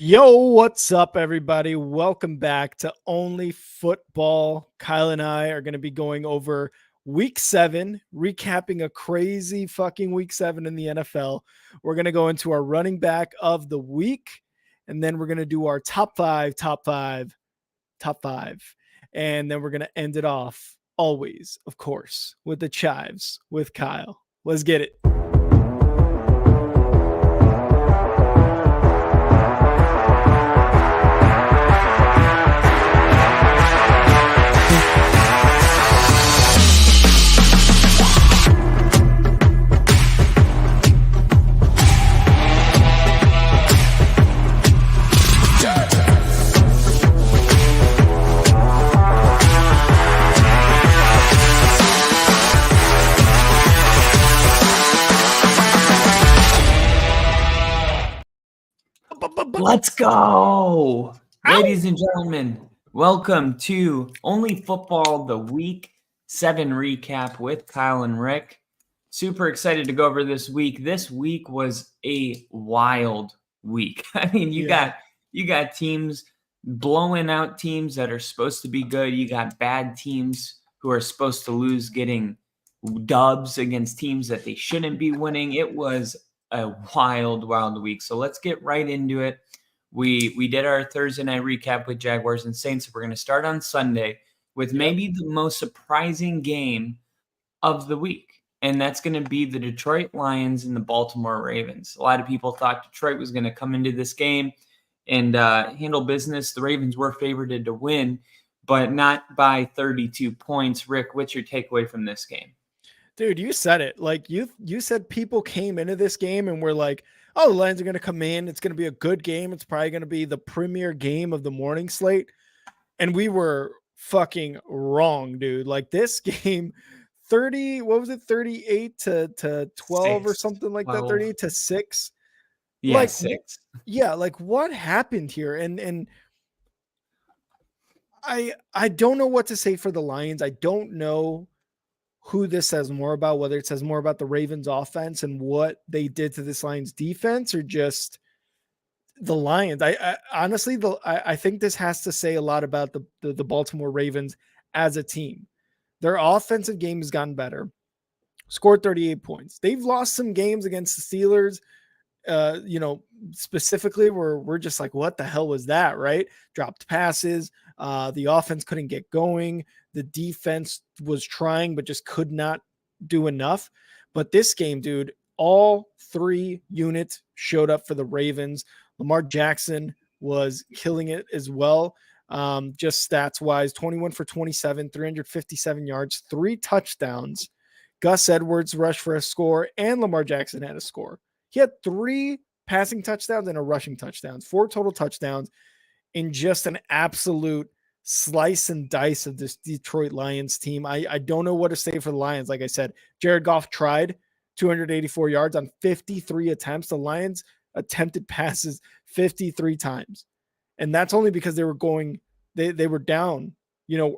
Yo, what's up, everybody? Welcome back to Only Football. Kyle and I are going to be going over week 7, recapping a crazy fucking week 7 in the NFL. We're going to go into our running back of the week, and then we're going to do our top five. And then we're going to end it off, always, of course, with the chives with Kyle. Let's get it. Let's go. Ladies and gentlemen, welcome to Only Football, the Week 7 recap with Kyle and Rick. Super excited to go over this week. This week was a wild week. I mean, you got teams blowing out teams that are supposed to be good. You got bad teams who are supposed to lose getting dubs against teams that they shouldn't be winning. It was a wild week. So let's get right into it. We did our Thursday night recap with Jaguars and Saints. We're going to start on Sunday with maybe the most surprising game of the week. And that's going to be the Detroit Lions and the Baltimore Ravens. A lot of people thought Detroit was going to come into this game and handle business. The Ravens were favored to win, but not by 32 points. Rick, what's your takeaway from this game? Dude, you said it. Like you said people came into this game and were like, oh, the Lions are going to come in. It's going to be a good game. It's probably going to be the premier game of the morning slate. And we were fucking wrong, dude. Like this game, 38 to 12 6, or something like 12. That, 38 to 6. Yeah, like 6. Yeah, like what happened here? And I don't know what to say for the Lions. I don't know who this says more about, whether it says more about the Ravens offense and what they did to this Lions defense or just the Lions. I honestly, I think this has to say a lot about the Baltimore Ravens as a team. Their offensive game has gotten better, scored 38 points. They've lost some games against the Steelers, specifically where we're just like, what the hell was that, right? Dropped passes. The offense couldn't get going. The defense was trying, but just could not do enough. But this game, dude, all 3 units showed up for the Ravens. Lamar Jackson was killing it as well. Just stats wise, 21 for 27, 357 yards, 3 touchdowns. Gus Edwards rushed for a score, and Lamar Jackson had a score. He had 3 passing touchdowns and a rushing touchdowns, 4 total touchdowns in just an absolute slice and dice of this Detroit Lions team. I don't know what to say for the Lions. Like I said, Jared Goff tried 284 yards on 53 attempts. The Lions attempted passes 53 times. And that's only because they were down,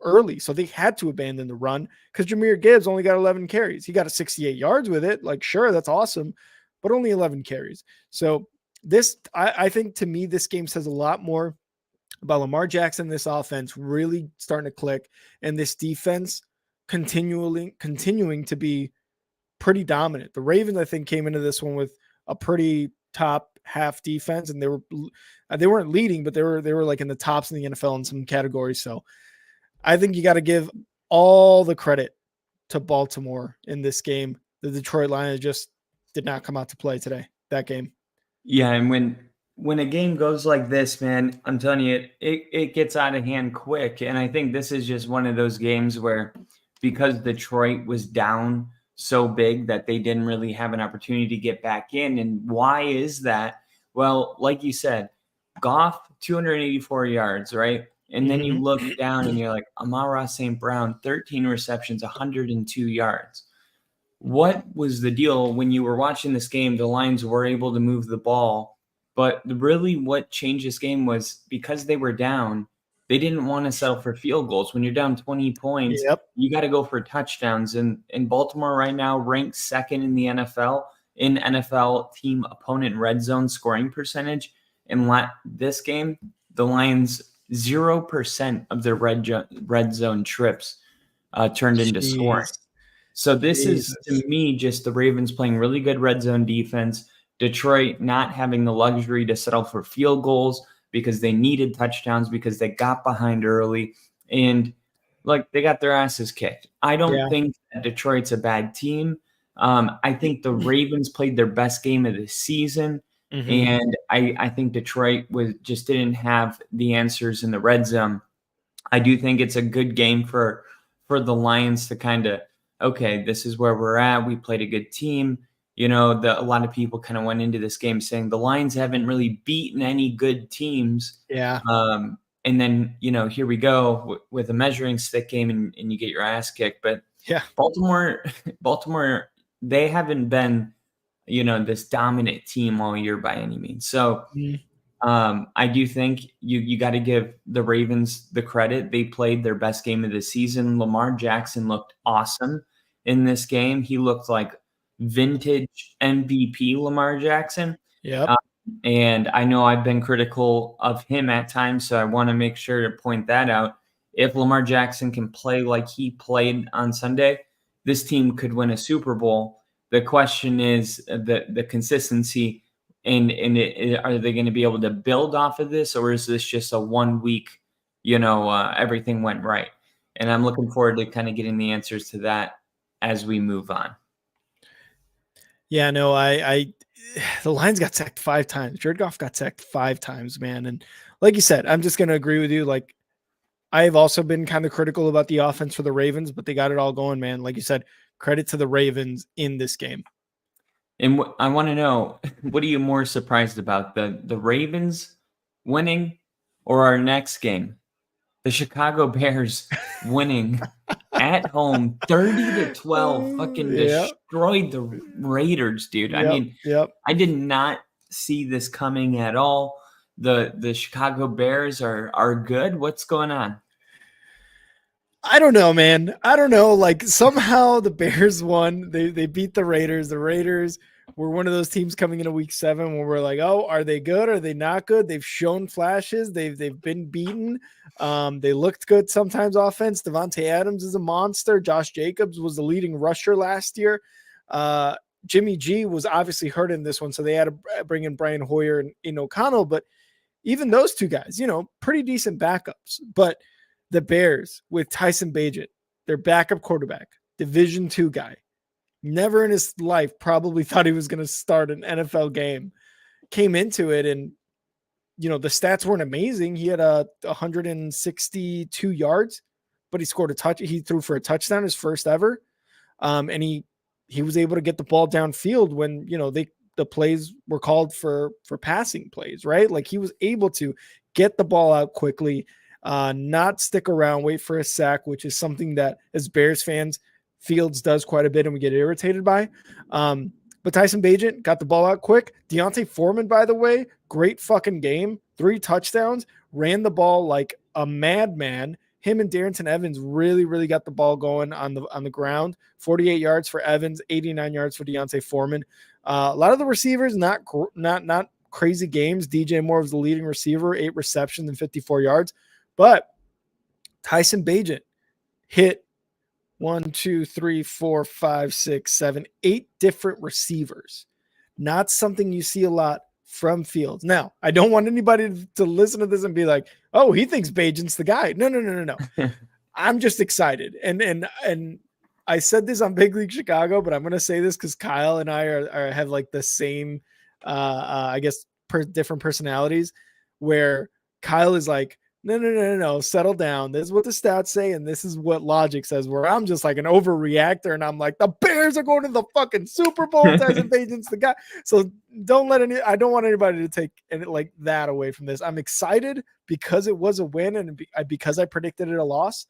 early. So they had to abandon the run because Jahmyr Gibbs only got 11 carries. He got a 68 yards with it. Like, sure, that's awesome, but only 11 carries. So I think to me, this game says a lot more about Lamar Jackson, this offense really starting to click, and this defense continuing to be pretty dominant. The Ravens, I think, came into this one with a pretty top half defense, and they weren't leading, but they were like in the tops in the NFL in some categories. So I think you got to give all the credit to Baltimore in this game. The Detroit Lions just did not come out to play today, that game. Yeah, and when a game goes like this, man, I'm telling you, it gets out of hand quick. And I think this is just one of those games where because Detroit was down so big that they didn't really have an opportunity to get back in. And why is that? Well, like you said, Goff, 284 yards, right? And then you look down and you're like, Amon-Ra St. Brown, 13 receptions, 102 yards. What was the deal when you were watching this game? The Lions were able to move the ball, but really what changed this game was because they were down, they didn't want to settle for field goals. When you're down 20 points, you got to go for touchdowns. And Baltimore right now ranks second in the NFL in NFL team opponent red zone scoring percentage. This game, the Lions 0% of their red zone trips turned into scoring. So this is, to me, just the Ravens playing really good red zone defense. Detroit not having the luxury to settle for field goals because they needed touchdowns because they got behind early and they got their asses kicked. I don't think that Detroit's a bad team. I think the Ravens played their best game of the season. Mm-hmm. And I think Detroit just didn't have the answers in the red zone. I do think it's a good game for the Lions to kind of, okay, this is where we're at. We played a good team. A lot of people kind of went into this game saying the Lions haven't really beaten any good teams. Yeah. And then, here we go with a measuring stick game and you get your ass kicked. But yeah, Baltimore, they haven't been, this dominant team all year by any means. So I do think you got to give the Ravens the credit. They played their best game of the season. Lamar Jackson looked awesome in this game. He looked like vintage MVP Lamar Jackson. Yeah. And I know I've been critical of him at times, so I want to make sure to point that out. If Lamar Jackson can play like he played on Sunday, this team could win a Super Bowl. The question is the consistency, and are they going to be able to build off of this, or is this just a 1 week, everything went right? And I'm looking forward to kind of getting the answers to that as we move on. Yeah, no, the Lions got sacked 5 times. Jared Goff got sacked 5 times, man. And like you said, I'm just going to agree with you. Like, I've also been kind of critical about the offense for the Ravens, but they got it all going, man. Like you said, credit to the Ravens in this game. And I want to know, what are you more surprised about, the Ravens winning or our next game, the Chicago Bears winning at home 30-12, fucking destroyed the Raiders, dude. I mean, I did not see this coming at all. The Chicago Bears are good. What's going on? I don't know, man. I don't know. Like, somehow the Bears won. They beat the Raiders. The Raiders were one of those teams coming into week 7 where we're like, oh, are they good? Are they not good? They've shown flashes. They've been beaten. They looked good sometimes offense. Devontae Adams is a monster. Josh Jacobs was the leading rusher last year. Jimmy G was obviously hurt in this one, so they had to bring in Brian Hoyer and in O'Connell. But even those two guys, pretty decent backups. But the Bears with Tyson Bagent, their backup quarterback, Division II guy, never in his life probably thought he was going to start an NFL game, came into it and, the stats weren't amazing. He had 162 yards, but he scored a touch. He threw for a touchdown, his first ever. And he was able to get the ball downfield when, the plays were called for passing plays, right? Like, he was able to get the ball out quickly, not stick around, wait for a sack, which is something that as Bears fans, Fields does quite a bit and we get irritated by. But Tyson Bagent got the ball out quick. D'Onta Foreman, by the way, great fucking game. 3 touchdowns, ran the ball like a madman. Him and Darrington Evans really, really got the ball going on the ground. 48 yards for Evans, 89 yards for D'Onta Foreman. A lot of the receivers, not crazy games. DJ Moore was the leading receiver, 8 receptions and 54 yards. But Tyson Bagent hit 1, 2, 3, 4, 5, 6, 7, 8 different receivers. Not something you see a lot from Fields. Now, I don't want anybody to listen to this and be like, oh, he thinks Bagent's the guy. No. I'm just excited. And I said this on Big League Chicago, but I'm going to say this because Kyle and I have like the same, I guess, different personalities, where Kyle is like, no, settle down. This is what the stats say, and this is what logic says, where I'm just like an overreactor, and I'm like, the Bears are going to the fucking Super Bowl. Tyson Bagent's the guy. So I don't want anybody to take like that away from this. I'm excited because it was a win and because I predicted it a loss.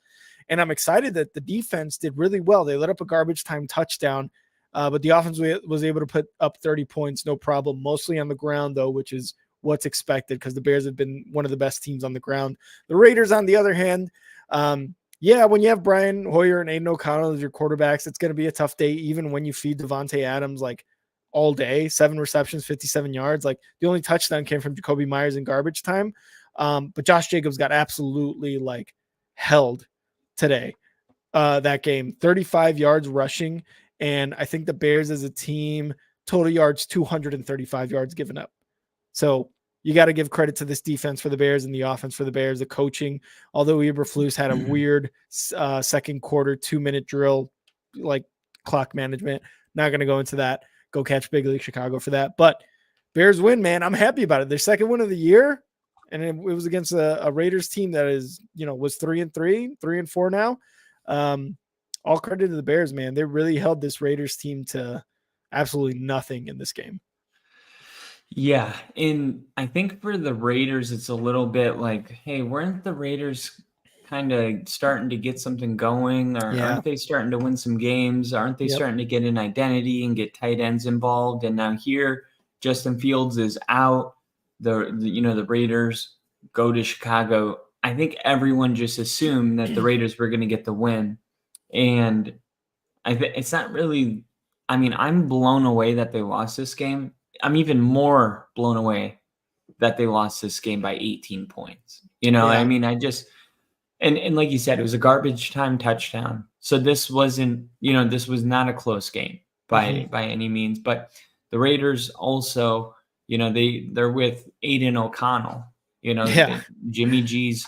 And I'm excited that the defense did really well. They let up a garbage time touchdown, but the offense was able to put up 30 points, no problem, mostly on the ground, though, which is what's expected because the Bears have been one of the best teams on the ground. The Raiders, on the other hand, when you have Brian Hoyer and Aiden O'Connell as your quarterbacks, it's going to be a tough day, even when you feed Devontae Adams like all day, 7 receptions, 57 yards. Like the only touchdown came from Jacoby Myers in garbage time. But Josh Jacobs got absolutely like held today. That game, 35 yards rushing. And I think the Bears as a team, total yards, 235 yards given up. So you got to give credit to this defense for the Bears and the offense for the Bears, the coaching. Although Eberflus had a weird second quarter 2-minute drill, like clock management. Not going to go into that. Go catch Big League Chicago for that. But Bears win, man. I'm happy about it. Their second win of the year. And it was against a Raiders team that is, was 3-3, 3-4 now. All credit to the Bears, man. They really held this Raiders team to absolutely nothing in this game. Yeah, and I think for the Raiders, it's a little bit like, hey, weren't the Raiders kind of starting to get something going? Or aren't they starting to win some games? Aren't they starting to get an identity and get tight ends involved? And now here, Justin Fields is out. The Raiders go to Chicago. I think everyone just assumed that the Raiders were going to get the win. And it's not really, I'm blown away that they lost this game. I'm even more blown away that they lost this game by 18 points. I just, and like you said, it was a garbage time touchdown. So this wasn't, this was not a close game by any means, but the Raiders also, they're with Aiden O'Connell, Jimmy G's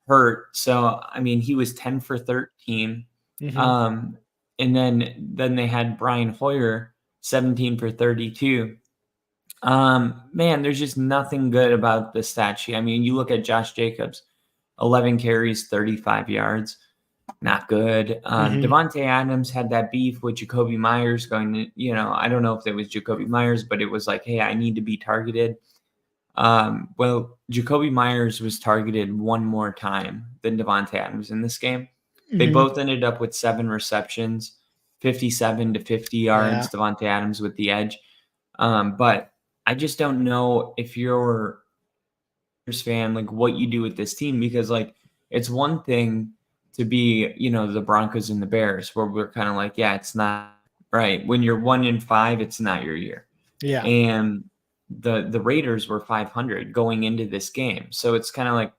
hurt. So, he was 10 for 13. And then they had Brian Hoyer, 17 for 32. Man, there's just nothing good about the stat sheet. You look at Josh Jacobs, 11 carries, 35 yards. Not good. Devontae Adams had that beef with Jacoby Myers going to, I don't know if it was Jacoby Myers, but it was like, hey, I need to be targeted. Well, Jacoby Myers was targeted one more time than Devontae Adams in this game. They both ended up with 7 receptions, 57 to 50 yards, Devontae Adams with the edge. But I just don't know if you're a fan, like what you do with this team, because like it's one thing to be, the Broncos and the Bears, where we're kind of like, yeah, it's not right. When you're 1-5, it's not your year. Yeah. And the Raiders were 500 going into this game. So it's kind of like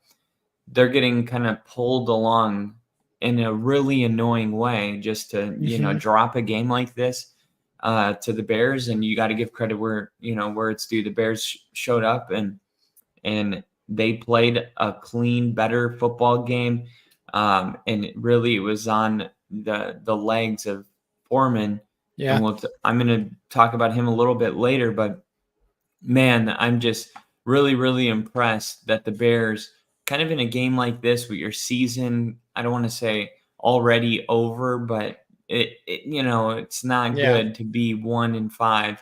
they're getting kind of pulled along in a really annoying way just to, drop a game like this to the Bears. And you got to give credit where it's due. The Bears showed up and they played a clean, better football game. And it really was on the legs of Foreman. Yeah. And I'm going to talk about him a little bit later, but man, I'm just really, really impressed that the Bears kind of in a game like this with your season, I don't want to say already over, but it's not good to be 1-5.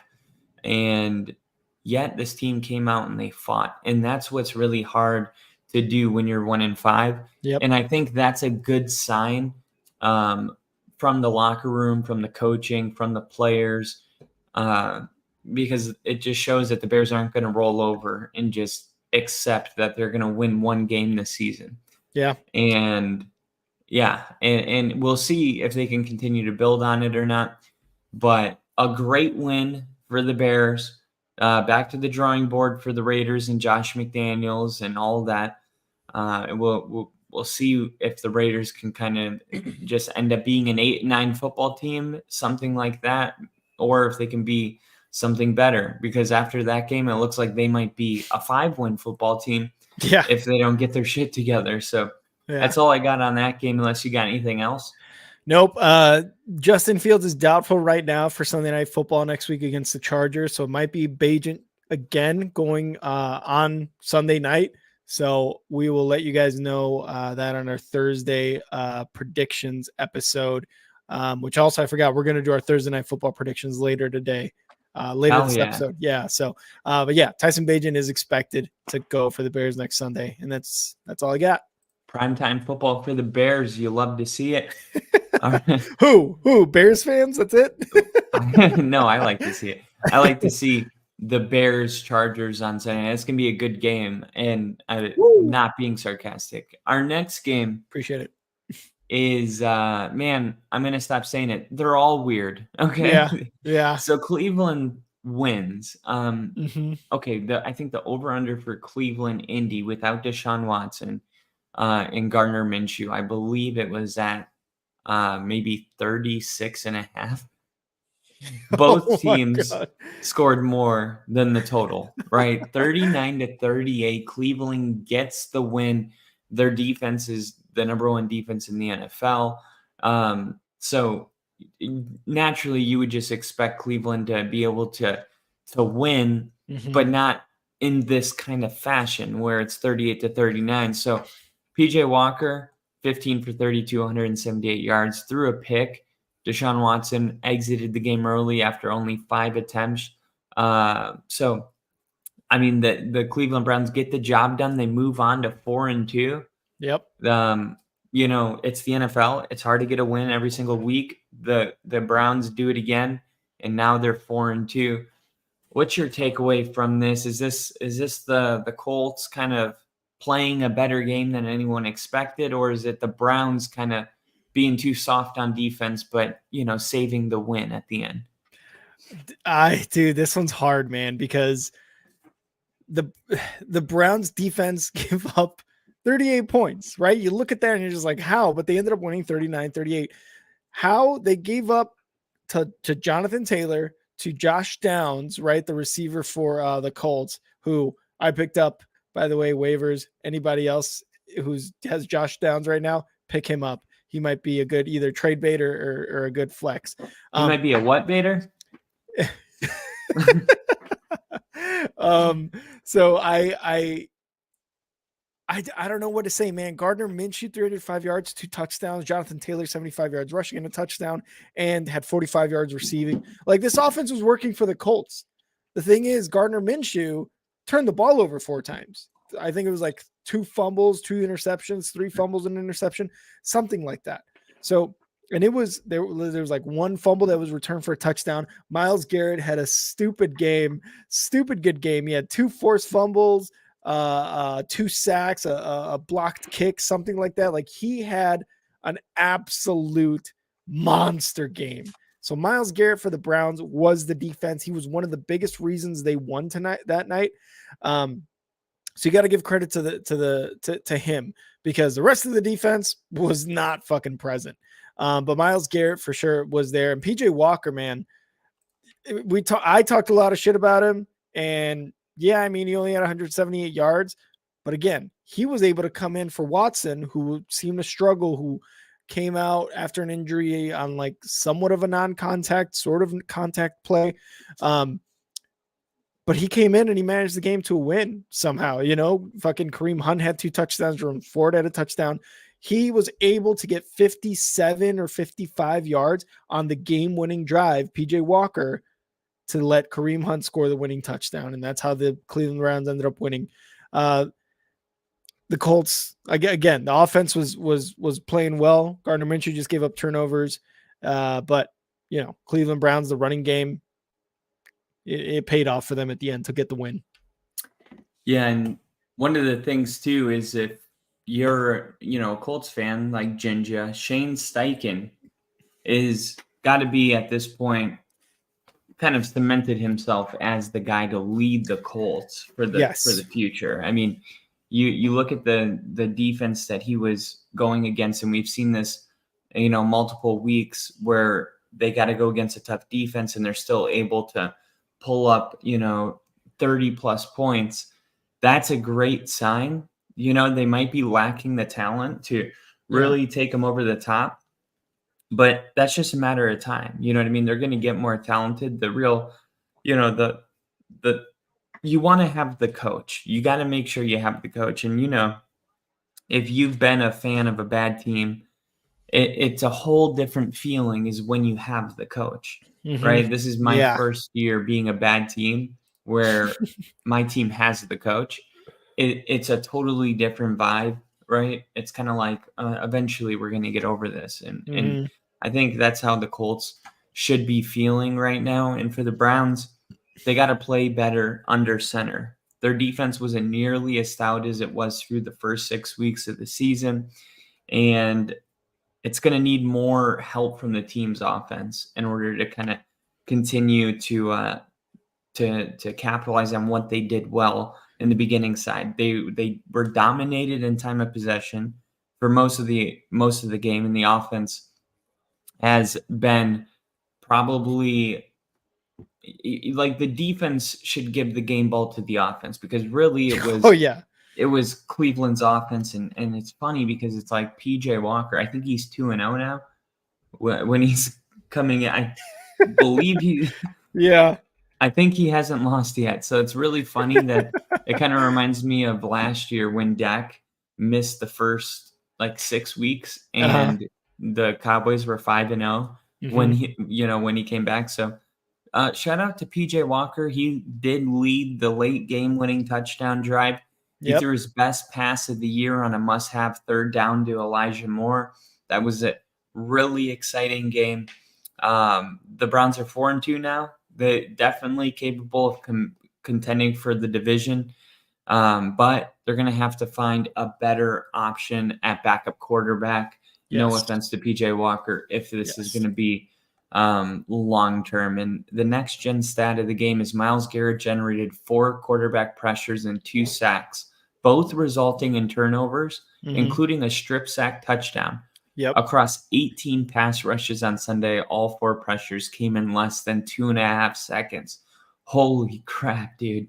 And yet this team came out and they fought. And that's what's really hard to do when you're 1-5. Yep. And I think that's a good sign from the locker room, from the coaching, from the players, because it just shows that the Bears aren't going to roll over and just accept that they're going to win one game this season. Yeah. And we'll see if they can continue to build on it or not. But a great win for the Bears. Back to the drawing board for the Raiders and Josh McDaniels and all that. And we'll see if the Raiders can kind of just end up being an 8-9 football team, something like that, or if they can be something better. Because after that game, it looks like they might be a 5-win football team if they don't get their shit together. So that's all I got on that game, unless you got anything else. Nope. Justin Fields is doubtful right now for Sunday Night Football next week against the Chargers. So it might be Bagent again going on Sunday night. So we will let you guys know that on our Thursday predictions episode, which also I forgot we're going to do our Thursday Night Football predictions later today. This episode. Yeah. So, but yeah, Tyson Bagent is expected to go for the Bears next Sunday. And that's all I got. Primetime football for the Bears. You love to see it. Who? Bears fans? That's it? No, I like to see it. I like to see the Bears Chargers on Sunday. It's going to be a good game. And not being sarcastic. Our next game. Appreciate it. Is, man, I'm going to stop saying it. They're all weird. Okay. Yeah. So Cleveland wins. Okay, I think the over-under for Cleveland Indy without Deshaun Watson and Gardner Minshew, I believe it was at maybe 36.5. Both Oh my teams God. scored more than the total, right? 39-38. Cleveland gets the win. Their defense is the number one defense in the NFL. So naturally, you would just expect Cleveland to be able to win, but not in this kind of fashion where it's 38-39. So PJ Walker, 15 for 32, 178 yards, threw a pick. Deshaun Watson exited the game early after only 5 attempts. So, I mean, the Cleveland Browns get the job done. They move on to 4-2. Yep. It's the NFL. It's hard to get a win every single week. The Browns do it again, and now they're 4-2. What's your takeaway from this? Is this the Colts kind of playing a better game than anyone expected, or is it the Browns kind of being too soft on defense, but saving the win at the end? Dude, this one's hard, man, because the Browns defense give up 38 points, right? You look at that and you're just like, how? But they ended up winning 39-38. How? They gave up to Jonathan Taylor, to Josh Downs, right? The receiver for the Colts, who I picked up, by the way, waivers. Anybody else who has Josh Downs right now, pick him up. He might be a good either trade bait or a good flex. He might be a what baiter? So I don't know what to say, man. Gardner Minshew, 305 yards, 2 touchdowns. Jonathan Taylor, 75 yards rushing and a touchdown, and had 45 yards receiving. Like, this offense was working for the Colts. The thing is, Gardner Minshew turned the ball over 4 times. I think it was like 2 fumbles, 2 interceptions, 3 fumbles and interception, something like that. So, and it was there was like 1 fumble that was returned for a touchdown. Myles Garrett had a stupid good game. He had 2 forced fumbles, 2 sacks, a blocked kick, something like that. Like, he had an absolute monster game. So Myles Garrett for the Browns was the defense. He was one of the biggest reasons they won that night. So you got to give credit to him, because the rest of the defense was not fucking present. But Myles Garrett for sure was there. And PJ Walker, man, I talked a lot of shit about him, and yeah, I mean, he only had 178 yards, but again, he was able to come in for Watson, who seemed to struggle, who came out after an injury on like somewhat of a non-contact sort of contact play. But he came in and he managed the game to a win somehow. Fucking Kareem Hunt had 2 touchdowns. Jerome Ford had a touchdown. He was able to get 57 or 55 yards on the game-winning drive, PJ Walker, to let Kareem Hunt score the winning touchdown. And that's how the Cleveland Browns ended up winning. The Colts, again, the offense was playing well. Gardner Minshew just gave up turnovers. But, Cleveland Browns, the running game, it paid off for them at the end to get the win. Yeah, and one of the things too is if you're, a Colts fan like Jinja, Shane Steichen is got to be at this point kind of cemented himself as the guy to lead the Colts for the future. I mean, you look at the defense that he was going against, and we've seen this, multiple weeks where they got to go against a tough defense and they're still able to pull up, 30 plus points. That's a great sign. They might be lacking the talent to really take them over the top, but that's just a matter of time. You know what I mean? They're going to get more talented. The real, you want to have the coach. You got to make sure you have the coach. And, if you've been a fan of a bad team, it's a whole different feeling is when you have the coach, right? This is my first year being a bad team where my team has the coach. It's a totally different vibe, right? It's kind of like eventually we're going to get over this. And I think that's how the Colts should be feeling right now. And for the Browns, they got to play better under center. Their defense wasn't nearly as stout as it was through the first 6 weeks of the season. And it's going to need more help from the team's offense in order to kind of continue to to capitalize on what they did well in the beginning side. They were dominated in time of possession for most of the game, and the offense has been probably like the defense should give the game ball to the offense, because really it was Cleveland's offense. And it's funny because it's like PJ Walker, I think he's 2-0 now when he's coming in. I believe I think he hasn't lost yet. So it's really funny that it kind of reminds me of last year when Dak missed the first like 6 weeks and the Cowboys were 5-0 when he came back. So shout out to PJ Walker. He did lead the late game winning touchdown drive. He threw his best pass of the year on a must-have third down to Elijah Moore. That was a really exciting game. The Browns are 4-2 now. They're definitely capable of contending for the division, but they're going to have to find a better option at backup quarterback. No offense to PJ Walker, if this is going to be long-term. And the next gen stat of the game is Myles Garrett generated 4 quarterback pressures and 2 sacks, both resulting in turnovers, including a strip sack touchdown. Across 18 pass rushes on Sunday, all 4 pressures came in less than 2.5 seconds. Holy crap, dude.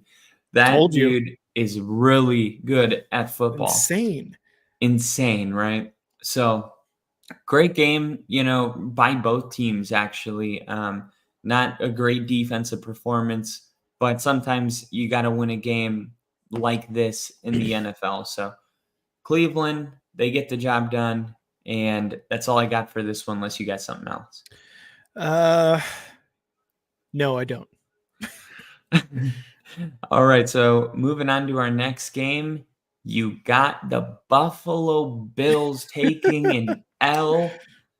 That dude is really good at football. Insane, right? So great game, by both teams, actually. Not a great defensive performance, but sometimes you got to win a game like this in the NFL. So Cleveland, they get the job done. And that's all I got for this one, unless you got something else. No, I don't. All right, so moving on to our next game, you got the Buffalo Bills taking an L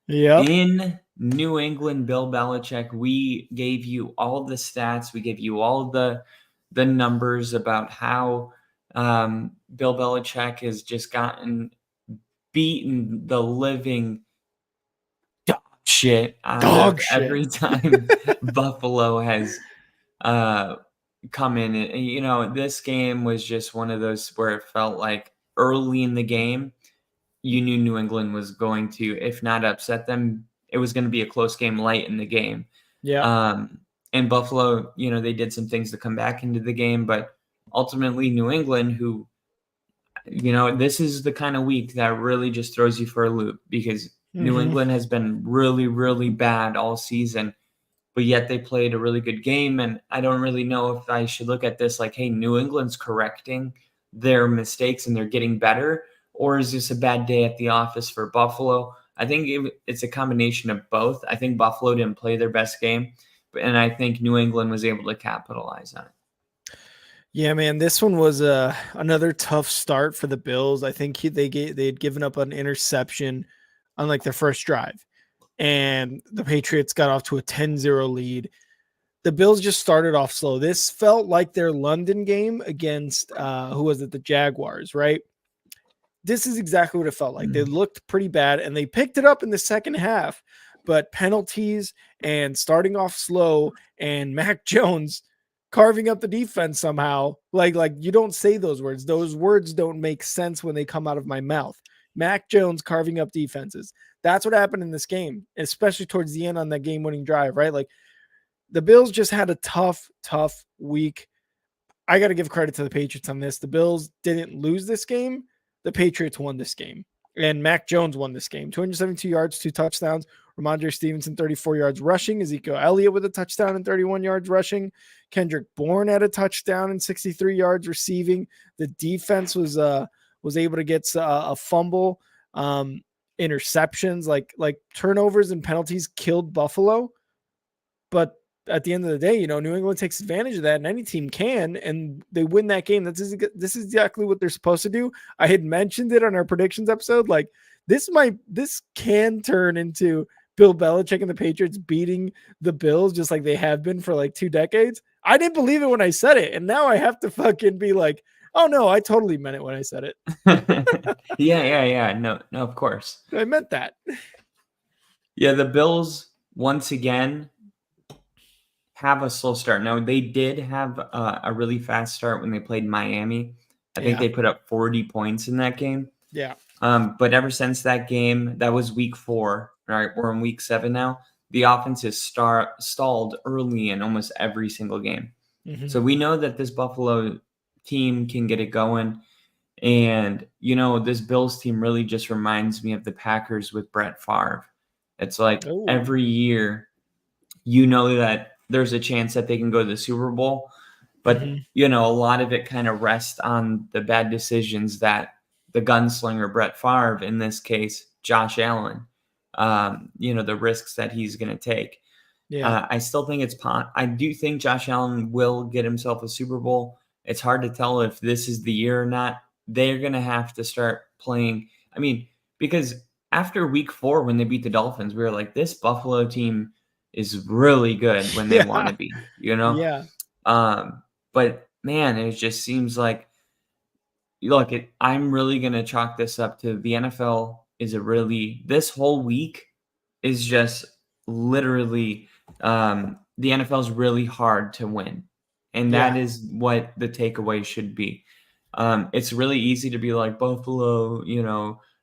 in New England. Bill Belichick, we gave you all the stats. We gave you all the numbers about how Bill Belichick has just gotten beaten the living dog shit out of every time Buffalo has come in. And, this game was just one of those where it felt like early in the game, you knew New England was going to, if not upset them, it was going to be a close game late in the game. And Buffalo, they did some things to come back into the game, but ultimately New England, who, this is the kind of week that really just throws you for a loop, because New England has been really, really bad all season, but yet they played a really good game. And I don't really know if I should look at this like, hey, New England's correcting their mistakes and they're getting better, or is this a bad day at the office for Buffalo? I think it's a combination of both. I think Buffalo didn't play their best game, and I think New England was able to capitalize on it. Yeah, man, this one was another tough start for the Bills. I think they had given up an interception on like their first drive, and the Patriots got off to a 10-0 lead. The Bills just started off slow. This felt like their London game against the Jaguars, right? This is exactly what it felt like. They looked pretty bad, and they picked it up in the second half, but penalties and starting off slow and Mac Jones carving up the defense somehow. Like you don't say those words. Those words don't make sense when they come out of my mouth. Mac Jones carving up defenses. That's what happened in this game, especially towards the end on that game-winning drive, right? Like the Bills just had a tough week. I got to give credit to the Patriots on this. The Bills didn't lose this game. The Patriots won this game. And Mac Jones won this game. 272 yards, 2 touchdowns. Ramondre Stevenson, 34 yards rushing. Ezekiel Elliott with a touchdown and 31 yards rushing. Kendrick Bourne had a touchdown and 63 yards receiving. The defense was able to get a fumble, interceptions, like turnovers and penalties killed Buffalo. But at the end of the day, New England takes advantage of that, and any team can, and they win that game. This is exactly what they're supposed to do. I had mentioned it on our predictions episode. Like this can turn into Bill Belichick and the Patriots beating the Bills just like they have been for like 2 decades. I didn't believe it when I said it, and now I have to fucking be like, oh no, I totally meant it when I said it. Yeah. No, of course. I meant that. Yeah, the Bills once again have a slow start. Now, they did have a really fast start when they played Miami. I think Yeah. they put up 40 points in that game. Yeah. But ever since that game, that was week 4, right? We're in week 7 now. The offense has stalled early in almost every single game. Mhm. So we know that this Buffalo team can get it going. And, this Bills team really just reminds me of the Packers with Brett Favre. It's like Oh. every year, that there's a chance that they can go to the Super Bowl. But, Mhm. a lot of it kind of rests on the bad decisions that the gunslinger Brett Favre, in this case, Josh Allen, the risks that he's going to take. Yeah. I still think I do think Josh Allen will get himself a Super Bowl. It's hard to tell if this is the year or not. They're going to have to start playing. I mean, because after week 4, when they beat the Dolphins, we were like, this Buffalo team is really good when they want to be, Yeah. But man, it just seems like, look, I'm really going to chalk this up to the NFL this whole week is just literally, the NFL is really hard to win. And that Yeah. is what the takeaway should be. It's really easy to be like Buffalo,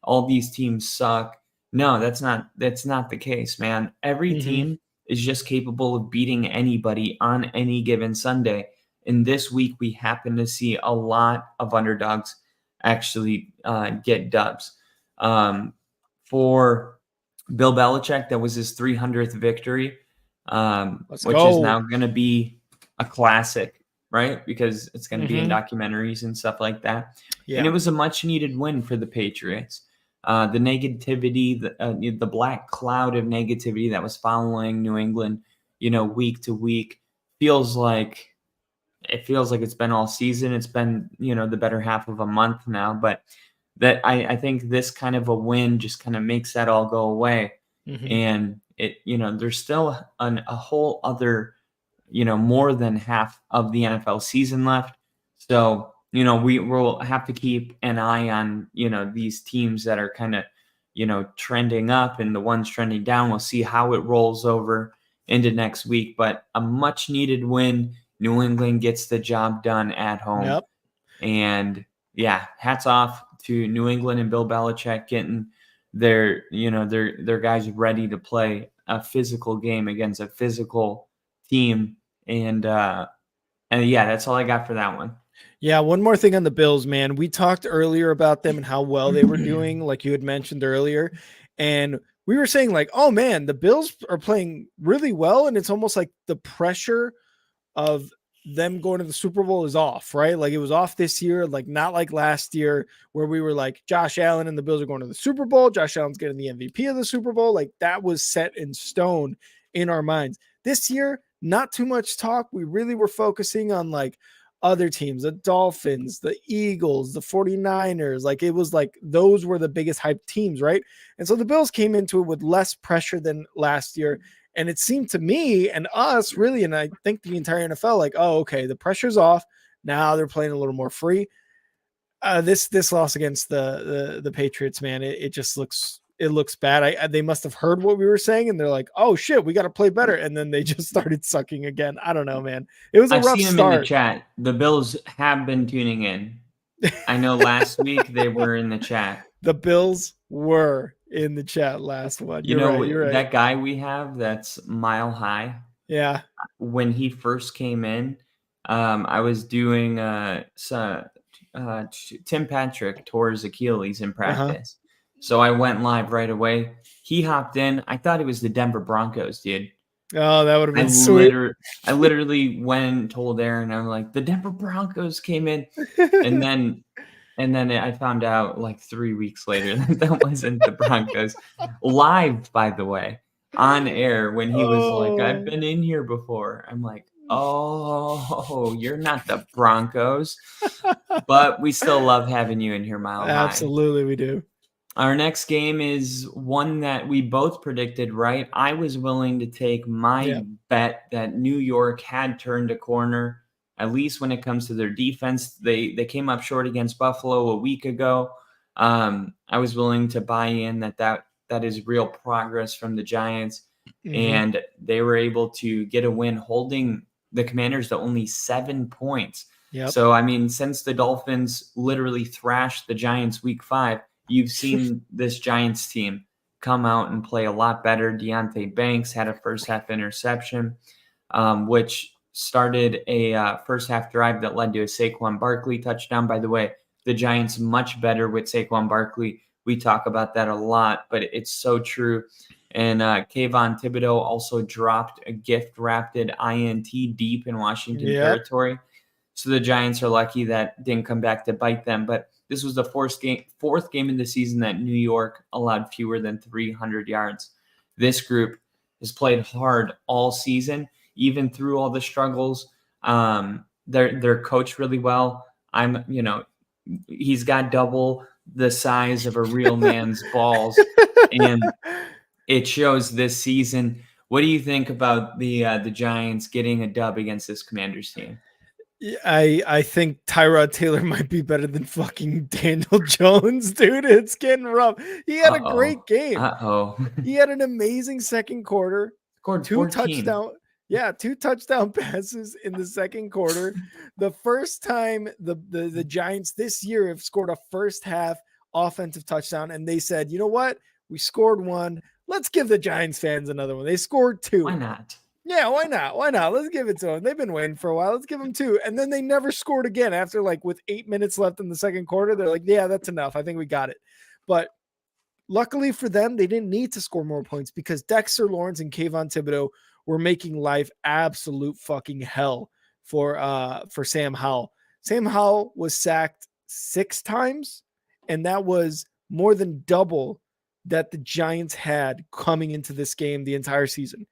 all these teams suck. No, that's not the case, man. Every Mhm. team is just capable of beating anybody on any given Sunday. And this week, we happen to see a lot of underdogs actually get dubs. For Bill Belichick, that was his 300th victory, Let's which is go. now going to be a classic, right? Because it's going to be in Mhm. documentaries and stuff like that. And Yeah. it was a much needed win for the Patriots. The negativity, the black cloud of negativity that was following New England, week to week, feels like it's been all season. It's been, the better half of a month now, but that I think this kind of a win just kind of makes that all go away. Mhm. And there's still a whole other, more than half of the NFL season left. So, we will have to keep an eye on, these teams that are kind of, trending up, and the ones trending down. We'll see how it rolls over into next week, but a much needed win. New England gets the job done at home. Yep. And yeah, hats off to New England and Bill Belichick getting their guys ready to play a physical game against a physical team. And yeah, that's all I got for that one. Yeah, one more thing on the Bills, man. We talked earlier about them and how well they were doing, like you had mentioned earlier. And we were saying, like, oh man, the Bills are playing really well. And it's almost like the pressure of them going to the Super Bowl is off, right? Like it was off this year, like not like last year where we were like Josh Allen and the Bills are going to the Super Bowl. Josh Allen's getting the MVP of the Super Bowl. Like that was set in stone in our minds. This year, not too much talk. We really were focusing on like other teams, the Dolphins, the Eagles, the 49ers. Like it was like those were the biggest hype teams, right? And so the Bills came into it with less pressure than last year. And it seemed to me and us really, and I think the entire NFL, like, oh, okay, the pressure's off. Now they're playing a little more free. This loss against the Patriots, man, it just looks bad. They must have heard what we were saying, and they're like, oh shit, we got to play better. And then they just started sucking again. I don't know, man. It was a I've rough seen them in the start. chat. The Bills have been tuning in. I know last week they were in the chat. The Bills were in the chat last one. You're right. That guy we have that's Mile High. Yeah. When he first came in, I was doing Tim Patrick tore his Achilles in practice. So I went live right away. He hopped in. I thought it was the Denver Broncos, dude. Oh, that would have been sweet. I literally went and told Aaron, I'm like, the Denver Broncos came in. And then I found out like 3 weeks later that wasn't the Broncos. Live, by the way, on air when he was like, I've been in here before. I'm like, oh, you're not the Broncos. But we still love having you in here, Mile High. Absolutely, we do. Our next game is one that we both predicted, right? I was willing to take my bet that New York had turned a corner, at least when it comes to their defense. They came up short against Buffalo a week ago. I was willing to buy in that is real progress from the Giants. and they were able to get a win, holding the Commanders to only 7 points. Yep. So, I mean, since the Dolphins literally thrashed the Giants week 5, you've seen this Giants team come out and play a lot better. Deonte Banks had a first half interception, which started a first half drive that led to a Saquon Barkley touchdown. By the way, the Giants much better with Saquon Barkley. We talk about that a lot, but it's so true. And Kayvon Thibodeau also dropped a gift-wrapped INT deep in Washington territory. So the Giants are lucky that didn't come back to bite them. But this was the fourth game in the season that New York allowed fewer than 300 yards. This group has played hard all season, even through all the struggles. They're coached really well. He's got double the size of a real man's balls, and it shows this season. What do you think about the Giants getting a dub against this Commanders team? I think Tyrod Taylor might be better than fucking Daniel Jones, dude. It's getting rough. He had a great game. He had an amazing second quarter. Scored 2 touchdown passes in the second quarter. The first time the Giants this year have scored a first half offensive touchdown, and they said, you know what? We scored 1. Let's give the Giants fans another one. They scored 2. Why not? Yeah, why not? Why not? Let's give it to them. They've been waiting for a while. Let's give them 2. And then they never scored again after with 8 minutes left in the second quarter. They're like, yeah, that's enough. I think we got it. But luckily for them, they didn't need to score more points because Dexter Lawrence and Kayvon Thibodeau were making life absolute fucking hell for Sam Howell. Sam Howell was sacked 6 times, and that was more than double that the Giants had coming into this game the entire season.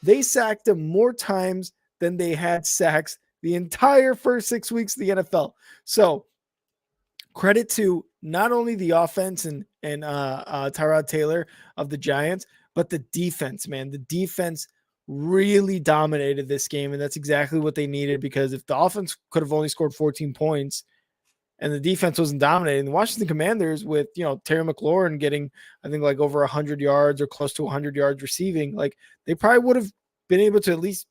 They sacked him more times than they had sacks the entire first 6 weeks of the NFL. So credit to not only the offense and Tyrod Taylor of the Giants, but the defense, man. The defense really dominated this game, and that's exactly what they needed, because if the offense could have only scored 14 points and the defense wasn't dominating, the Washington Commanders with, Terry McLaurin getting, I think, over 100 yards or close to 100 yards receiving, they probably would have been able to at least,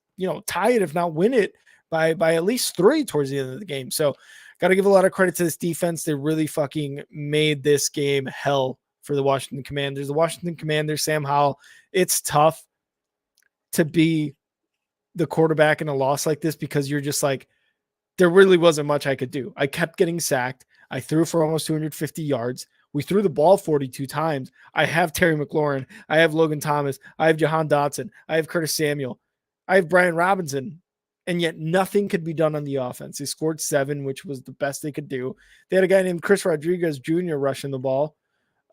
tie it, if not win it by at least 3 towards the end of the game. So got to give a lot of credit to this defense. They really fucking made this game hell for the Washington Commanders. The Washington Commanders, Sam Howell, it's tough to be the quarterback in a loss like this, because you're just there really wasn't much I could do. I kept getting sacked. I threw for almost 250 yards. We threw the ball 42 times. I have Terry McLaurin. I have Logan Thomas. I have Jahan Dotson. I have Curtis Samuel. I have Brian Robinson. And yet nothing could be done on the offense. They scored 7, which was the best they could do. They had a guy named Chris Rodriguez Jr. rushing the ball.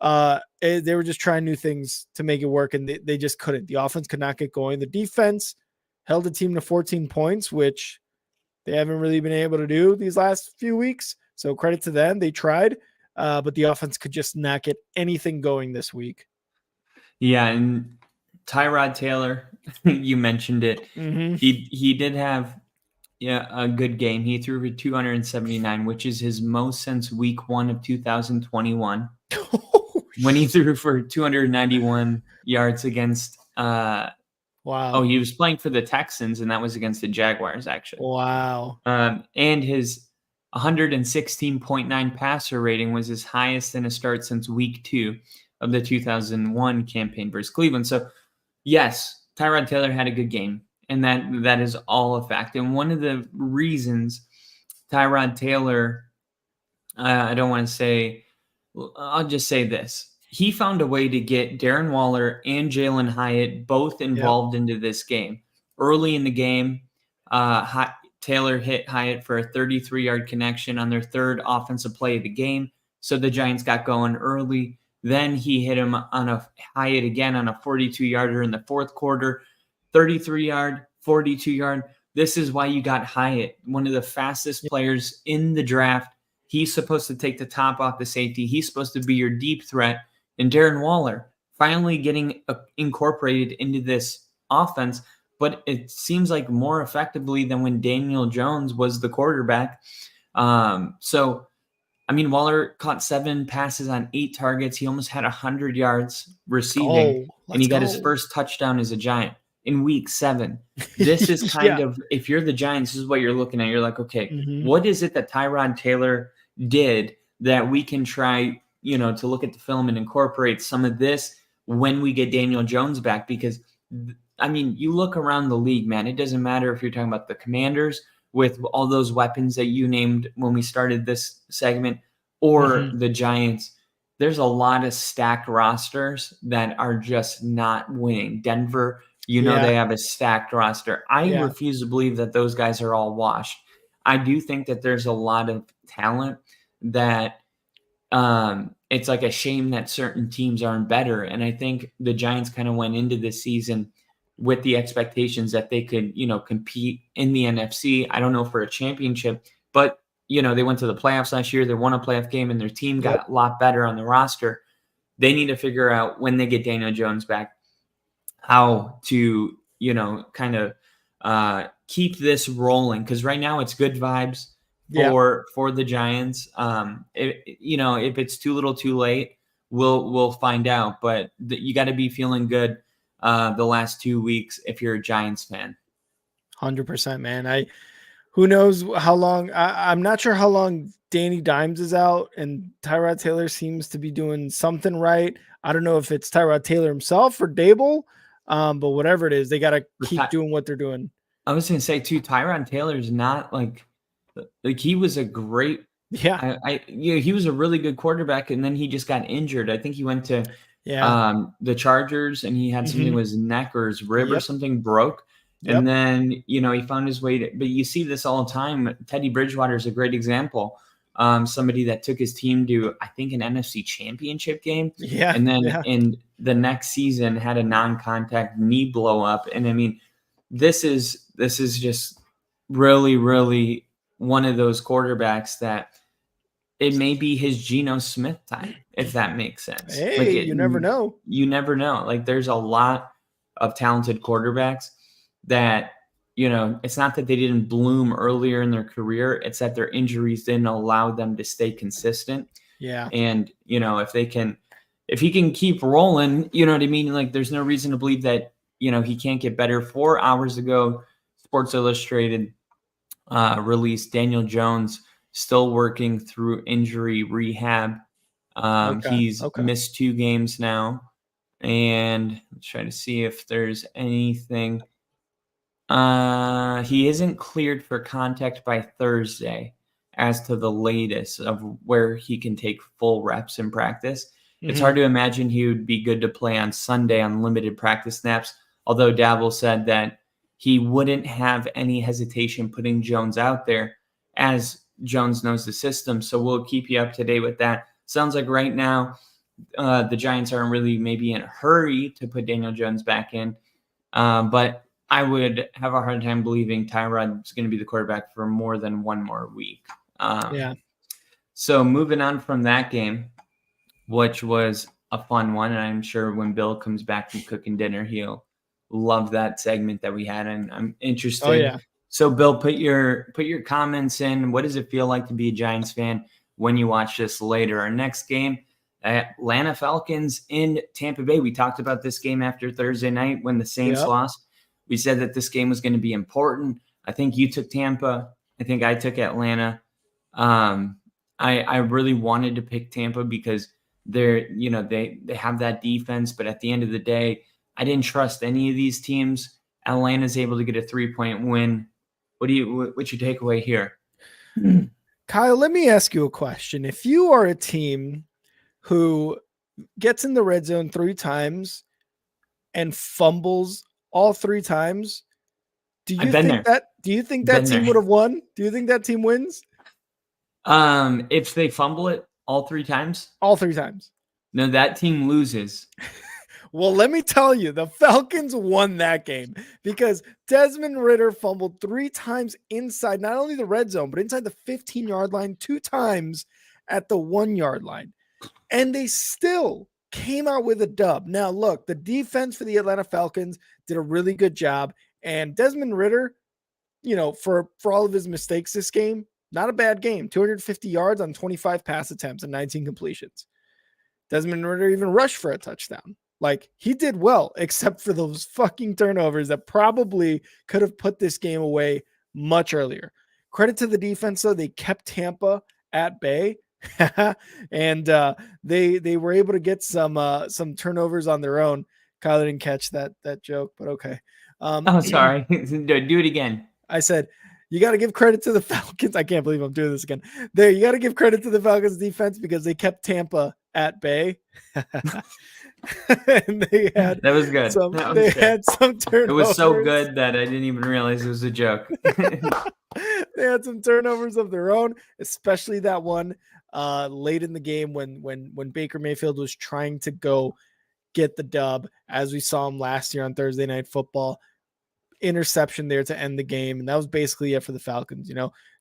They were just trying new things to make it work, and they just couldn't. The offense could not get going. The defense held the team to 14 points, which they haven't really been able to do these last few weeks. So credit to them. They tried, but the offense could just not get anything going this week. Yeah, and Tyrod Taylor, you mentioned it. Mm-hmm. He did have a good game. He threw for 279, which is his most since week 1 of 2021. When he threw for 291 yards against wow. Oh, he was playing for the Texans, and that was against the Jaguars, actually. Wow. And his 116.9 passer rating was his highest in a start since week 2 of the 2001 campaign versus Cleveland. So, yes, Tyrod Taylor had a good game, and that is all a fact. And one of the reasons Tyrod Taylor, I don't want to say, I'll just say this. He found a way to get Darren Waller and Jalen Hyatt both involved into this game. Early in the game, Taylor hit Hyatt for a 33-yard connection on their 3rd offensive play of the game. So the Giants got going early. Then he hit him on a Hyatt again on a 42-yarder in the 4th quarter. 33-yard, 42-yard. This is why you got Hyatt, one of the fastest players in the draft. He's supposed to take the top off the safety. He's supposed to be your deep threat. And Darren Waller finally getting incorporated into this offense, but it seems like more effectively than when Daniel Jones was the quarterback. So I mean, Waller caught 7 passes on 8 targets. He almost had 100 yards Let's receiving, go. and Let's he got his go. first touchdown as a Giant in week 7. This is kind Yeah. of, if you're the Giants, this is what you're looking at. You're like, okay, Mhm. what is it that Tyrod Taylor did that we can try, to look at the film and incorporate some of this when we get Daniel Jones back? Because, I mean, you look around the league, man, it doesn't matter if you're talking about the Commanders with all those weapons that you named when we started this segment, or Mhm. the Giants. There's a lot of stacked rosters that are just not winning. Denver, Yeah. they have a stacked roster. I Yeah. refuse to believe that those guys are all washed. I do think that there's a lot of talent that it's like a shame that certain teams aren't better. And I think the Giants kind of went into this season with the expectations that they could, compete in the NFC. I don't know for a championship, but they went to the playoffs last year. They won a playoff game and their team Yep. got a lot better on the roster. They need to figure out when they get Daniel Jones back how to, kind of keep this rolling. Because right now it's good vibes Yeah. for the Giants. If it's too little, too late, we'll find out. But you got to be feeling good the last 2 weeks if you're a Giants fan. 100%, man. Who knows how long? I'm not sure how long Danny Dimes is out, and Tyrod Taylor seems to be doing something right. I don't know if it's Tyrod Taylor himself or Dable, but whatever it is, they got to keep doing what they're doing. I was going to say too, Tyrod Taylor's not like he was a great. Yeah. He was a really good quarterback, and then he just got injured. I think he went to the Chargers, and he had something with his neck or his rib or something broke. Yep. And then, he found his way but you see this all the time. Teddy Bridgewater is a great example. Somebody that took his team to, I think, an NFC championship game. Yeah. And then in the next season had a non-contact knee blow up. And I mean, this is just really, really one of those quarterbacks that it may be his Geno Smith time, if that makes sense. Hey, you never know. You never know. Like, there's a lot of talented quarterbacks that, it's not that they didn't bloom earlier in their career. It's that their injuries didn't allow them to stay consistent. Yeah. And, if he can keep rolling, you know what I mean? Like, there's no reason to believe that, he can't get better. 4 hours ago, Sports Illustrated released Daniel Jones still working through injury rehab. He's missed 2 games now. And let's try to see if there's anything. He isn't cleared for contact by Thursday as to the latest of where he can take full reps in practice. It's hard to imagine he would be good to play on Sunday on limited practice snaps, although Daboll said that he wouldn't have any hesitation putting Jones out there, as Jones knows the system. So we'll keep you up to date with that. Sounds like right now the Giants aren't really maybe in a hurry to put Daniel Jones back in, but I would have a hard time believing Tyrod's going to be the quarterback for more than one more week. So moving on from that game, which was a fun one, and I'm sure when Bill comes back from cooking dinner, he'll love that segment that we had, and I'm interested. Oh, yeah. So Bill, put your comments in. What does it feel like to be a Giants fan when you watch this later? Our next game, Atlanta Falcons in Tampa Bay. We talked about this game after Thursday night when the Saints lost. We said that this game was going to be important. I think you took Tampa. I think I took Atlanta. I really wanted to pick Tampa because they're, they have that defense, but at the end of the day, I didn't trust any of these teams. Atlanta's able to get a 3-point win. What's your takeaway here? Kyle, let me ask you a question. If you are a team who gets in the red zone 3 times and fumbles all 3 times, do you think that team would have won? Do you think that team wins? If they fumble it all 3 times? All 3 times. No, that team loses. Well, let me tell you, the Falcons won that game because Desmond Ridder fumbled 3 times inside not only the red zone, but inside the 15-yard line 2 times at the 1-yard line. And they still came out with a dub. Now, look, the defense for the Atlanta Falcons did a really good job. And Desmond Ridder, for all of his mistakes this game, Not a bad game. 250 yards on 25 pass attempts and 19 completions. Desmond Ridder even rushed for a touchdown. Like, he did well, except for those fucking turnovers that probably could have put this game away much earlier. Credit to the defense, though. They kept Tampa at bay. And they were able to get some turnovers on their own. Kyler didn't catch that joke, but okay. Oh, sorry. Do it again. I said, you got to give credit to the Falcons. I can't believe I'm doing this again. You got to give credit to the Falcons defense because they kept Tampa at bay. And they had that was good. Had some turnovers. It was so good that I didn't even realize it was a joke. They had some turnovers of their own, especially that one late in the game when Baker Mayfield was trying to go get the dub, as we saw him last year on Thursday Night Football. Interception there to end the game, and that was basically it for the Falcons.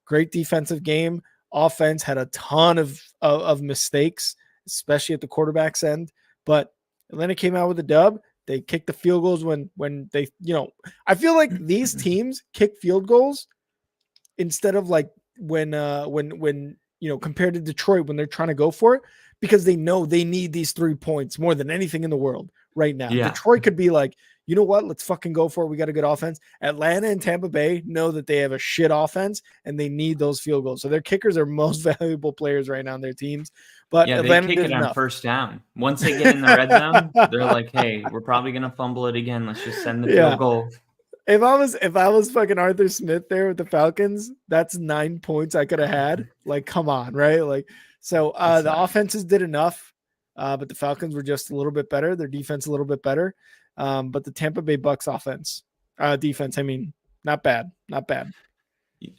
Great defensive game. Offense had a ton of mistakes, especially at the quarterback's end, but Atlanta came out with a dub. They kicked the field goals when they, I feel like these teams kick field goals instead of like when compared to Detroit when they're trying to go for it, because they know they need these 3 points more than anything in the world right now. Yeah. Detroit could be like, you know what? Let's fucking go for it. We got a good offense. Atlanta and Tampa Bay know that they have a shit offense and they need those field goals. So their kickers are most valuable players right now on their teams. But yeah, Atlanta they kick it on first down. Once they get in the red zone, they're like, hey, we're probably going to fumble it again. Let's just send the field goal. If I was fucking Arthur Smith there with the Falcons, that's 9 points I could have had. Like, come on, right? Like, so the offenses did enough, but the Falcons were just a little bit better. Their defense a little bit better. But the Tampa Bay Bucks defense, I mean, not bad.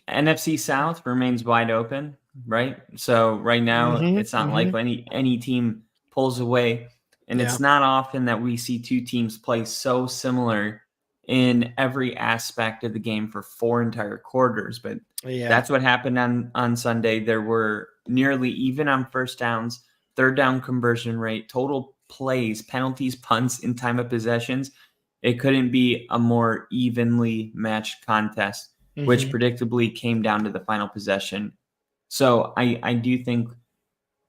NFC South remains wide open, right? So right now it's not like any team pulls away, and it's not often that we see two teams play so similar in every aspect of the game for 4 entire quarters. But that's what happened on Sunday. There were nearly even on first downs, third down conversion rate, total plays, penalties, punts, in time of possessions. It couldn't be a more evenly matched contest, which predictably came down to the final possession. So I do think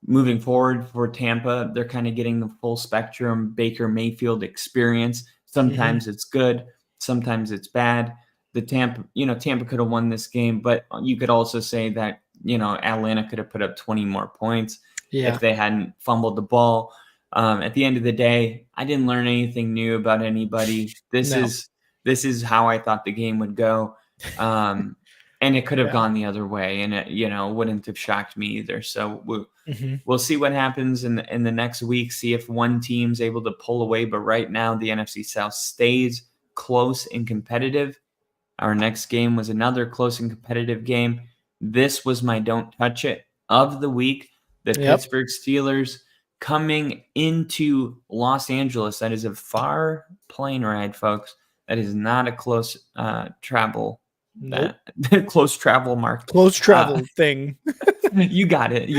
moving forward for Tampa, they're kind of getting the full spectrum Baker Mayfield experience. Sometimes it's good, sometimes it's bad. Tampa could have won this game, but you could also say that, Atlanta could have put up 20 more points if they hadn't fumbled the ball. At the end of the day, I didn't learn anything new about anybody. This is how I thought the game would go. And it could have gone the other way, and it, wouldn't have shocked me either. So we'll see what happens in the next week, see if one team's able to pull away. But right now, the NFC South stays close and competitive. Our next game was another close and competitive game. This was my don't touch it of the week. The Pittsburgh Steelers coming into Los Angeles. That is a far plane ride, folks. That is not a close travel. Nope. Close travel, Mark. Close travel thing. You got it.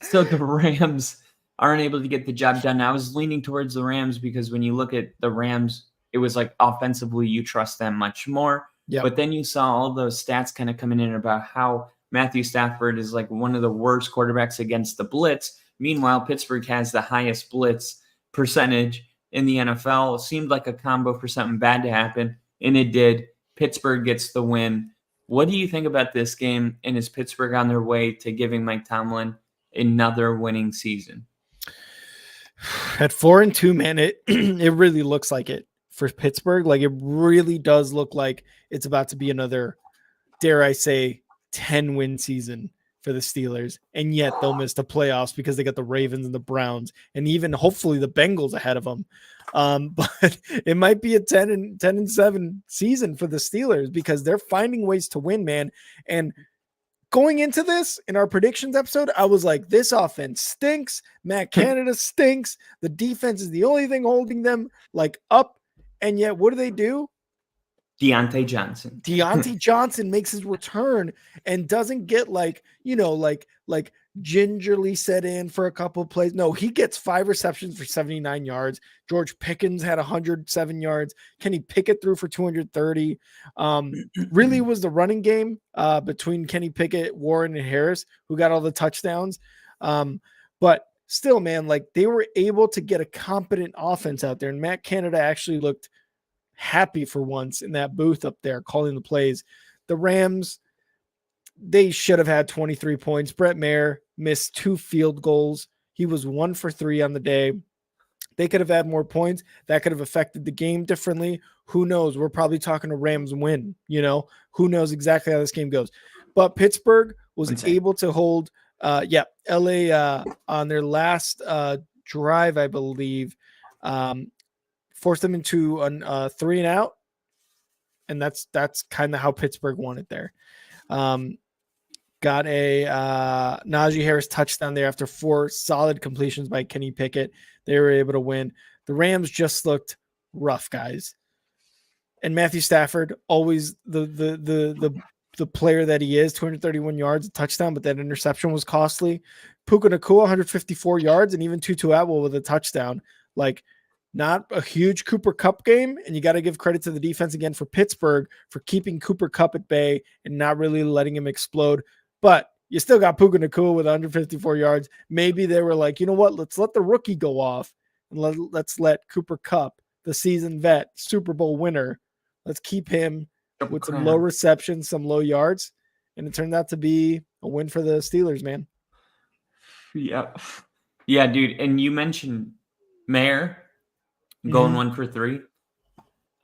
So the Rams aren't able to get the job done. I was leaning towards the Rams because when you look at the Rams, it was like offensively you trust them much more. Yep. But then you saw all those stats kind of coming in about how Matthew Stafford is like one of the worst quarterbacks against the blitz. Meanwhile, Pittsburgh has the highest blitz percentage in the NFL. It seemed like a combo for something bad to happen, and it did. Pittsburgh gets the win. What do you think about this game, and is Pittsburgh on their way to giving Mike Tomlin another winning season? At 4-2, man, it really looks like it for Pittsburgh. Like, it really does look like it's about to be another, dare I say, 10-win season for the Steelers, and yet they'll miss the playoffs because they got the Ravens and the Browns and even hopefully the Bengals ahead of them. But it might be a 10-7 season for the Steelers because they're finding ways to win, man. And going into this in our predictions episode, I was like, this offense stinks. Matt Canada stinks. The defense is the only thing holding them like up. And yet what do? Deontay Johnson makes his return and doesn't get like gingerly set in for a couple of plays. No, he gets 5 receptions for 79 yards. George Pickens had 107 yards. Kenny Pickett threw for 230. Really was the running game between Kenny Pickett, Warren, and Harris, who got all the touchdowns. But still, man, like they were able to get a competent offense out there. And Matt Canada actually looked happy for once in that booth up there calling the plays. The Rams, they should have had 23 points. Brett Maher missed 2 field goals. He was 1 for 3 on the day. They could have had more points. That could have affected the game differently. Who knows? We're probably talking a Rams win. Who knows exactly how this game goes. But Pittsburgh was able to hold LA on their last drive, I believe, forced them into a 3 and out. And that's kind of how Pittsburgh won it there. Got a Najee Harris touchdown there after 4 solid completions by Kenny Pickett. They were able to win. The Rams just looked rough, guys. And Matthew Stafford, always the player that he is, 231 yards, a touchdown, but that interception was costly. Puka Nacua, 154 yards, and even Tutu Atwell with a touchdown. Like, not a huge Cooper Kupp game, and you got to give credit to the defense again for Pittsburgh for keeping Cooper Kupp at bay and not really letting him explode. But you still got Puka Nacua with 154 yards. Maybe they were like, you know what? Let's let the rookie go off, and let's let Cooper Kupp, the seasoned vet, Super Bowl winner, let's keep him with some low receptions, some low yards, and it turned out to be a win for the Steelers, man. Yeah, dude. And you mentioned Mayer going 1 for 3.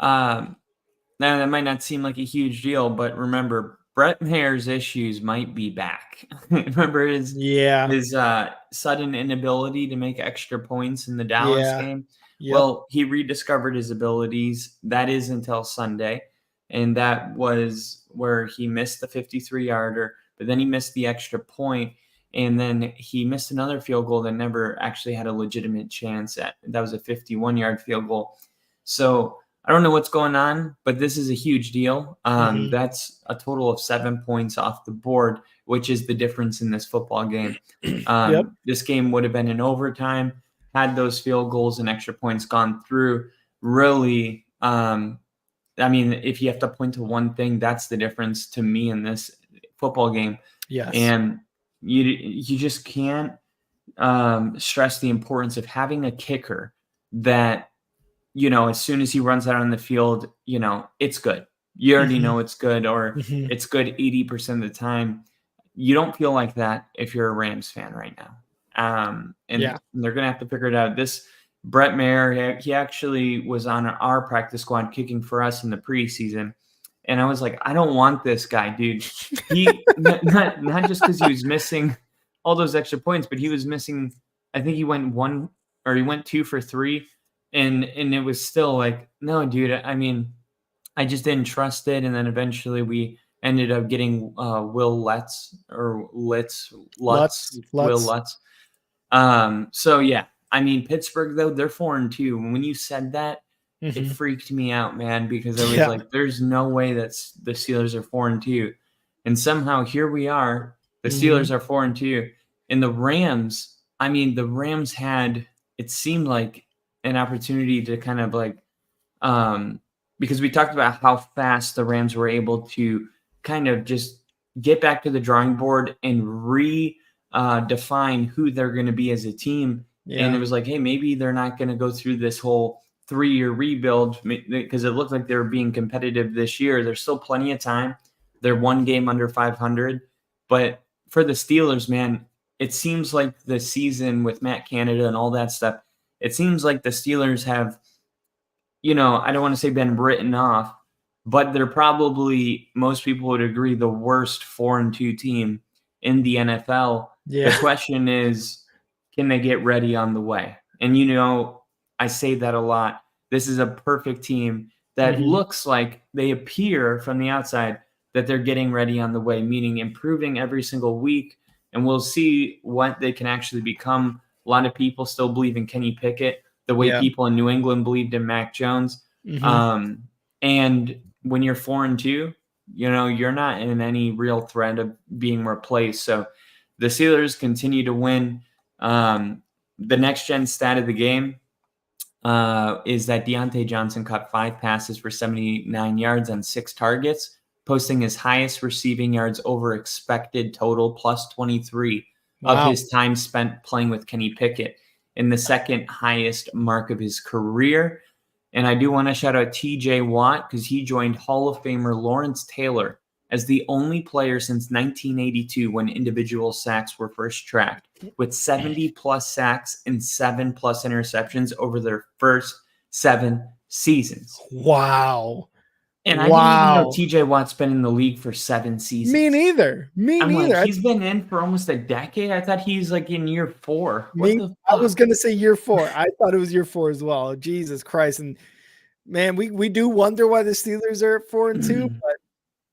Now that might not seem like a huge deal, but remember, Brett Mayer's issues might be back. Remember his sudden inability to make extra points in the Dallas game? Yep. Well, he rediscovered his abilities. That is until Sunday. And that was where he missed the 53-yarder, but then he missed the extra point. And then he missed another field goal that never actually had a legitimate chance at. That was a 51-yard field goal. So I don't know what's going on, but this is a huge deal. That's a total of 7 points off the board, which is the difference in this football game. This game would have been in overtime had those field goals and extra points gone through. Really, I mean, if you have to point to one thing, that's the difference to me in this football game. Yes. And you just can't stress the importance of having a kicker that, as soon as he runs out on the field, it's good. You already know it's good, or it's good 80% of the time. You don't feel like that if you're a Rams fan right now. They're going to have to figure it out. This Brett Maher, he actually was on our practice squad kicking for us in the preseason. And I was like, I don't want this guy, dude. He not just because he was missing all those extra points, but he was missing, I think he went 2 for 3. And it was still like, no, dude, I mean, I just didn't trust it. And then eventually we ended up getting Will Lutz. So yeah, I mean, Pittsburgh though, they're 4-2. When you said that, it freaked me out, man, because I was like, there's no way that the Steelers are 4-2. And somehow here we are, the Steelers are 4-2. And the Rams, I mean, the Rams had, it seemed like, an opportunity to kind of like, because we talked about how fast the Rams were able to kind of just get back to the drawing board and redefine who they're going to be as a team. And it was like, hey, maybe they're not going to go through this whole 3-year rebuild because it looked like they were being competitive this year. There's still plenty of time. They're 1 game under 500. But for the Steelers, man, it seems like the season with Matt Canada and all that stuff, it seems like the Steelers have, I don't want to say been written off, but they're probably, most people would agree, the worst 4-2 team in the NFL. The question is, can they get ready on the way? And, I say that a lot. This is a perfect team that looks like they appear from the outside that they're getting ready on the way, meaning improving every single week. And we'll see what they can actually become. A lot of people still believe in Kenny Pickett the way people in New England believed in Mac Jones. And when you're 4-2, you're not in any real threat of being replaced. So the Steelers continue to win. The next gen stat of the game is that Deontay Johnson caught 5 passes for 79 yards on 6 targets, posting his highest receiving yards over expected total, plus 23 of his time spent playing with Kenny Pickett, in the second highest mark of his career. And I do want to shout out TJ Watt, because he joined Hall of Famer Lawrence Taylor as the only player since 1982 when individual sacks were first tracked, with 70 plus sacks and 7 plus interceptions over their first 7 seasons. Wow. And I didn't even know TJ Watt's been in the league for 7 seasons. Me neither. Like, he's been in for almost a decade. I thought he's like in year 4. I was going to say year 4. I thought it was year 4 as well. Jesus Christ. And man, we do wonder why the Steelers are at 4-2, but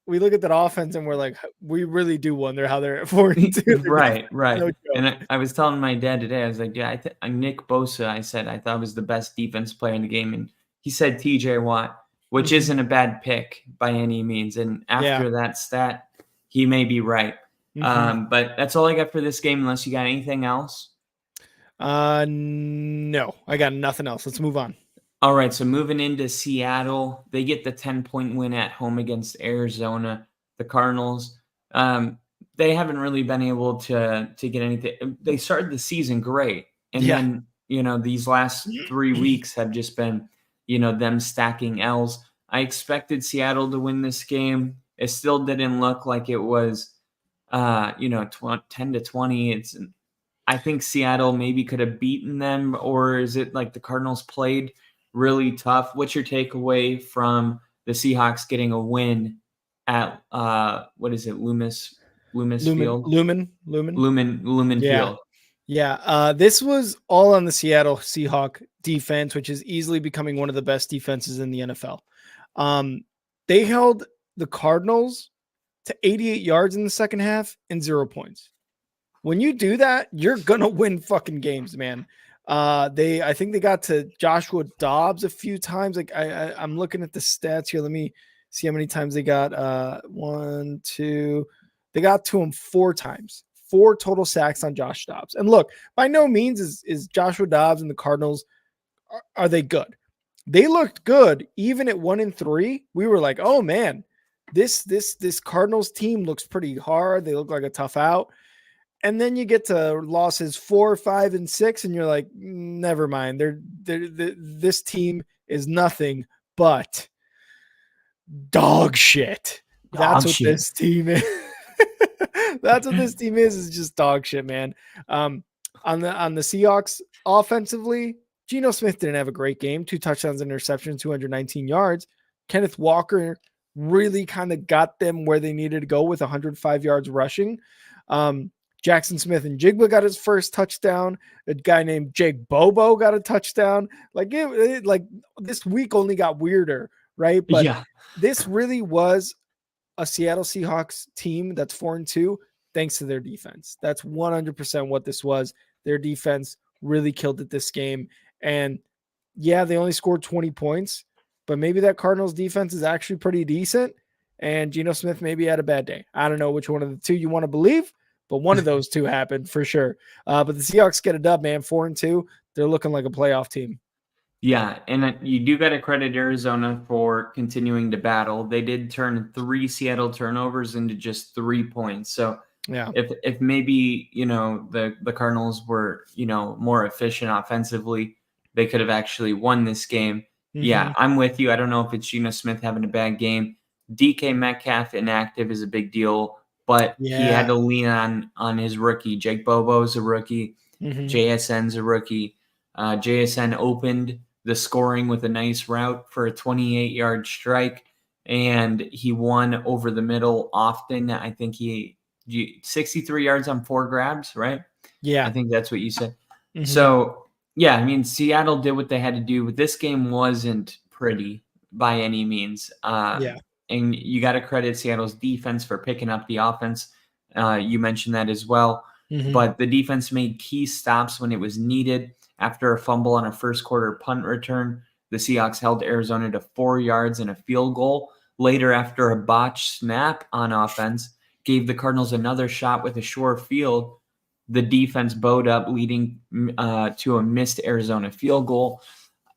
we look at that offense and we're like, we really do wonder how they're at 4-2. Right. No, and I was telling my dad today, I was like, yeah, Nick Bosa, I said, I thought was the best defense player in the game. And he said TJ Watt, which isn't a bad pick by any means. And after that stat, he may be right. But that's all I got for this game, unless you got anything else. No, I got nothing else. Let's move on. All right, so moving into Seattle, they get the 10-point win at home against Arizona. The Cardinals, they haven't really been able to get anything. They started the season great, and then these last 3 weeks have just been them stacking L's. I expected Seattle to win this game. It still didn't look like it was 10-20. I think Seattle maybe could have beaten them, or is it like the Cardinals played really tough? What's your takeaway from the Seahawks getting a win at what is it, Loomis Field? Lumen Field. Yeah, this was all on the Seattle Seahawks defense, which is easily becoming one of the best defenses in the NFL. They held the Cardinals to 88 yards in the second half and 0 points. When you do that, you're gonna win fucking games, man. I think they got to Joshua Dobbs a few times. Like I'm looking at the stats here. Let me see how many times they got. They got to him 4 times. 4 total sacks on Josh Dobbs. And look, by no means is Joshua Dobbs and the Cardinals are they good. They looked good even at 1-3. We were like, oh man, this Cardinals team looks pretty hard. They look like a tough out. And then you get to losses 4, 5, and 6, and you're like, never mind. This team is nothing but dog shit. That's what this team is. That's what this team is just dog shit, man. On the Seahawks offensively, Geno Smith didn't have a great game. 2 touchdowns, interceptions, 219 yards. Kenneth Walker really kind of got them where they needed to go with 105 yards rushing. Jackson Smith and Jigba got his first touchdown. A guy named Jake Bobo got a touchdown. Like this week only got weirder, right? But this really was a Seattle Seahawks team that's 4-2 thanks to their defense. That's 100% what this was. Their defense really killed it this game. And yeah, they only scored 20 points, but maybe that Cardinals defense is actually pretty decent. And Geno Smith maybe had a bad day. I don't know which one of the two you want to believe, but one of those two happened for sure. But the Seahawks get a dub, man. 4-2. They're looking like a playoff team. Yeah, and you do got to credit Arizona for continuing to battle. They did turn 3 Seattle turnovers into just 3 points. So yeah, if maybe the Cardinals were more efficient offensively, they could have actually won this game. Mm-hmm. Yeah, I'm with you. I don't know if it's Geno Smith having a bad game. DK Metcalf inactive is a big deal. But he had to lean on his rookie. Jake Bobo's a rookie. Mm-hmm. JSN's a rookie. JSN opened the scoring with a nice route for a 28-yard strike, and he won over the middle often. I think he 63 yards on 4 grabs, right? Yeah. I think that's what you said. Mm-hmm. So, yeah, I mean, Seattle did what they had to do, but this game wasn't pretty by any means. And you got to credit Seattle's defense for picking up the offense. You mentioned that as well. Mm-hmm. But the defense made key stops when it was needed. After a fumble on a first quarter punt return, the Seahawks held Arizona to 4 yards and a field goal. Later, after a botched snap on offense, gave the Cardinals another shot with a short field. The defense bowed up, leading to a missed Arizona field goal.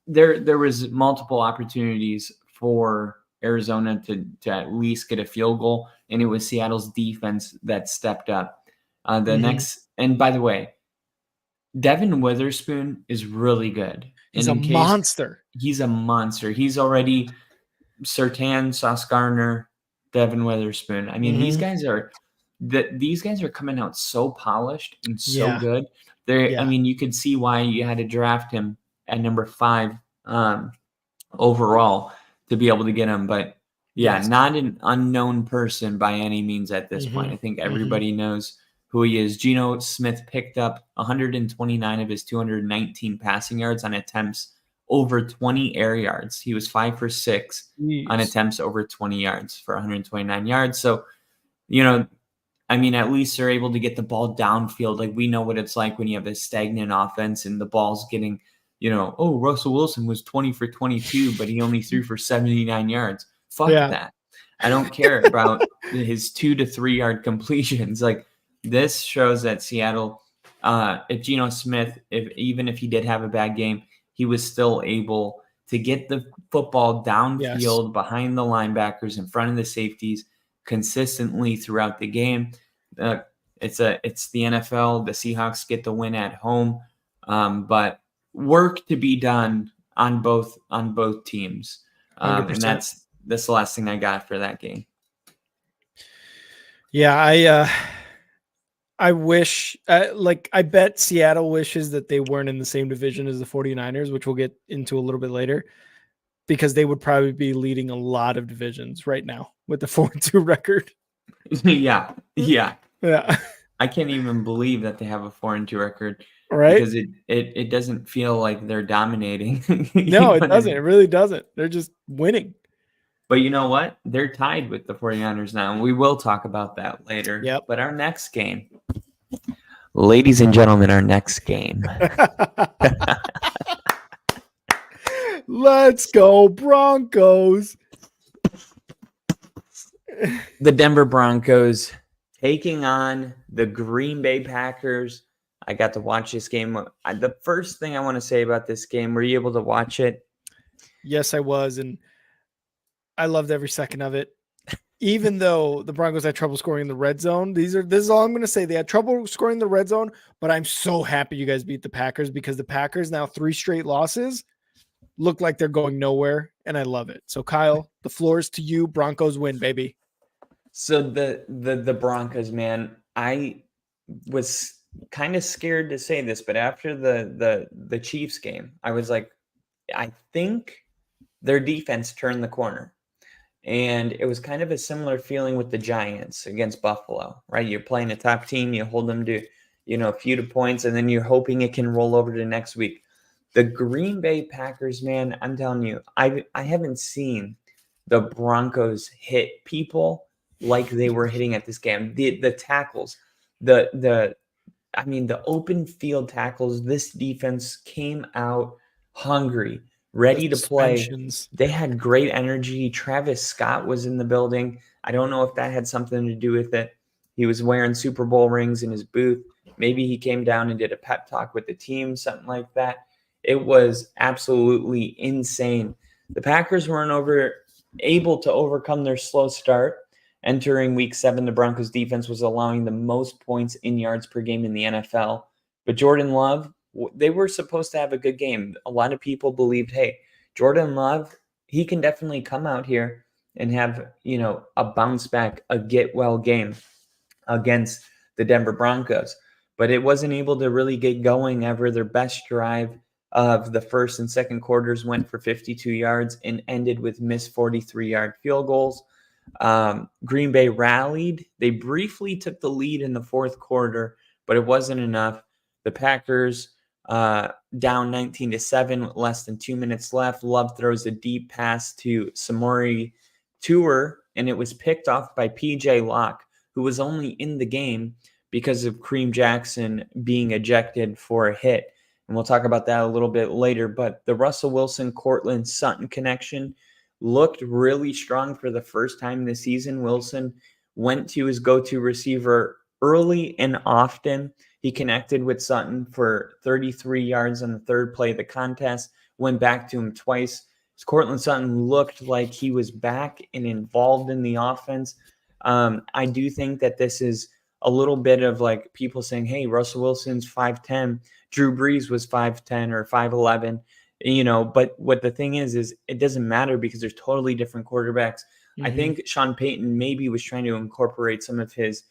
There was multiple opportunities for Arizona to at least get a field goal, and it was Seattle's defense that stepped up. Next, and by the way, Devin Witherspoon is really good. He's a monster. He's a monster. He's already Surtain, Sauce Gardner, Devin Witherspoon. I mean, these guys are coming out so polished and so good. I mean, you could see why you had to draft him at number 5 overall to be able to get him. But not an unknown person by any means at this point. I think everybody knows who he is. Geno Smith picked up 129 of his 219 passing yards on attempts over 20 air yards. He was 5 for 6 on attempts over 20 yards for 129 yards. So, I mean, at least they're able to get the ball downfield. Like, we know what it's like when you have a stagnant offense and the ball's getting, Russell Wilson was 20 for 22, but he only threw for 79 yards. Fuck that. I don't care about his 2 to 3 yard completions. Like, this shows that Seattle, if Geno Smith, even if he did have a bad game, he was still able to get the football downfield behind the linebackers, in front of the safeties, consistently throughout the game. It's the NFL. The Seahawks get the win at home, but work to be done on both teams. And that's the last thing I got for that game. Yeah, I wish, I bet Seattle wishes that they weren't in the same division as the 49ers, which we'll get into a little bit later, because they would probably be leading a lot of divisions right now with the 4-2 record. Yeah. I can't even believe that they have a 4-2 record, right? Because it doesn't feel like they're dominating. No, it doesn't. It really doesn't. They're just winning. But you know what? They're tied with the 49ers now, and we will talk about that later. Yep. But our next game, ladies and gentlemen, our next game. Let's go, Broncos. The Denver Broncos taking on the Green Bay Packers. I got to watch this game. The first thing I want to say about this game, were you able to watch it? Yes, I was, and I loved every second of it. Even though the Broncos had trouble scoring in the red zone, this is all I'm going to say. They had trouble scoring in the red zone, but I'm so happy you guys beat the Packers, because the Packers, now 3 straight losses, look like they're going nowhere, and I love it. So, Kyle, the floor is to you. Broncos win, baby. So the Broncos, man, I was kind of scared to say this, but after the Chiefs game, I was like, I think their defense turned the corner. And it was kind of a similar feeling with the Giants against Buffalo, right? You're playing a top team, you hold them to, a few points, and then you're hoping it can roll over to next week. The Green Bay Packers, man, I'm telling you, I haven't seen the Broncos hit people like they were hitting at this game. The tackles, the open field tackles, this defense came out hungry, ready to play. They had great energy. Travis Scott was in the building. I don't know if that had something to do with it. He was wearing Super Bowl rings in his booth. Maybe he came down and did a pep talk with the team, something like that. It was absolutely insane. The Packers weren't able to overcome their slow start. Entering week 7, the Broncos defense was allowing the most points in yards per game in the NFL. But Jordan Love, they were supposed to have a good game. A lot of people believed, hey, Jordan Love, he can definitely come out here and have, a bounce back, a get well game against the Denver Broncos. But it wasn't able to really get going ever. Their best drive of the first and second quarters went for 52 yards and ended with missed 43-yard field goals. Green Bay rallied. They briefly took the lead in the fourth quarter, but it wasn't enough. The Packers down 19-7 with less than 2 minutes left. Love throws a deep pass to Samori Toure, and it was picked off by PJ Locke, who was only in the game because of Kareem Jackson being ejected for a hit. And we'll talk about that a little bit later. But the Russell Wilson, Courtland Sutton connection looked really strong for the first time this season. Wilson went to his go-to receiver early and often. He connected with Sutton for 33 yards on the third play of the contest, went back to him twice. Courtland Sutton looked like he was back and involved in the offense. I do think that this is a little bit of like people saying, hey, Russell Wilson's 5'10", Drew Brees was 5'10" or 5'11", but what the thing is it doesn't matter because there's totally different quarterbacks. I think Sean Payton maybe was trying to incorporate some of his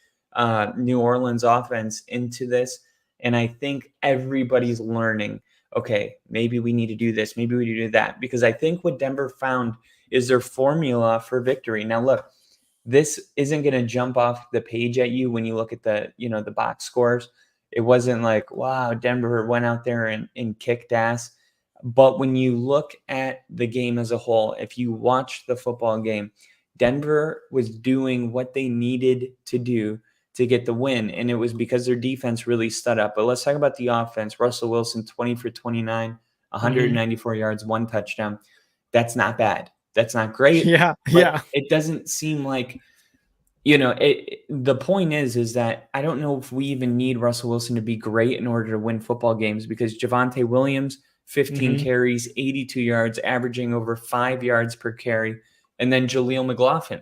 New Orleans offense into this. And I think everybody's learning, okay, maybe we need to do this. Maybe we need to do that. Because I think what Denver found is their formula for victory. Now, look, this isn't going to jump off the page at you when you look at the box scores. It wasn't like, wow, Denver went out there and kicked ass. But when you look at the game as a whole, if you watch the football game, Denver was doing what they needed to do to get the win, and it was because their defense really stood up. But let's talk about the offense. Russell Wilson, 20 for 29, 194 yards, 1 touchdown. That's not bad. That's not great. Yeah. It doesn't seem like, the point is that I don't know if we even need Russell Wilson to be great in order to win football games, because Javonte Williams, 15 carries, 82 yards, averaging over 5 yards per carry. And then Jaleel McLaughlin,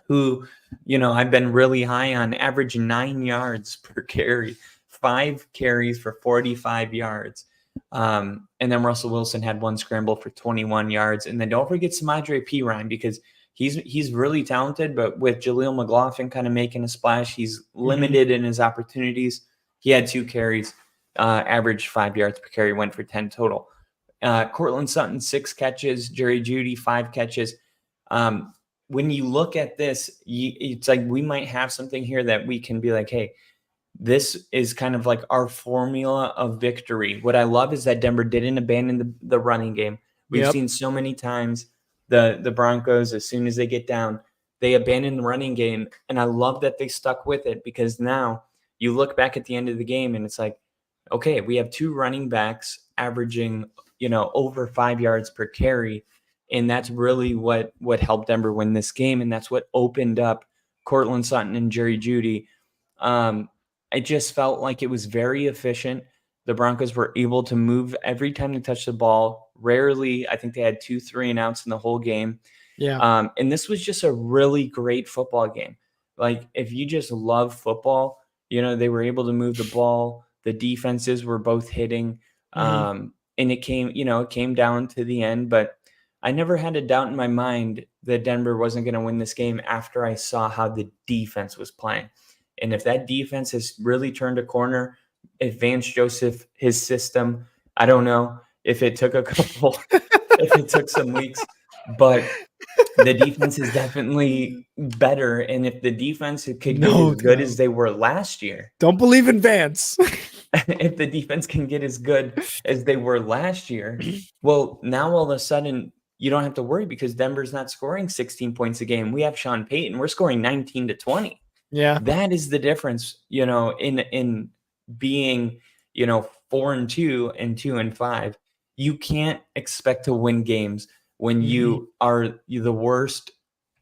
who, I've been really high on, average 9 yards per carry, 5 carries for 45 yards. And then Russell Wilson had 1 scramble for 21 yards. And then don't forget Samaje Perine, because he's really talented, but with Jaleel McLaughlin kind of making a splash, he's limited in his opportunities. He had 2 carries, averaged 5 yards per carry, went for 10 total. Courtland Sutton, 6 catches, Jerry Jeudy, 5 catches. When you look at this, it's like we might have something here that we can be like, hey, this is kind of like our formula of victory. What I love is that Denver didn't abandon the running game. We've seen so many times the Broncos, as soon as they get down, they abandon the running game. And I love that they stuck with it, because now you look back at the end of the game and it's like, okay, we have 2 running backs averaging, over 5 yards per carry. And that's really what helped Denver win this game. And that's what opened up Courtland Sutton and Jerry Jeudy. I just felt like it was very efficient. The Broncos were able to move every time they touched the ball. Rarely, I think they had 2 3-and-outs in the whole game. Yeah. And this was just a really great football game. Like, if you just love football, they were able to move the ball. The defenses were both hitting. And it came down to the end, but I never had a doubt in my mind that Denver wasn't going to win this game after I saw how the defense was playing. And if that defense has really turned a corner, if Vance Joseph, his system, I don't know if it took if it took some weeks, but the defense is definitely better. And if the defense could get as good as they were last year. Don't believe in Vance. If the defense can get as good as they were last year, well, now all of a sudden you don't have to worry, because Denver's not scoring 16 points a game. We have Sean Payton. We're scoring 19 to 20. Yeah. That is the difference, in being, 4-2 and 2-5. You can't expect to win games when you are the worst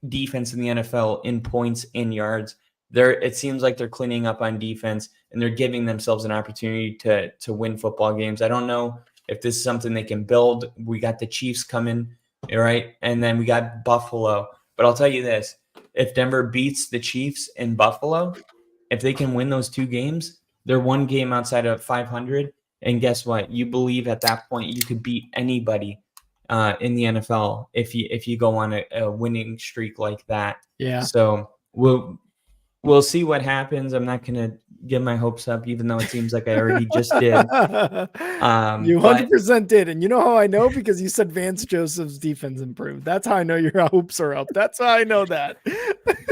defense in the NFL in points and yards. It seems like they're cleaning up on defense, and they're giving themselves an opportunity to win football games. I don't know if this is something they can build. We got the Chiefs coming, right? And then we got Buffalo. But I'll tell you this, if Denver beats the Chiefs in Buffalo, if they can win those 2 games, they're 1 game outside of 500. And guess what? You believe at that point you could beat anybody in the NFL if you go on a winning streak like that. Yeah. So we'll see what happens. I'm not going to get my hopes up, even though it seems like I already just did. You 100% did. And you know how I know? Because you said Vance Joseph's defense improved. That's how I know your hopes are up. That's how I know that.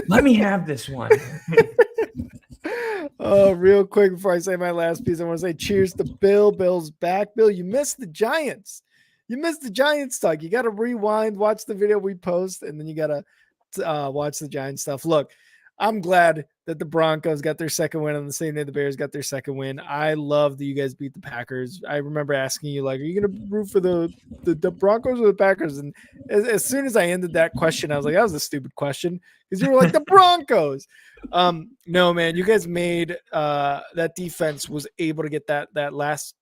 Let me have this one. Oh, real quick before I say my last piece, I want to say cheers to Bill. Bill's back. Bill, you missed the Giants. You missed the Giants talk. You got to rewind, watch the video we post, and then you got to watch the Giants stuff. Look, I'm glad that the Broncos got their second win on the same day the Bears got their second win. I love that you guys beat the Packers. I remember asking you, like, are you going to root for the Broncos or the Packers? And as soon as I ended that question, I was like, that was a stupid question because you were like the Broncos. No, man, you guys made that defense was able to get that last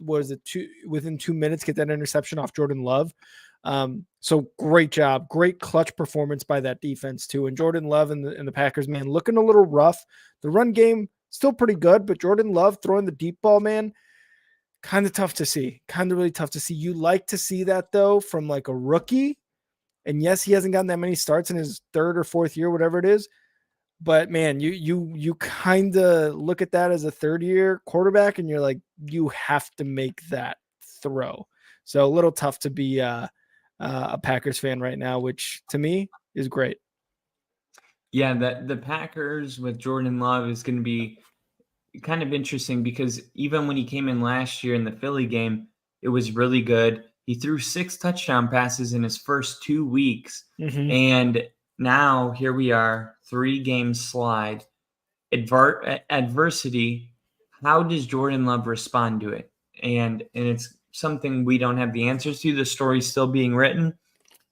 within 2 minutes, get that interception off Jordan Love. So great job, great clutch performance by that defense too. And Jordan Love and the Packers, man, looking a little rough. The run game still pretty good, but Jordan Love throwing the deep ball, man, kind of tough to see. Kind of really tough to see. You like to see that though from like a rookie. And yes, he hasn't gotten that many starts in his third or fourth year, whatever it is. But man, you kind of look at that as a third year quarterback, and you're like, you have to make that throw. So a little tough to be a Packers fan right now, which to me is great. Yeah, the Packers with Jordan Love is going to be kind of interesting because even when he came in last year in the Philly game, it was really good. He threw 6 touchdown passes in his first 2 weeks. Mm-hmm. And now here we are, 3 games slide. Adversity, how does Jordan Love respond to it? And it's something we don't have the answers to. The story's still being written.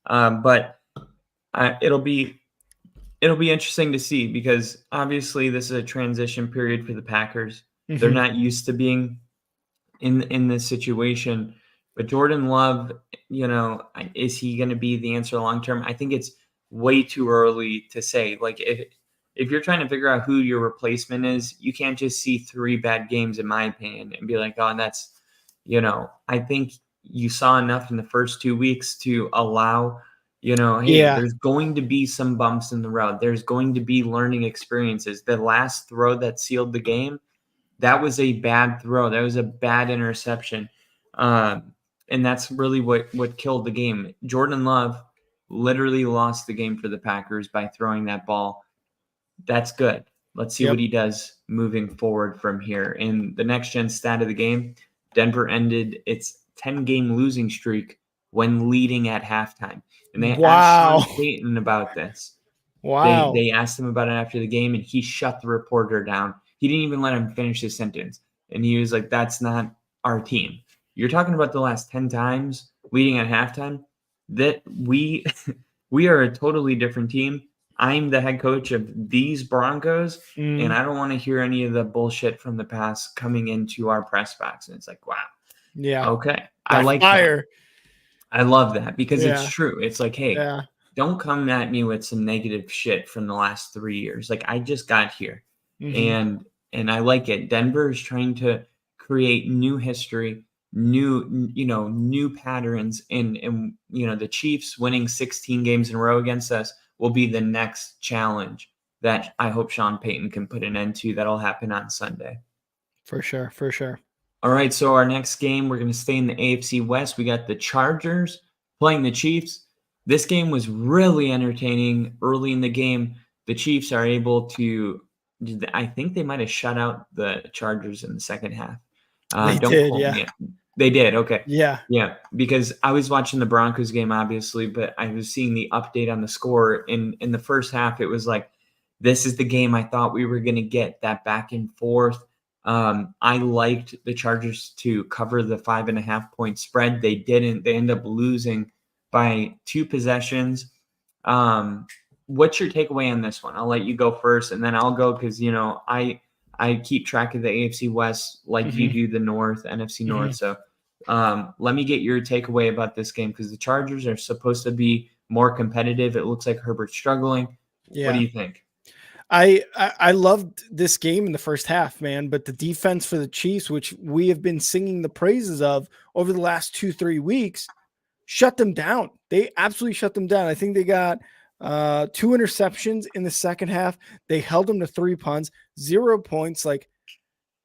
But it'll be interesting to see because obviously this is a transition period for the Packers. Mm-hmm. They're not used to being in this situation. But Jordan Love, is he going to be the answer long term? I think it's way too early to say. Like if you're trying to figure out who your replacement is, you can't just see 3 bad games, in my opinion, and be like, oh, that's, I think you saw enough in the first 2 weeks to allow, there's going to be some bumps in the road. There's going to be learning experiences. The last throw that sealed the game, that was a bad throw. That was a bad interception. And that's really what killed the game. Jordan Love literally lost the game for the Packers by throwing that ball. That's good. Let's see what he does moving forward from here. And the next gen stat of the game, Denver ended its 10-game losing streak when leading at halftime. And they asked Sean Payton about this. Wow. They asked him about it after the game, and he shut the reporter down. He didn't even let him finish his sentence. And he was like, that's not our team. You're talking about the last 10 times leading at halftime that we are a totally different team. I'm the head coach of these Broncos, and I don't want to hear any of the bullshit from the past coming into our press box. And it's like, wow. Yeah. Okay. I like that. I love that because it's true. It's like, hey, don't come at me with some negative shit from the last 3 years. Like, I just got here. Mm-hmm. And I like it. Denver is trying to create new history, new patterns, and the Chiefs winning 16 games in a row against us will be the next challenge that I hope Sean Payton can put an end to. That'll happen on Sunday. For sure. All right, so our next game, we're going to stay in the AFC West. We got the Chargers playing the Chiefs. This game was really entertaining. Early in the game, the Chiefs are able to, I think they might have shut out the Chargers in the second half. They did, okay. Yeah, because I was watching the Broncos game, obviously, but I was seeing the update on the score. In the first half, it was like, this is the game I thought we were going to get, that back and forth. I liked the Chargers to cover the 5.5 point spread. They didn't. They end up losing by 2 possessions. What's your takeaway on this one? I'll let you go first, and then I'll go because, I keep track of the AFC West like you do the North, NFC North. So let me get your takeaway about this game because the Chargers are supposed to be more competitive. It looks like Herbert's struggling. Yeah. What do you think? I loved this game in the first half, man, but the defense for the Chiefs, which we have been singing the praises of over the last 2-3 weeks, shut them down. They absolutely shut them down. I think they got 2 interceptions in the second half. They held them to 3 punts, 0 points. Like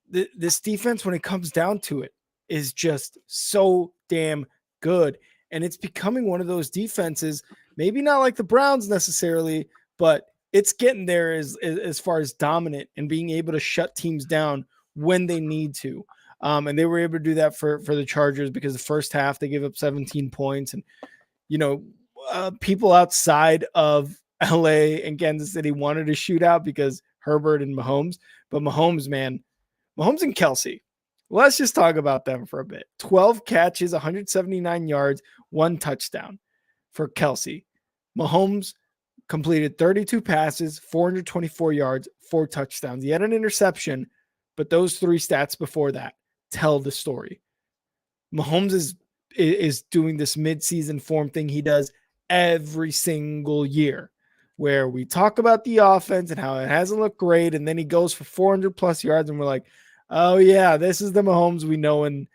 this defense, when it comes down to it, is just so damn good. And it's becoming one of those defenses, maybe not like the Browns necessarily, but it's getting there as far as dominant and being able to shut teams down when they need to. And they were able to do that for the Chargers because the first half they gave up 17 points. And, people outside of LA and Kansas City wanted a shootout because Herbert and Mahomes. But Mahomes, man, Mahomes and Kelsey. Let's just talk about them for a bit. 12 catches, 179 yards, 1 touchdown for Kelsey. Mahomes completed 32 passes, 424 yards, 4 touchdowns. He had an interception, but those 3 stats before that tell the story. Mahomes is doing this midseason form thing he does every single year, where we talk about the offense and how it hasn't looked great, and then he goes for 400 plus yards, and we're like, oh yeah, this is the Mahomes we know and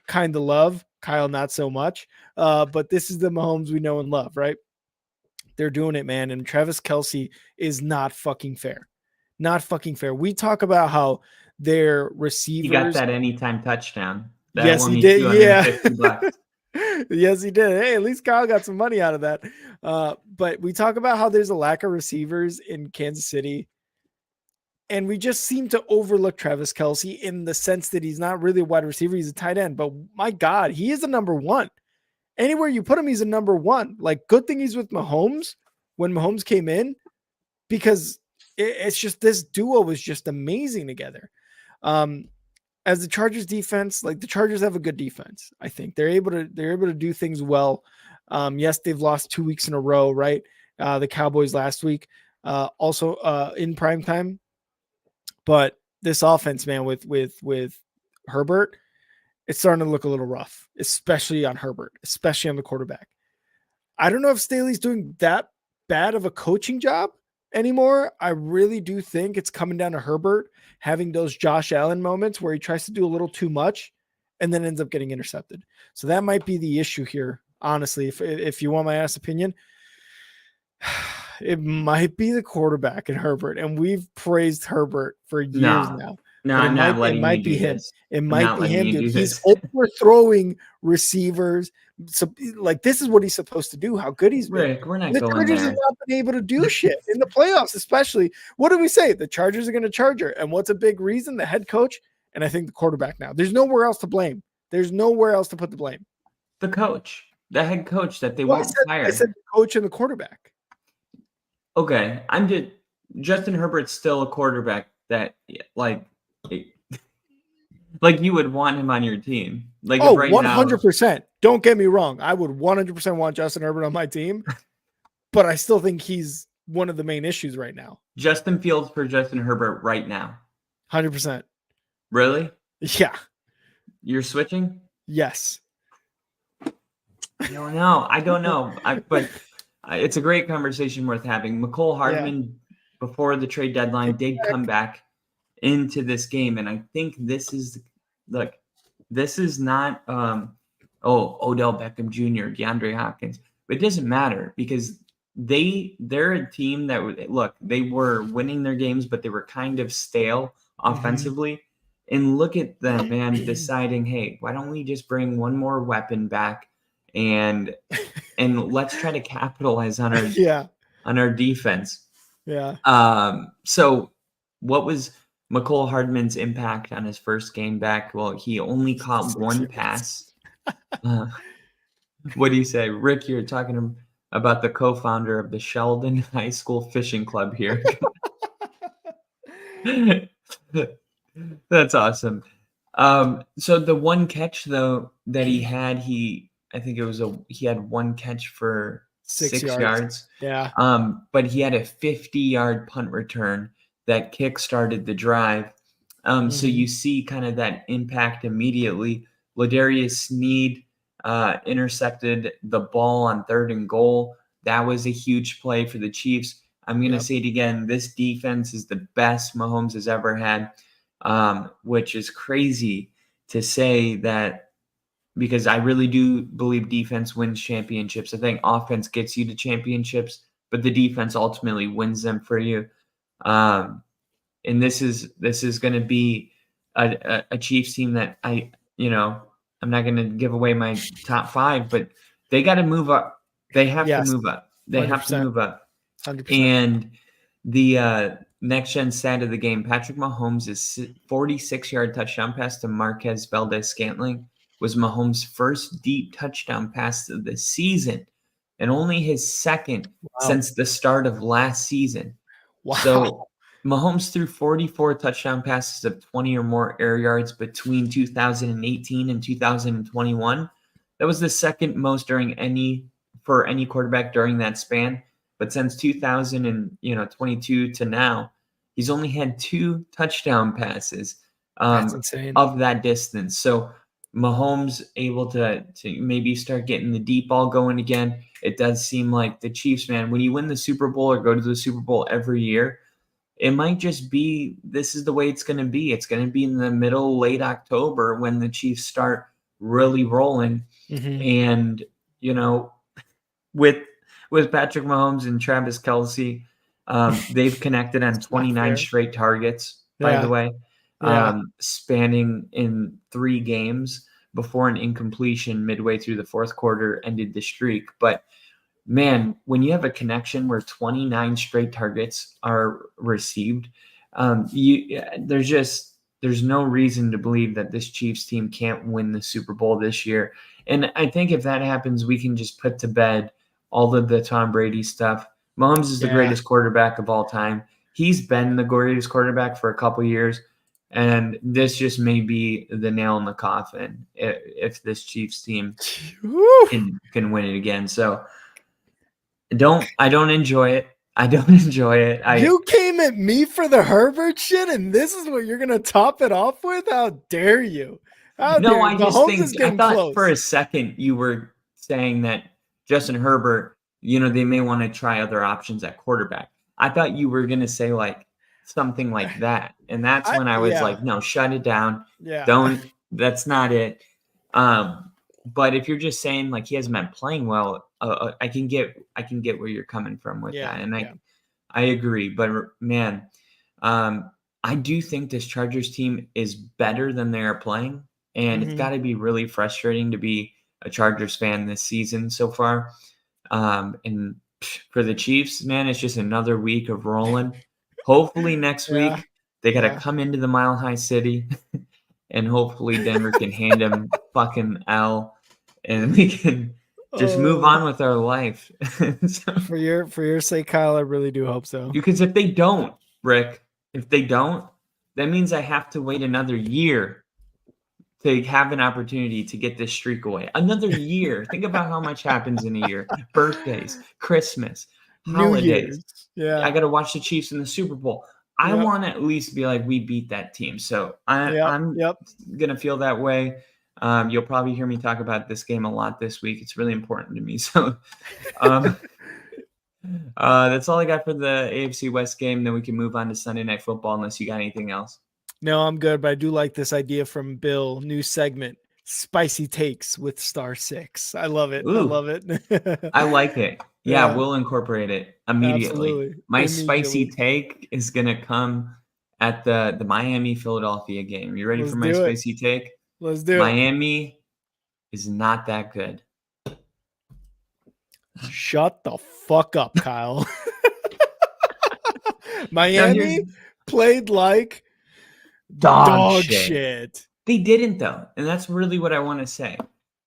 kind of love. Kyle, not so much, but this is the Mahomes we know and love, right? They're doing it, man. And Travis Kelce is not fucking fair. Not fucking fair. We talk about how their receivers. He got that anytime touchdown. That yes, he did. $250. Yes, he did. Hey, at least Kyle got some money out of that. But we talk about how there's a lack of receivers in Kansas City. And we just seem to overlook Travis Kelce in the sense that he's not really a wide receiver. He's a tight end. But my God, he is a number one. Anywhere you put him, he's a number one. Like, good thing he's with Mahomes when Mahomes came in, because it's just this duo was just amazing together. As the Chargers defense, like the Chargers have a good defense. I think they're able to do things well. Yes, they've lost 2 weeks in a row, right? The Cowboys last week, also in prime time. But this offense, man, with Herbert, it's starting to look a little rough, especially on Herbert, especially on the quarterback. I don't know if Staley's doing that bad of a coaching job anymore. I really do think it's coming down to Herbert having those Josh Allen moments where he tries to do a little too much and then ends up getting intercepted. So that might be the issue here, honestly. If you want my ass opinion, it might be the quarterback in Herbert, and we've praised Herbert for years now. No, I'm not letting it might you be do him. this. It might be him, dude. He's overthrowing receivers. So, like, this is what he's supposed to do. How good he's been. Rick, we're not the going Chargers there. have not been able to do shit in the playoffs, especially. What do we say? The Chargers are going to charge her. And what's a big reason? The head coach and I think the quarterback now. There's nowhere else to blame. There's nowhere else to put the blame. The coach, the head coach that they won't fire. I said the coach and the quarterback. Okay, Justin Herbert's still a quarterback that like you would want him on your team. Like, oh, right 100%. now, don't get me wrong. I would 100% want Justin Herbert on my team, but I still think he's one of the main issues right now. Justin Fields for Justin Herbert right now. 100%. Really? Yeah. You're switching? Yes. I don't know. But it's a great conversation worth having. Mecole Hardman, before the trade deadline, did come back into this game, and I think this is not Odell Beckham Jr., DeAndre Hopkins, but it doesn't matter because they're a team that they were winning their games, but they were kind of stale offensively. And look at them, man, deciding, hey, why don't we just bring one more weapon back and let's try to capitalize on our defense. Yeah. So what was Mecole Hardman's impact on his first game back? Well, he only caught one pass. What do you say, Rick? You're talking about the co-founder of the Sheldon High School Fishing Club here. That's awesome. So the one catch though that he had, he had one catch for 6 yards. Yeah. But he had a 50-yard punt return that kick-started the drive. So you see kind of that impact immediately. Ladarius Sneed intercepted the ball on 3rd and goal. That was a huge play for the Chiefs. I'm going to say it again. This defense is the best Mahomes has ever had, which is crazy to say that, because I really do believe defense wins championships. I think offense gets you to championships, but the defense ultimately wins them for you. And this is going to be a Chiefs team that I'm not going to give away my top 5, but they got to move up. They have to move up. They 100%. Have to move up. 100%. And the next gen stat of the game, Patrick Mahomes' 46-yard touchdown pass to Marquez Valdez-Scantling was Mahomes' first deep touchdown pass of the season. and only his second Wow. since the start of last season. Wow. So Mahomes threw 44 touchdown passes of 20 or more air yards between 2018 and 2021. That was the second most for any quarterback during that span. But since 2022 to now, he's only had 2 touchdown passes That's insane. of that distance. So Mahomes able to maybe start getting the deep ball going again. It does seem like the Chiefs, man, when you win the Super Bowl or go to the Super Bowl every year, it might just be this is the way it's going to be. It's going to be in the middle, late October when the Chiefs start really rolling. And, with Patrick Mahomes and Travis Kelce, they've connected on 29 straight targets, by the way, spanning in 3 games before an incompletion midway through the fourth quarter ended the streak. But man, when you have a connection where 29 straight targets are received, there's no reason to believe that this Chiefs team can't win the Super Bowl this year. And I think if that happens, we can just put to bed all of the Tom Brady stuff. Mahomes is the greatest quarterback of all time. He's been the greatest quarterback for a couple years, and this just may be the nail in the coffin if this Chiefs team can win it again. So I don't enjoy it. I don't enjoy it. You came at me for the Herbert shit, and this is what you're gonna top it off with? How dare you? I thought for a second you were saying that Justin Herbert, they may want to try other options at quarterback. I thought you were gonna say like something like that, and that's when I was like, no, shut it down. That's not it. But if you're just saying like he hasn't been playing well, I can get where you're coming from with that, and I agree. But man, I do think this Chargers team is better than they are playing, and it's got to be really frustrating to be a Chargers fan this season so far. And for the Chiefs, man, it's just another week of rolling. Hopefully next week they got to come into the Mile High City. And hopefully Denver can hand him fucking L, and we can just move on with our life. So, for your sake, Kyle, I really do hope so. Because if they don't, Rick, that means I have to wait another year to have an opportunity to get this streak away. Another year. Think about how much happens in a year. Birthdays, Christmas, holidays. I got to watch the Chiefs in the Super Bowl. I want to at least be like, we beat that team. So I'm going to feel that way. You'll probably hear me talk about this game a lot this week. It's really important to me. So that's all I got for the AFC West game. Then we can move on to Sunday Night Football unless you got anything else. No, I'm good. But I do like this idea from Bill. New segment, Spicy Takes with Star 6. I love it. Ooh, I love it. I like it. Yeah, we'll incorporate it immediately. Absolutely. My spicy take is going to come at the Miami-Philadelphia game. You ready for my spicy take? Let's do it. Miami is not that good. Shut the fuck up, Kyle. Miami played like dog shit. They didn't, though. And that's really what I want to say.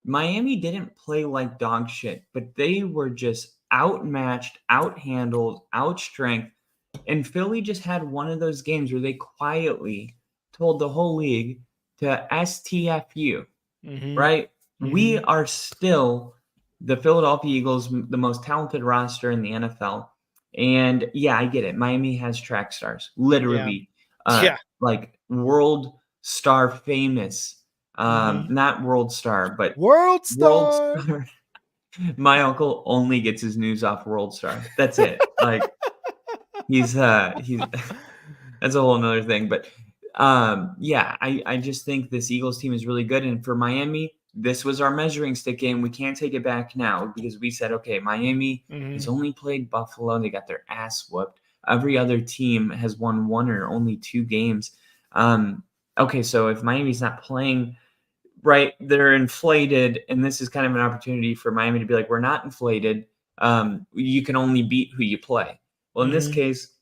Miami didn't play like dog shit, but they were just outmatched, outhandled, outstrength. And Philly just had one of those games where they quietly told the whole league to STFU, right? We are still the Philadelphia Eagles, the most talented roster in the NFL. And yeah, I get it. Miami has track stars, literally, like world star famous. Not world star, but world star. My uncle only gets his news off World Star. That's it. Like he's that's a whole nother thing. But I just think this Eagles team is really good. And for Miami, this was our measuring stick game. We can't take it back now because we said, okay, Miami has only played Buffalo. They got their ass whooped. Every other team has won 1 or only 2 games. Okay, so if Miami's not playing right, they're inflated, and this is kind of an opportunity for Miami to be like, we're not inflated. You can only beat who you play. Well, in this case,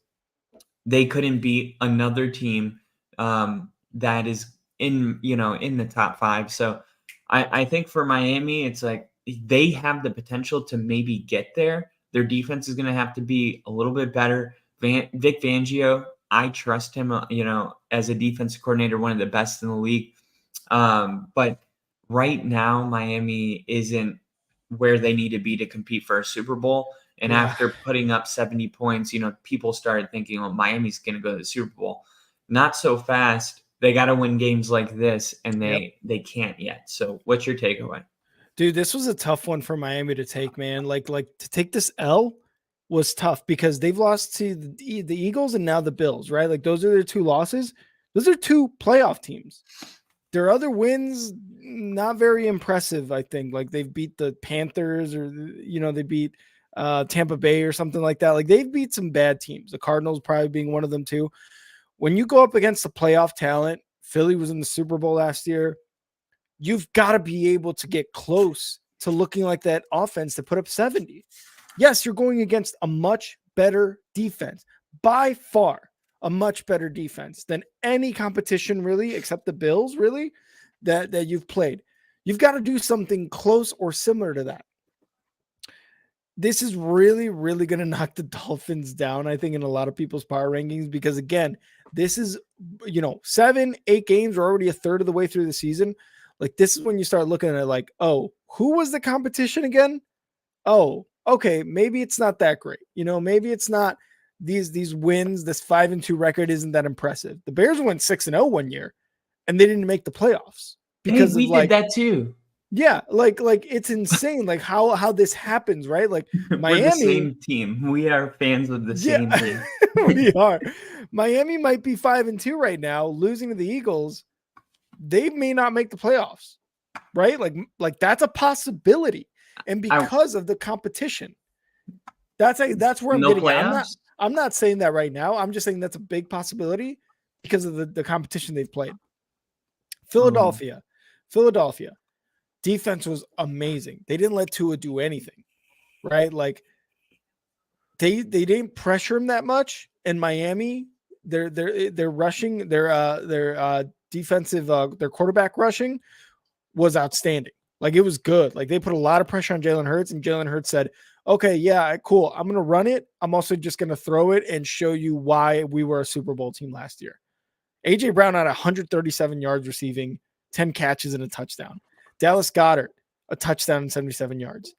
they couldn't beat another team that is in the top 5. So I think for Miami, it's like, they have the potential to maybe get there. Their defense is going to have to be a little bit better. Vic Fangio, I trust him, as a defensive coordinator, one of the best in the league. But right now, Miami isn't where they need to be to compete for a Super Bowl. And after putting up 70 points, people started thinking, well, Miami's going to go to the Super Bowl. Not so fast. They got to win games like this, and they can't yet. So what's your takeaway? Dude, this was a tough one for Miami to take, man. Like to take this L was tough because they've lost to the Eagles and now the Bills, right? Like those are their two losses. Those are two playoff teams. Their other wins, not very impressive, I think. Like they've beat the Panthers or, they beat Tampa Bay or something like that. Like they've beat some bad teams. The Cardinals probably being one of them too. When you go up against the playoff talent, Philly was in the Super Bowl last year. You've got to be able to get close to looking like that offense to put up 70. Yes, you're going against a much better defense, by far a much better defense than any competition really, except the Bills really, that you've played. You've got to do something close or similar to that. This is really, really going to knock the Dolphins down, I think, in a lot of people's power rankings, because again, this is, 7-8 games are already a third of the way through the season. Like this is when you start looking at like, oh, who was the competition again? Oh, okay, maybe it's not that great. Maybe it's not these wins. This 5-2 record isn't that impressive. The Bears went 6-0 one year, and they didn't make the playoffs because we did that too. Yeah, like it's insane, like how this happens, right? Like Miami, we're the same team. We are fans of the same team. We are. Miami might be 5-2 right now, losing to the Eagles. They may not make the playoffs, right? Like that's a possibility, and because of the competition, that's where I'm getting at. I'm not saying that right now. I'm just saying that's a big possibility because of the competition they've played. Philadelphia, defense was amazing. They didn't let Tua do anything, right? Like they didn't pressure him that much. In Miami, they're rushing their defensive, their quarterback rushing was outstanding. Like it was good. Like they put a lot of pressure on Jalen Hurts, and Jalen Hurts said, okay, yeah, cool. I'm going to run it. I'm also just going to throw it and show you why we were a Super Bowl team last year. AJ Brown had 137 yards receiving, 10 catches and a touchdown. Dallas Goedert, a touchdown and 77 yards.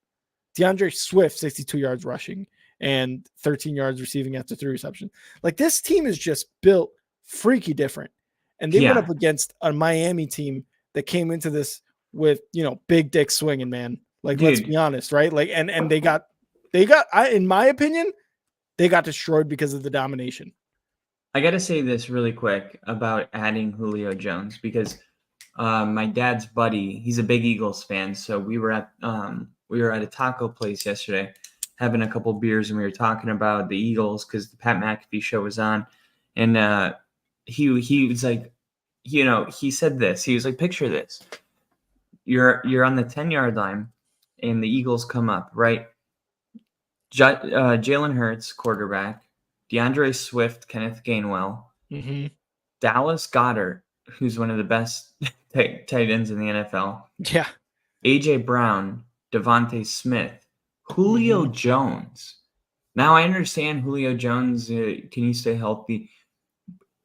DeAndre Swift, 62 yards rushing and 13 yards receiving after 3 receptions. Like this team is just built freaky different. And they went up against a Miami team that came into this with, big dick swinging, man. Like, dude, let's be honest, right? Like, and they got, in my opinion, they got destroyed because of the domination. I got to say this really quick about adding Julio Jones, because my dad's buddy, he's a big Eagles fan. So we were at a taco place yesterday having a couple beers, and we were talking about the Eagles because the Pat McAfee show was on. And he was like, he said this. He was like, picture this. You're on the 10-yard line, and the Eagles come up, right? Jalen Hurts, quarterback. DeAndre Swift, Kenneth Gainwell. Mm-hmm. Dallas Goedert, who's one of the best tight ends in the NFL. Yeah. AJ Brown, Devontae Smith, Julio Jones. Now I understand Julio Jones. Can you stay healthy?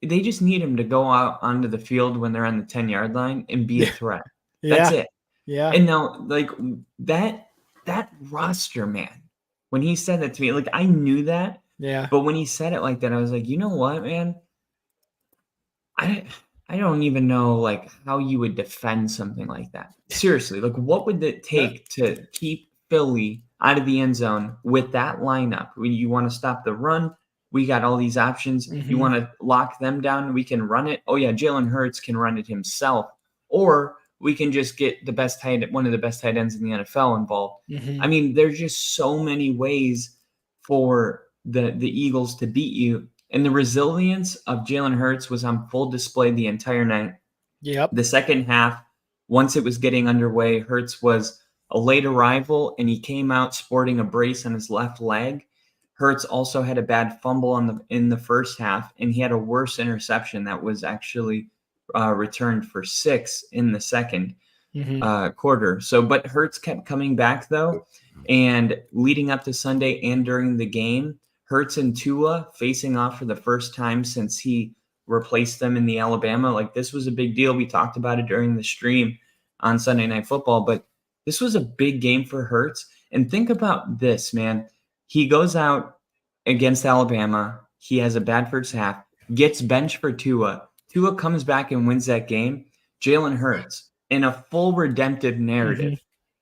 They just need him to go out onto the field when they're on the 10-yard line and be a threat. That's it. Yeah. And now, like that roster, man, when he said that to me, like I knew that. Yeah. But when he said it like that, I was like, you know what, man? I don't even know like how you would defend something like that. Seriously, like what would it take to keep Philly out of the end zone with that lineup? When you want to stop the run, we got all these options. Mm-hmm. You want to lock them down, we can run it. Oh yeah, Jalen Hurts can run it himself, or we can just get one of the best tight ends in the NFL involved. Mm-hmm. I mean, there's just so many ways for the Eagles to beat you. And the resilience of Jalen Hurts was on full display the entire night. Yep. The second half, once it was getting underway, Hurts was a late arrival, and he came out sporting a brace on his left leg. Hurts also had a bad fumble in the first half, and he had a worse interception that was actually returned for 6 in the second. quarter. So, but Hurts kept coming back though, and leading up to Sunday and during the game, Hurts and Tua facing off for the first time since he replaced them in the Alabama. Like, this was a big deal. We talked about it during the stream on Sunday Night Football, but this was a big game for Hurts. And think about this, man. He goes out against Alabama. He has a bad first half, gets benched for Tua. Tua comes back and wins that game. Jalen Hurts, in a full redemptive narrative,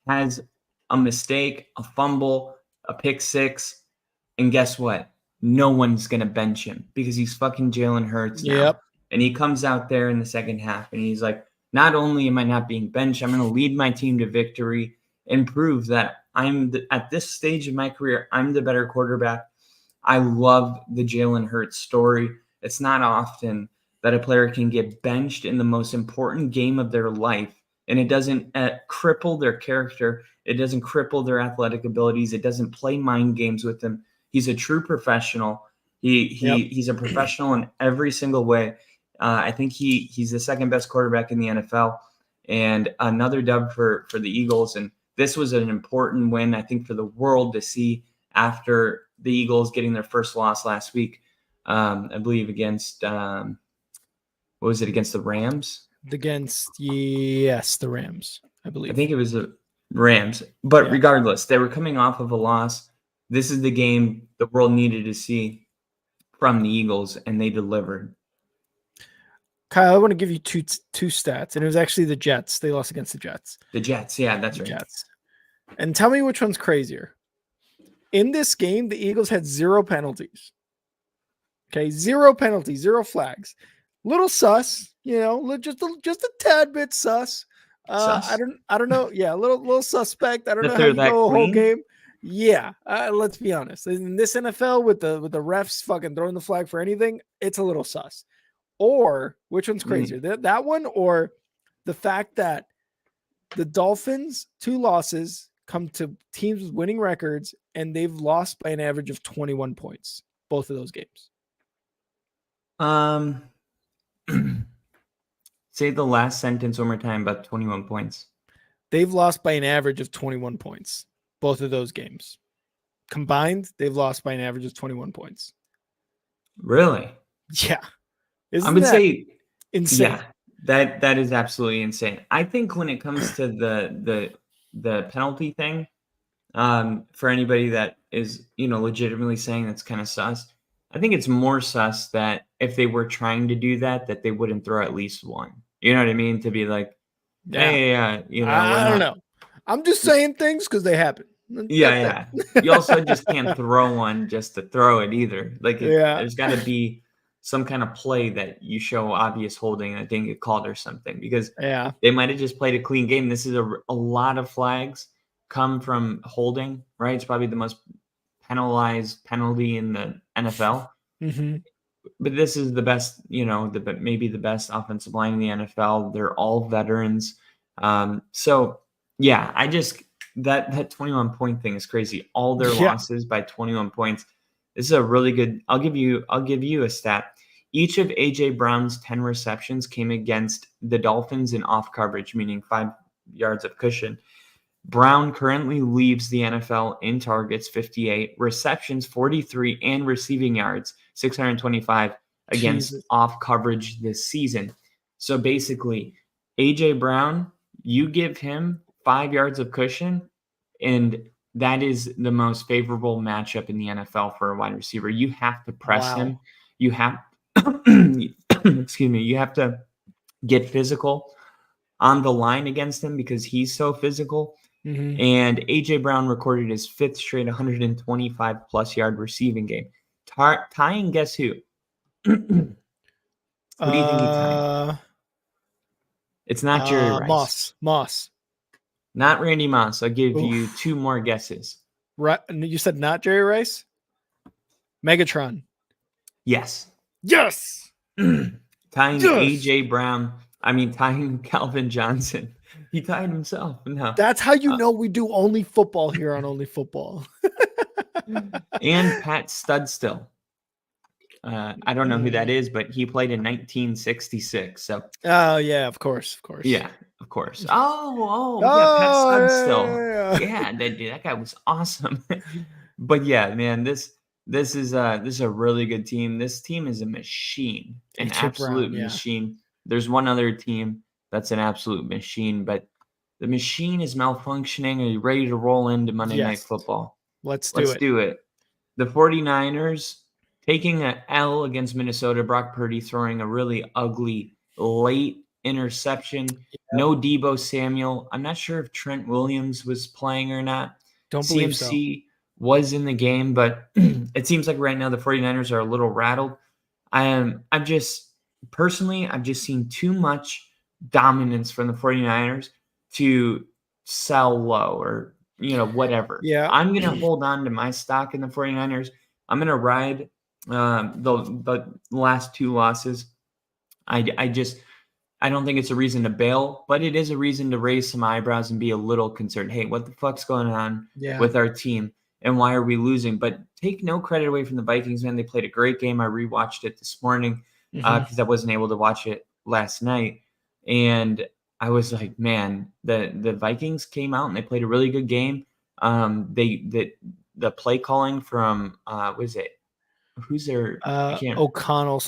has a mistake, a fumble, a pick six, and guess what? No one's going to bench him because he's fucking Jalen Hurts now. Yep. And he comes out there in the second half and he's like, not only am I not being benched, I'm going to lead my team to victory and prove that at this stage of my career, I'm the better quarterback. I love the Jalen Hurts story. It's not often that a player can get benched in the most important game of their life, and it doesn't cripple their character. It doesn't cripple their athletic abilities. It doesn't play mind games with them. He's a true professional. He's a professional in every single way. I think he's the second best quarterback in the NFL, and another dub for the Eagles. And this was an important win, I think, for the world to see after the Eagles getting their first loss last week. I believe against what was it, against the Rams? The Rams, I believe. I think it was the Rams. But regardless, they were coming off of a loss. This is the game the world needed to see from the Eagles, and they delivered. Kyle, I want to give you two stats, and it was actually the Jets. They lost against the Jets. The Jets, yeah, that's right. Jets. And tell me which one's crazier. In this game, the Eagles had 0 penalties. Okay, 0 penalties, 0 flags. Little sus, just a tad bit sus. I don't know. Yeah, a little suspect. I don't know how you go a whole game. Yeah, let's be honest. In this NFL, with the refs fucking throwing the flag for anything, it's a little sus. Or which one's crazier, that one or the fact that the Dolphins, 2 losses, come to teams with winning records, and they've lost by an average of 21 points, both of those games. Say the last sentence one more time about 21 points. They've lost by an average of 21 points, both of those games. Combined, they've lost by an average of 21 points. Really? Yeah. I would say insane. Yeah, that is absolutely insane. I think when it comes to the penalty thing, for anybody that is, legitimately saying that's kind of sus, I think it's more sus that if they were trying to do that they wouldn't throw at least one. You know what I mean? To be like, hey, I don't know. I'm just saying things because they happen. Yeah. You also just can't throw one just to throw it either. Like, there's got to be some kind of play that you show obvious holding that didn't get called or something, because they might have just played a clean game. This is a lot of flags come from holding, right? It's probably the most penalized penalty in the NFL. Mm-hmm. But this is the best, maybe the best offensive line in the NFL. They're all veterans. So yeah, I just, that 21 point thing is crazy. All their losses by 21 points. This is a really good, I'll give you a stat. Each of AJ Brown's 10 receptions came against the Dolphins in off coverage, meaning 5 yards of cushion. Brown currently leads the NFL in targets, 58, receptions, 43, and receiving yards, 625 against off coverage this season. So basically, AJ Brown, you give him 5 yards of cushion, and that is the most favorable matchup in the NFL for a wide receiver. You have to press him. You have, excuse me, you have to get physical on the line against him because he's so physical. Mm-hmm. And AJ Brown recorded his 5th straight 125 plus yard receiving game. Tying, guess who? Who do you think he tied? It's not Jerry Rice. Moss. Not Randy Moss. I'll give you 2 more guesses. Right. You said not Jerry Rice? Megatron. Yes. Tying AJ Brown. Tying Calvin Johnson. He tied himself. No. That's how you know we do Only Football here on Only Football. And Pat Studstill. I don't know who that is, but he played in 1966. So. Oh yeah, of course. Yeah. of course. Yeah, Pat Studd still. yeah. Yeah, that guy was awesome. But yeah, man, this is a really good team. This team is a machine, an Chip absolute Brown, yeah. machine. There's one other team that's an absolute machine, but the machine is malfunctioning. Are you ready to roll into Monday Night Yes. Football? Let's do Let's it. do it. The 49ers taking an L against Minnesota. Brock Purdy throwing a really ugly late interception. No Debo Samuel. I'm not sure if Trent Williams was playing or not. Don't believe so. CMC was in the game, but it seems like right now the 49ers are a little rattled. I've just seen too much dominance from the 49ers to sell low or whatever. Yeah. I'm going to hold on to my stock in the 49ers. I'm going to ride the last two losses. I don't think it's a reason to bail, but it is a reason to raise some eyebrows and be a little concerned. Hey, what the fuck's going on with our team and why are we losing? But take no credit away from the Vikings, man. They played a great game. I rewatched it this morning because I wasn't able to watch it last night. And I was like, man, the Vikings came out and they played a really good game. The play calling from who's their O'Connell.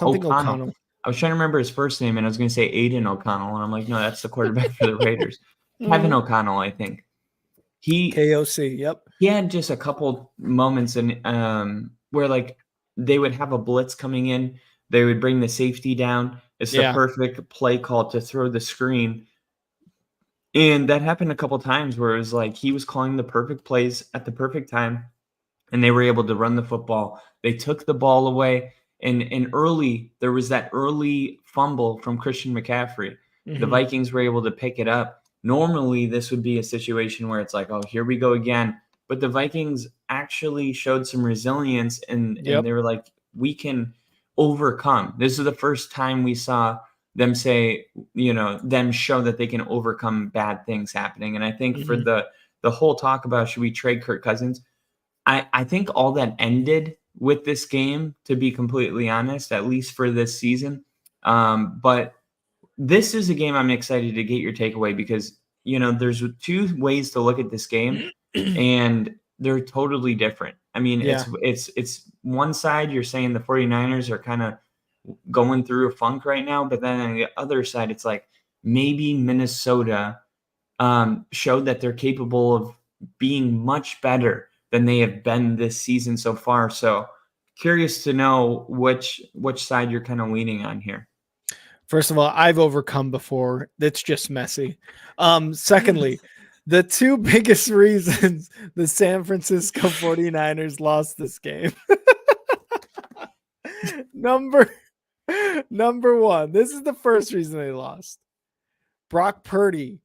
I was trying to remember his first name, and I was going to say Aiden O'Connell, and I'm like, no, that's the quarterback for the Raiders. Kevin O'Connell, I think. KOC, yep. He had just a couple moments where like they would have a blitz coming in, they would bring the safety down. It's the perfect play call to throw the screen. And that happened a couple times where it was like he was calling the perfect plays at the perfect time, and they were able to run the football. They took the ball away, and early there was that early fumble from Christian McCaffrey. The Vikings were able to pick it up. Normally, this would be a situation where it's like, oh, here we go again. But the Vikings actually showed some resilience, and they were like, we can overcome. This is the first time we saw them say, them show that they can overcome bad things happening. And I think for the whole talk about should we trade Kirk Cousins, I think all that ended with this game, to be completely honest, at least for this season. But this is a game I'm excited to get your takeaway because, there's two ways to look at this game and they're totally different. I mean, it's one side, you're saying the 49ers are kind of going through a funk right now, but then on the other side, it's like maybe Minnesota showed that they're capable of being much better than they have been this season so far. So curious to know which side you're kind of leaning on here. First of all, I've overcome before. It's just messy. Secondly, the two biggest reasons the San Francisco 49ers lost this game. Number one, this is the first reason they lost. Brock Purdy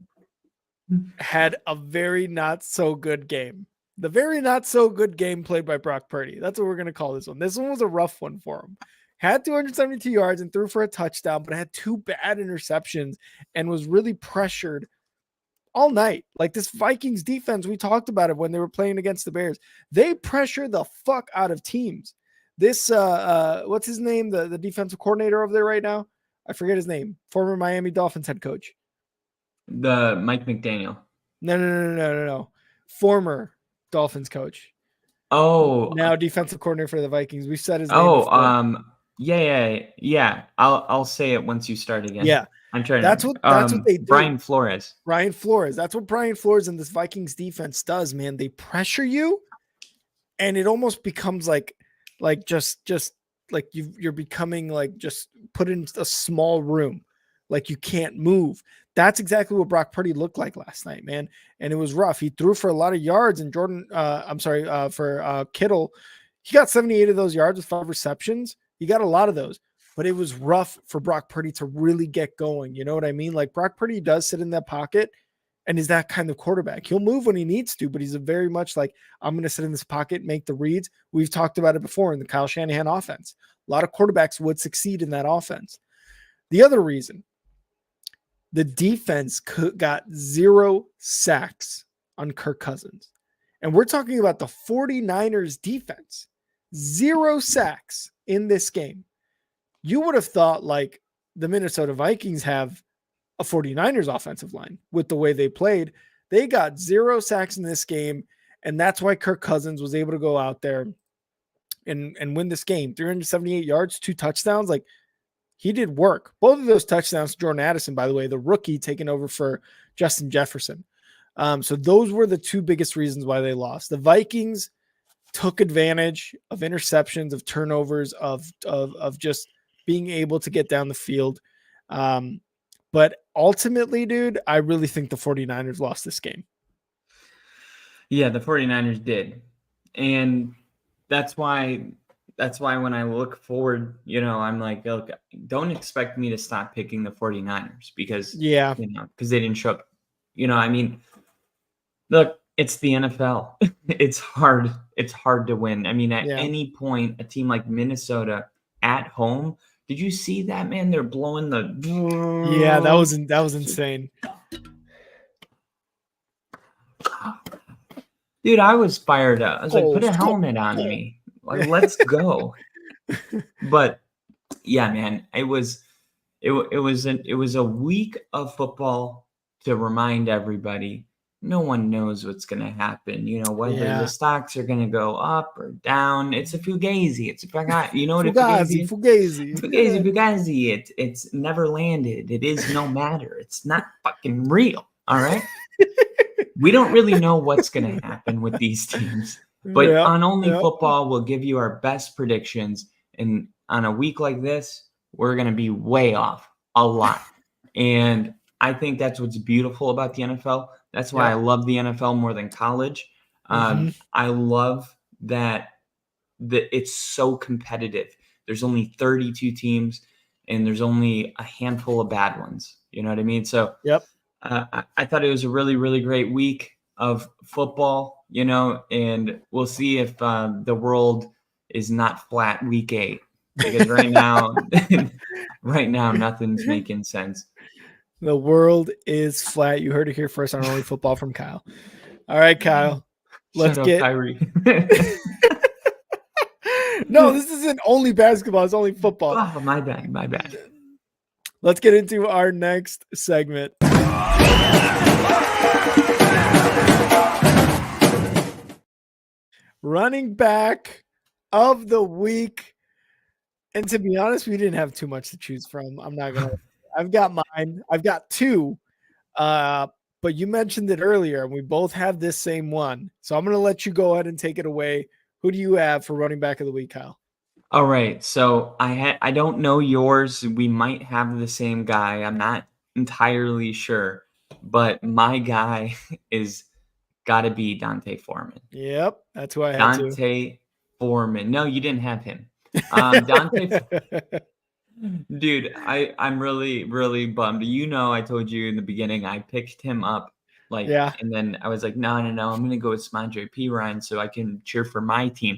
had a very not so good game. The very not so good game played by Brock Purdy. That's what we're going to call this one. This one was a rough one for him. Had 272 yards and threw for a touchdown, but had two bad interceptions and was really pressured all night. Like this Vikings defense, we talked about it when they were playing against the Bears. They pressure the fuck out of teams. This, what's his name? The defensive coordinator over there right now? I forget his name. Former Miami Dolphins head coach. The Mike McDaniel. No. Former Dolphins coach. Oh. Now defensive coordinator for the Vikings. We've said his name. Yeah. I'll say it once you start again. Yeah. I'm trying. That's what they do. Brian Flores. That's what Brian Flores and this Vikings defense does, man. They pressure you, and it almost becomes like just like you're becoming like just put in a small room, like you can't move. That's exactly what Brock Purdy looked like last night, man. And it was rough. He threw for a lot of yards, and for Kittle, he got 78 of those yards with 5 receptions. He got a lot of those, but it was rough for Brock Purdy to really get going. You know what I mean? Like Brock Purdy does sit in that pocket and is that kind of quarterback. He'll move when he needs to, but he's a very much like, I'm going to sit in this pocket, make the reads. We've talked about it before in the Kyle Shanahan offense. A lot of quarterbacks would succeed in that offense. The other reason, the defense got 0 sacks on Kirk Cousins. And we're talking about the 49ers defense. 0 sacks in this game. You would have thought like the Minnesota Vikings have a 49ers offensive line with the way they played. They got 0 sacks in this game, and that's why Kirk Cousins was able to go out there and win this game. 378 yards, 2 touchdowns. Like, he did work. Both of those touchdowns, Jordan Addison, by the way, the rookie taking over for Justin Jefferson. So those were the 2 biggest reasons why they lost. The Vikings took advantage of interceptions, of turnovers, of just being able to get down the field. But ultimately, dude, I really think the 49ers lost this game. Yeah, the 49ers did. And that's why when I look forward, I'm like, look, don't expect me to stop picking the 49ers because because they didn't show up. Look, it's the NFL. It's hard to win. I mean, at any point, a team like Minnesota at home, did you see that, man? They're blowing the Yeah, that was insane. Dude, I was fired up. I was like, put a helmet on me. Like, let's go. But yeah, man, it was a week of football to remind everybody no one knows what's going to happen. Whether the stocks are going to go up or down. It's a fugazi. It's a fugazi. You know what fugazi, fugazi. It's never landed. It is no matter. It's not fucking real. All right. We don't really know what's going to happen with these teams. But on Only Football, we'll give you our best predictions. And on a week like this, we're going to be way off a lot. And I think that's what's beautiful about the NFL. That's why I love the NFL more than college. I love that it's so competitive. There's only 32 teams, and there's only a handful of bad ones. You know what I mean? So I thought it was a really, really great week of football, and we'll see if the world is not flat week 8, because right now, nothing's making sense. The world is flat. You heard it here first on Only Football from Kyle. All right, Kyle. Let's get Kyrie. No, this isn't only basketball. It's only football. Oh, my bad. Let's get into our next segment. Running back of the week. And to be honest, we didn't have too much to choose from. I'm not going to. I've got mine. I've got 2. But you mentioned it earlier, and we both have this same one. So I'm going to let you go ahead and take it away. Who do you have for running back of the week, Kyle? All right. So I don't know yours. We might have the same guy. I'm not entirely sure. But my guy is got to be D'Onta Foreman. Yep. That's who I had. D'Onta Foreman. No, you didn't have him. D'Onta Dude, I'm really, really bummed. I told you in the beginning, I picked him up, and then I was like, no, I'm going to go with Smadre Perine so I can cheer for my team.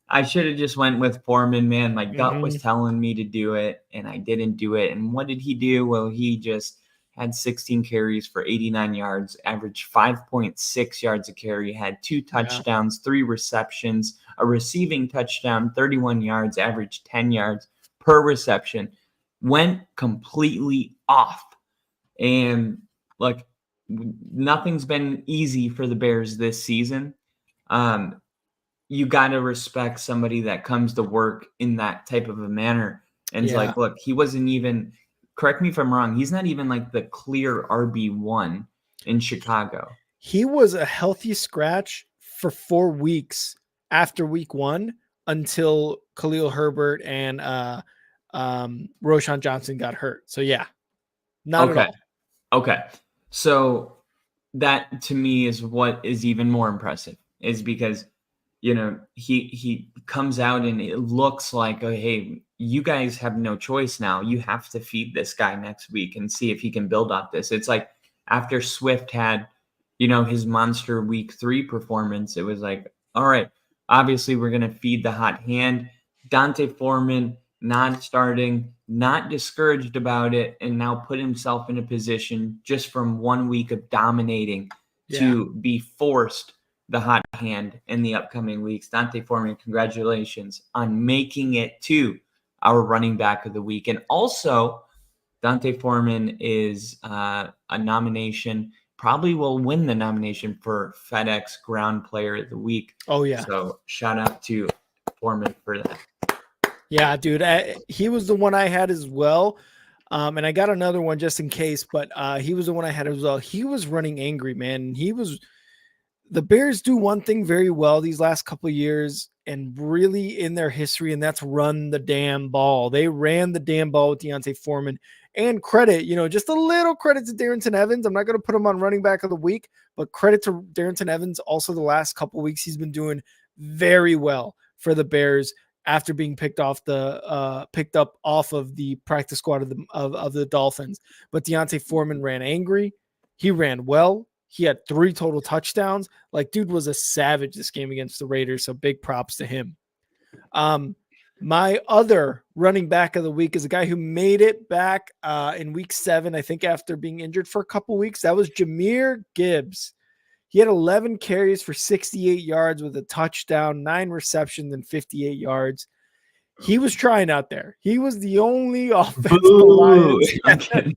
I should have just went with Foreman, man. My gut was telling me to do it, and I didn't do it. And what did he do? Well, he just had 16 carries for 89 yards, averaged 5.6 yards a carry, had 2 touchdowns, 3 receptions, a receiving touchdown, 31 yards, averaged 10 yards per reception, went completely off. And like, nothing's been easy for the Bears this season. You got to respect somebody that comes to work in that type of a manner. And it's like, look, he wasn't even, correct me if I'm wrong, he's not even like the clear RB1 in Chicago. He was a healthy scratch for 4 weeks after week 1 until Khalil Herbert and Roschon Johnson got hurt. So not at all. Okay. So that to me is what is even more impressive, is because he comes out and it looks like, oh, hey, you guys have no choice now. You have to feed this guy next week and see if he can build off this. It's like after Swift had, his monster week 3 performance, it was like, all right, obviously we're going to feed the hot hand. D'Onta Foreman not starting, not discouraged about it, and now put himself in a position just from 1 week of dominating to be forced the hot hand in the upcoming weeks. D'Onta Foreman, congratulations on making it to our running back of the week. And also, Dante Foreman is a nomination, probably will win the nomination for FedEx Ground Player of the Week. Oh, yeah. So shout out to Foreman for that. Yeah, dude. He was the one I had as well. And I got another one just in case, but he was the one I had as well. He was running angry, man. The Bears do one thing very well these last couple of years and really in their history, and that's run the damn ball. They ran the damn ball with D'Onta Foreman. And credit, just a little credit to Darrynton Evans. I'm not going to put him on running back of the week, but credit to Darrynton Evans. Also, the last couple of weeks, he's been doing very well for the Bears after being picked up off of the practice squad of the Dolphins. But D'Onta Foreman ran angry. He ran well. He had 3 total touchdowns. Like, dude was a savage this game against the Raiders. So big props to him. My other running back of the week is a guy who made it back in week 7, I think, after being injured for a couple weeks. That was Jahmyr Gibbs. He had 11 carries for 68 yards with a touchdown, 9 receptions, and 58 yards. He was trying out there. He was the only offense the Lions had.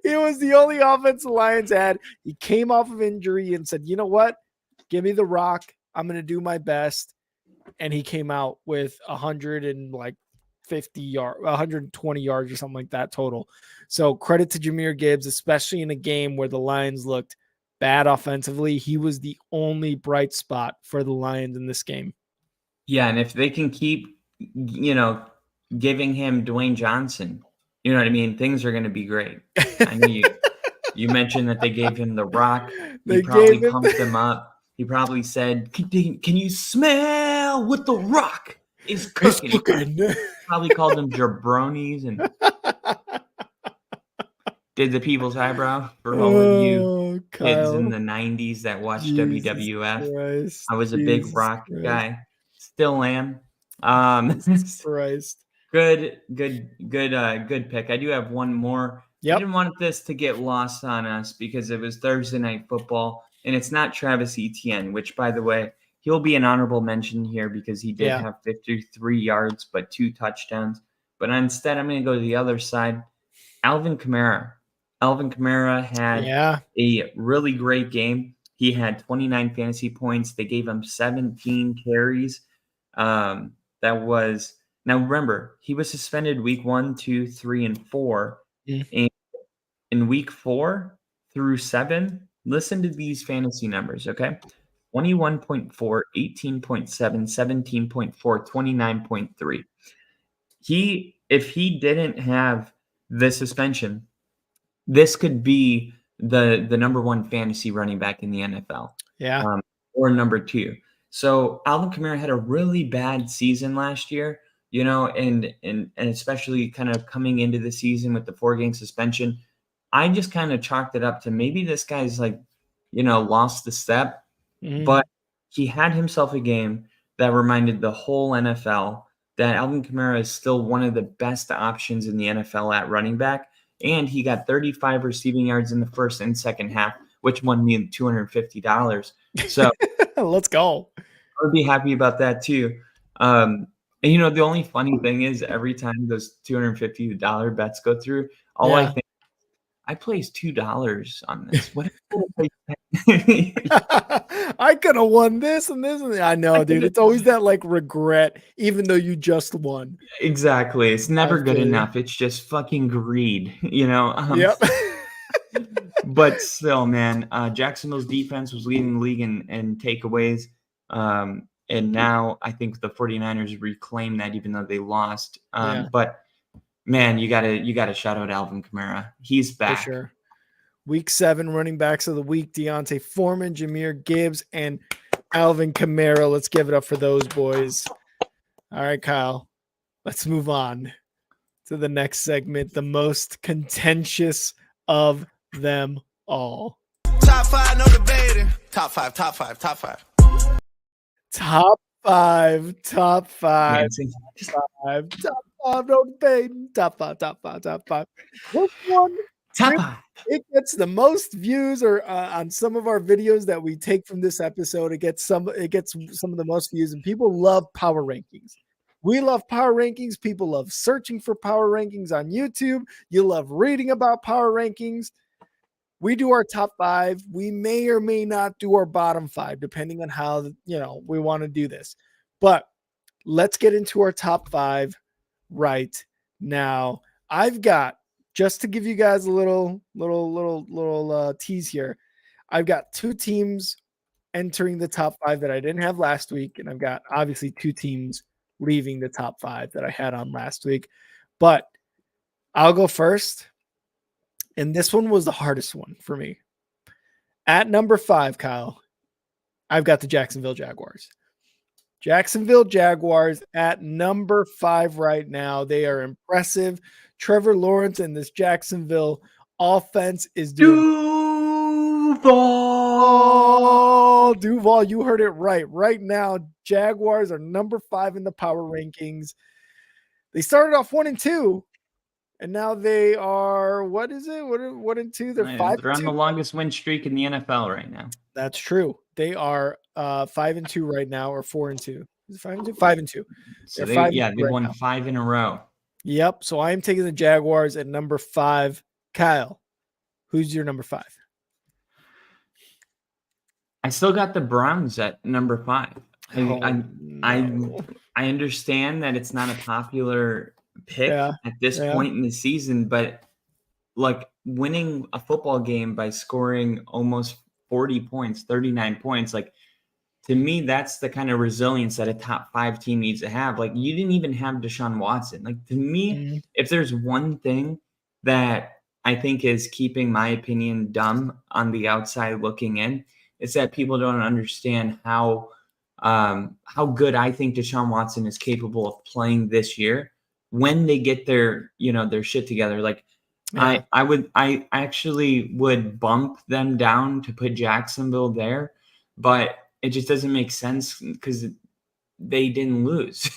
He was the only offense the Lions had. He came off of injury and said, you know what? Give me the rock. I'm going to do my best. And he came out with 150 yards, 120 yards or something like that total. So credit to Jahmyr Gibbs, especially in a game where the Lions looked bad offensively. He was the only bright spot for the Lions in this game. Yeah, and if they can keep, giving him Dwayne Johnson, you know what I mean? Things are going to be great. I know you mentioned that they gave him the rock. He probably pumped him up. He probably said, can you smell what the rock is cooking? Probably called them jabronis and did the people's eyebrow for all of you kids in the 90s that watched WWF. Christ, I was a big rock guy. Still am. Christ. Good pick. I do have one more. Yep. I didn't want this to get lost on us because it was Thursday Night Football, and it's not Travis Etienne, which, by the way, he'll be an honorable mention here because he did have 53 yards but 2 touchdowns. But instead, I'm going to go to the other side. Alvin Kamara. Alvin Kamara had a really great game. He had 29 fantasy points. They gave him 17 carries. Now remember, he was suspended week 1, 2, 3, and 4. And in week 4 through 7, listen to these fantasy numbers, okay? 21.4, 18.7, 17.4, 29.3. If he didn't have the suspension, this could be the number 1 fantasy running back in the NFL. Yeah. Or number 2. So Alvin Kamara had a really bad season last year, and especially kind of coming into the season with the 4-game suspension. I just kind of chalked it up to maybe this guy's lost the step, but he had himself a game that reminded the whole NFL that Alvin Kamara is still one of the best options in the NFL at running back. And he got 35 receiving yards in the first and second half, which won me $250. So let's go. I would be happy about that too. And the only funny thing is every time those $250 bets go through, I think, I placed $2 on this. What I could have won this and this. I know, dude. It's always that regret, even though you just won. Exactly. It's never good enough. It's just fucking greed, Yep. But still, man, Jacksonville's defense was leading the league in takeaways. And now I think the 49ers reclaim that even though they lost. But man, you gotta shout out Alvin Kamara. He's back. For sure. Week 7 running backs of the week: D'Onta Foreman, Jahmyr Gibbs, and Alvin Kamara. Let's give it up for those boys. All right, Kyle. Let's move on to the next segment, the most contentious of them all. Top 5, no debating. Top 5. Top 5. Top 5. No debating. Top 5. This one, Top 5. It gets the most views, or on some of our videos that we take from this episode, it gets some of the most views, and people love power rankings. We love power rankings. People love searching for power rankings on YouTube. You love reading about power rankings. We do our top 5. We may or may not do our bottom 5, depending on how, we want to do this. But let's get into our top 5 right now. I've got, just to give you guys a little tease here, I've got 2 teams entering the top 5 that I didn't have last week. And I've got obviously 2 teams leaving the top 5 that I had on last week. But I'll go first. And this one was the hardest one for me. At number 5, Kyle, I've got the Jacksonville Jaguars. Jacksonville Jaguars at number 5 right now. They are impressive. Trevor Lawrence and this Jacksonville offense is doing Duval, you heard it right. Right now, Jaguars are number 5 in the power rankings. They started off 1-2. And now they are, what is it? 1-2. They're 5. They're on the longest win streak in the NFL right now. That's true. They are 5-2 right now, or 4-2. Is it 5-2? 5-2. So they've won 5 in a row. Yep. So I am taking the Jaguars at number 5. Kyle, who's your number 5? I still got the Browns at number 5. I understand that it's not a popular pick at this point in the season, but like winning a football game by scoring almost 40 points, 39 points, like to me, that's the kind of resilience that a top 5 team needs to have. Like you didn't even have Deshaun Watson. Like to me, if there's one thing that I think is keeping my opinion dumb on the outside looking in, it's that people don't understand how good I think Deshaun Watson is capable of playing this year when they get their shit together. Like I actually would bump them down to put Jacksonville there, but it just doesn't make sense because they didn't lose,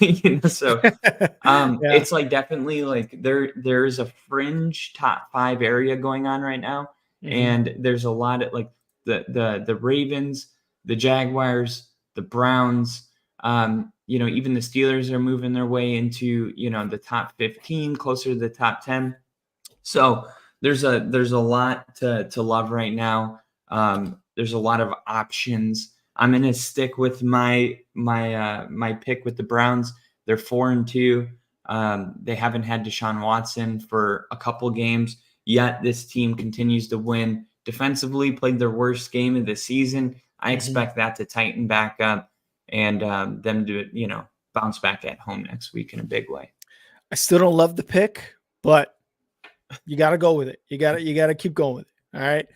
so it's like definitely like there's a fringe top 5 area going on right now. And there's a lot of like the Ravens, the Jaguars, the Browns, even the Steelers are moving their way into, the top 15, closer to the top 10. So there's a lot to love right now. There's a lot of options. I'm going to stick with my pick with the Browns. They're 4-2. They haven't had Deshaun Watson for a couple games, yet this team continues to win. Defensively, played their worst game of the season. I expect that to tighten back up and them to, bounce back at home next week in a big way. I still don't love the pick, but you got to go with it. You got to keep going with it. All right.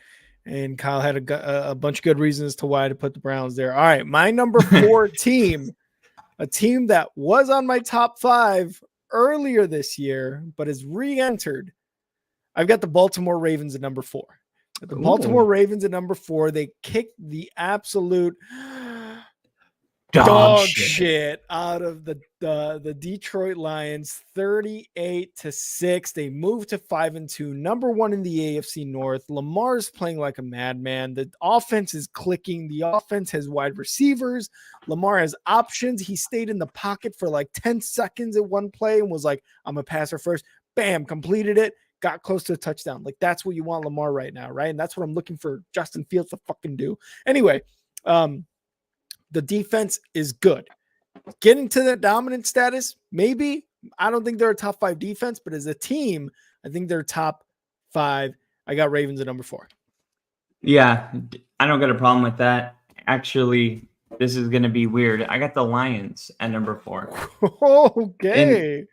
And Kyle had a bunch of good reasons to why to put the Browns there. All right. My number 4 team, a team that was on my top 5 earlier this year, but is re-entered. I've got the Baltimore Ravens at number 4. The Baltimore Ravens at number 4, they kicked the absolute dog shit out of the Detroit Lions 38-6. They moved to 5-2, number 1 in the AFC North. Lamar's playing like a madman. The offense is clicking. The offense has wide receivers. Lamar has options. He stayed in the pocket for like 10 seconds at one play and was like, I'm a passer first. Bam, completed it. Got close to a touchdown. Like that's what you want Lamar right now, right? And that's what I'm looking for Justin Fields to fucking do. Anyway, the defense is good. Getting to the dominant status, maybe. I don't think they're a top 5 defense, but as a team, I think they're top 5. I got Ravens at number 4. Yeah, I don't got a problem with that. Actually, this is going to be weird. I got the Lions at number 4. Okay.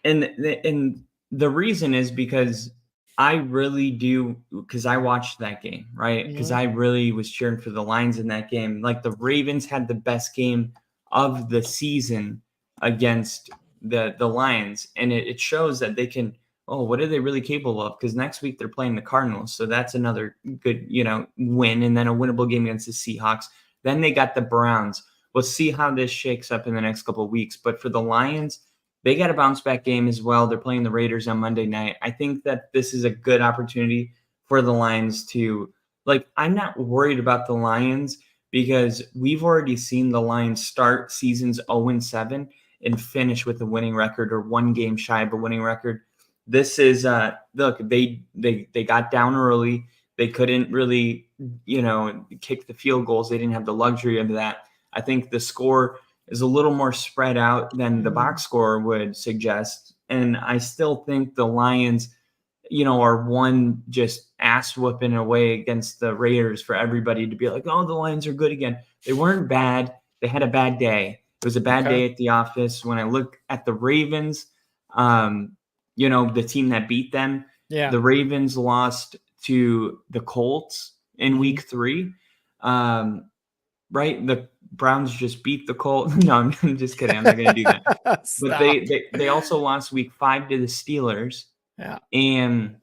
And the reason is because I really do, because I watched that game, right? Because I really was cheering for the Lions in that game. Like the Ravens had the best game of the season against the Lions. And it shows that they can, what are they really capable of? Because next week they're playing the Cardinals. So that's another good, win. And then a winnable game against the Seahawks. Then they got the Browns. We'll see how this shakes up in the next couple of weeks. But for the Lions, they got a bounce back game as well. They're playing the Raiders on Monday night. I think that this is a good opportunity for the Lions to, I'm not worried about the Lions because we've already seen the Lions start seasons 0-7 and finish with a winning record or one game shy of a winning record. This is look, they got down early. They couldn't really, kick the field goals. They didn't have the luxury of that. I think the score is a little more spread out than the box score would suggest. And I still think the Lions, are one just ass whooping away against the Raiders for everybody to be like, oh, the Lions are good again. They weren't bad. They had a bad day. It was a bad day at the office. When I look at the Ravens, the team that beat them, the Ravens lost to the Colts in week 3. Right? The Browns just beat the Colts. No, I'm just kidding. I'm not going to do that. But they also lost week 5 to the Steelers. Yeah. And,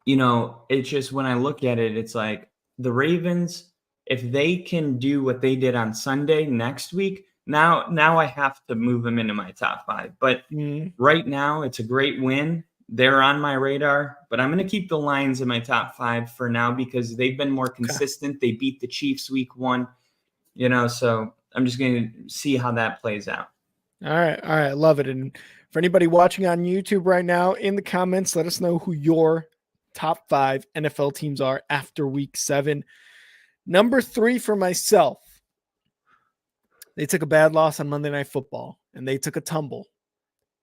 it's just when I look at it, it's like the Ravens, if they can do what they did on Sunday next week, now I have to move them into my top 5. But right now, it's a great win. They're on my radar, but I'm going to keep the Lions in my top 5 for now because they've been more consistent. They beat the Chiefs week 1, so I'm just going to see how that plays out. All right. Love it. And for anybody watching on YouTube right now, in the comments, let us know who your top 5 NFL teams are after week 7. Number 3 for myself. They took a bad loss on Monday Night Football and they took a tumble,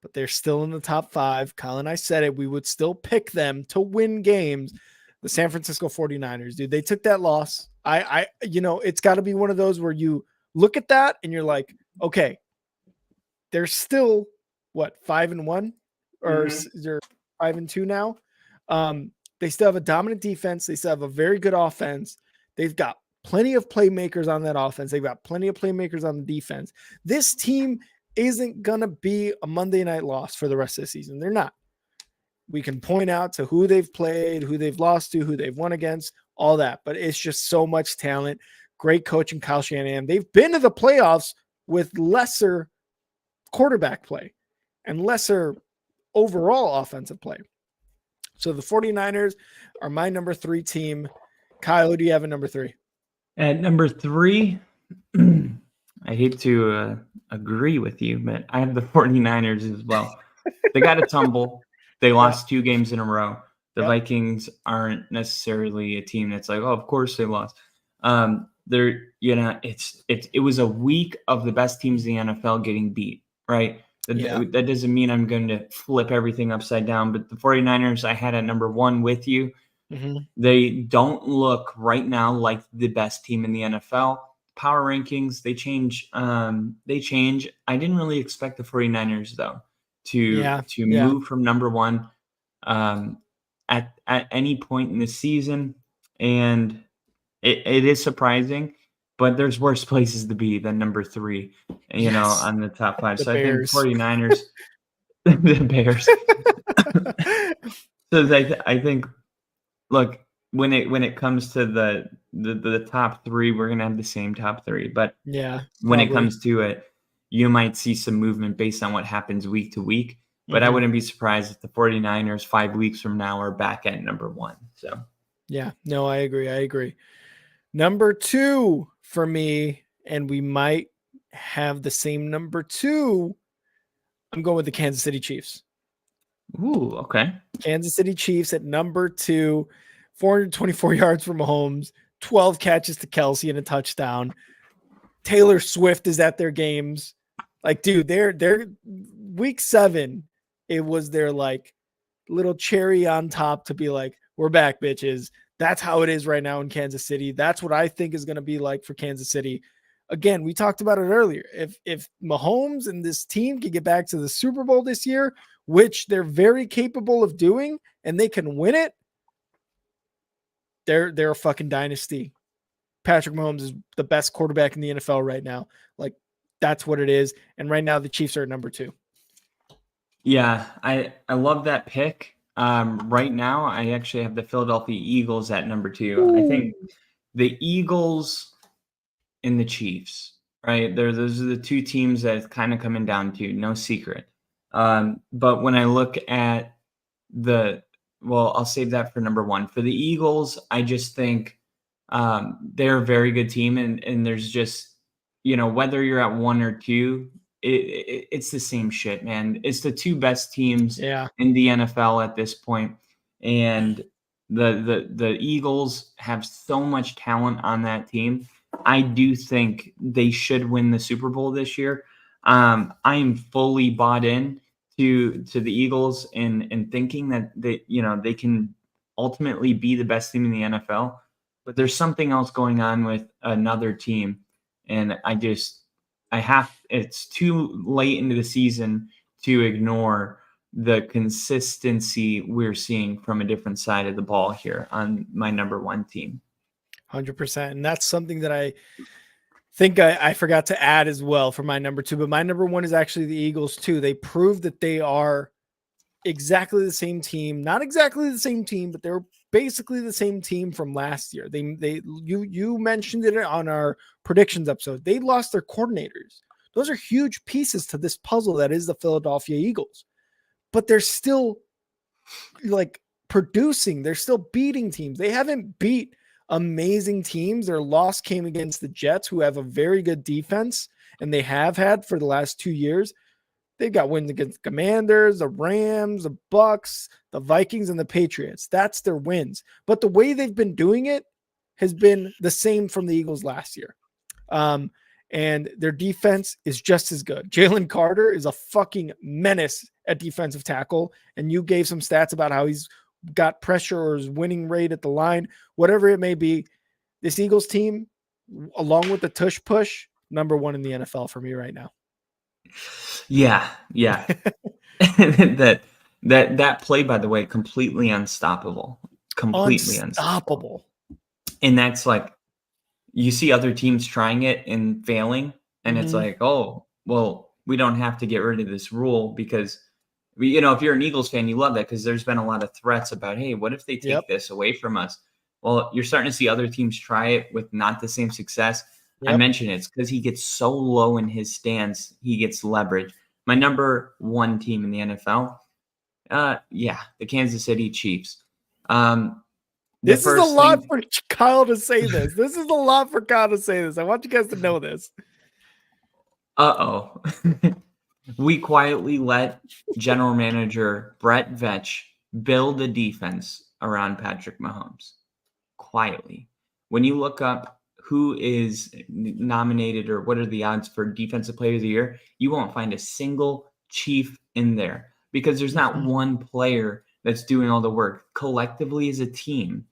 but they're still in the top 5. Kyle and I said it. We would still pick them to win games. The San Francisco 49ers, dude, they took that loss. It's got to be one of those where you look at that and you're like, okay, they're still 5-1 or they're 5-2 now. They still have a dominant defense. They still have a very good offense. They've got plenty of playmakers on that offense. They've got plenty of playmakers on the defense. This team isn't going to be a Monday night loss for the rest of the season. They're not. We can point out to who they've played, who they've lost to, who they've won against, all that. But it's just so much talent. Great coaching, Kyle Shanahan. They've been to the playoffs with lesser quarterback play and lesser overall offensive play. So the 49ers are my number 3 team. Kyle, who do you have at number 3? At number 3, I hate to agree with you, but I have the 49ers as well. They got a tumble. They lost 2 games in a row. The Vikings aren't necessarily a team that's like, oh, of course they lost. It was a week of the best teams in the NFL getting beat, right? That doesn't mean I'm going to flip everything upside down, but the 49ers I had at number 1 with you. They don't look right now like the best team in the NFL. Power rankings, they change. I didn't really expect the 49ers, though, to move from number 1 at any point in the season. And it is surprising, but there's worse places to be than number 3, on the top 5. So Bears. I think 49ers, the Bears. So I think, look, when it comes to the top 3, we're gonna have the same top 3. But when it comes to it, you might see some movement based on what happens week to week. But I wouldn't be surprised if the 49ers 5 weeks from now are back at number 1. So I agree. Number 2 for me, and we might have the same number 2. I'm going with the Kansas City Chiefs. Ooh, okay. Kansas City Chiefs at number 2, 424 yards from Mahomes, 12 catches to Kelsey and a touchdown. Taylor Swift is at their games. Like, dude, they're week 7. It was their like little cherry on top to be like, we're back, bitches. That's how it is right now in Kansas City. That's what I think is going to be like for Kansas City. Again, we talked about it earlier. If Mahomes and this team can get back to the Super Bowl this year, which they're very capable of doing, and they can win it, they're a fucking dynasty. Patrick Mahomes is the best quarterback in the NFL right now. Like, that's what it is. And right now the Chiefs are at number 2. Yeah, I love that pick. Right now, I actually have the Philadelphia Eagles at number 2. Ooh. I think the Eagles and the Chiefs, right? Those are the 2 teams that it's kind of coming down to, no secret. But when I look at I'll save that for number 1. For the Eagles, I just think they're a very good team, and there's just, whether you're at 1 or 2, it's the same shit, man. It's the two best teams Yeah. in the NFL at this point, and the Eagles have so much talent on that team. I do think they should win the Super Bowl this year. I am fully bought in to the Eagles and thinking that they can ultimately be the best team in the NFL. But there's something else going on with another team, and it's too late into the season to ignore the consistency we're seeing from a different side of the ball here on my number one team. 100%. And that's something that I think I forgot to add as well for my number two, but my number one is actually the Eagles too. They proved that they are exactly the same team, not exactly the same team, but they're basically the same team from last year. You mentioned it on our predictions episode. They lost their coordinators. Those are huge pieces to this puzzle that is the Philadelphia Eagles, but they're still like producing. They're still beating teams. They haven't beat amazing teams. Their loss came against the Jets, who have a very good defense, and they have had for the last 2 years. They've got wins against the Commanders, the Rams, the Bucks, the Vikings, and the Patriots. That's their wins. But the way they've been doing it has been the same from the Eagles last year. And their defense is just as good. Jalen Carter is a fucking menace at defensive tackle. And you gave some stats about how he's got pressure or his winning rate at the line, whatever it may be. This Eagles team, along with the tush push, number one in the NFL for me right now. Yeah. that play, by the way, completely unstoppable. Completely unstoppable. And that's like, you see other teams trying it and failing, and it's like, oh, well, we don't have to get rid of this rule because if you're an Eagles fan, you love that because there's been a lot of threats about, hey, what if they take this away from us? Well, you're starting to see other teams try it with not the same success. I mentioned it's because he gets so low in his stance, he gets leverage. My number one team in the NFL, the Kansas City Chiefs. This is a lot for Kyle to say this. This is a lot for Kyle to say this. I want you guys to know this. We quietly let general manager Brett Veach build a defense around Patrick Mahomes. Quietly. When you look up who is nominated or what are the odds for Defensive Player of the Year, you won't find a single Chief in there because there's not one player that's doing all the work. Collectively as a team,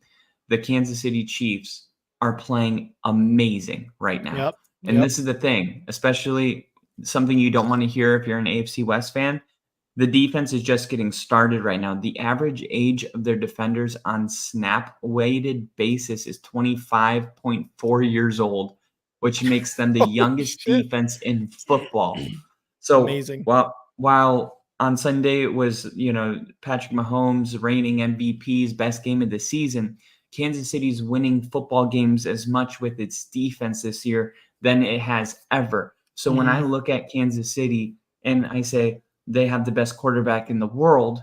the Kansas City Chiefs are playing amazing right now. And this is the thing, especially something you don't want to hear if you're an AFC West fan. The defense is just getting started right now. The average age of their defenders on snap-weighted basis is 25.4 years old, which makes them the youngest defense in football. So amazing. While on Sunday it was, Patrick Mahomes reigning MVP's best game of the season, Kansas City's winning football games as much with its defense this year than it has ever. So when I look at Kansas City and I say they have the best quarterback in the world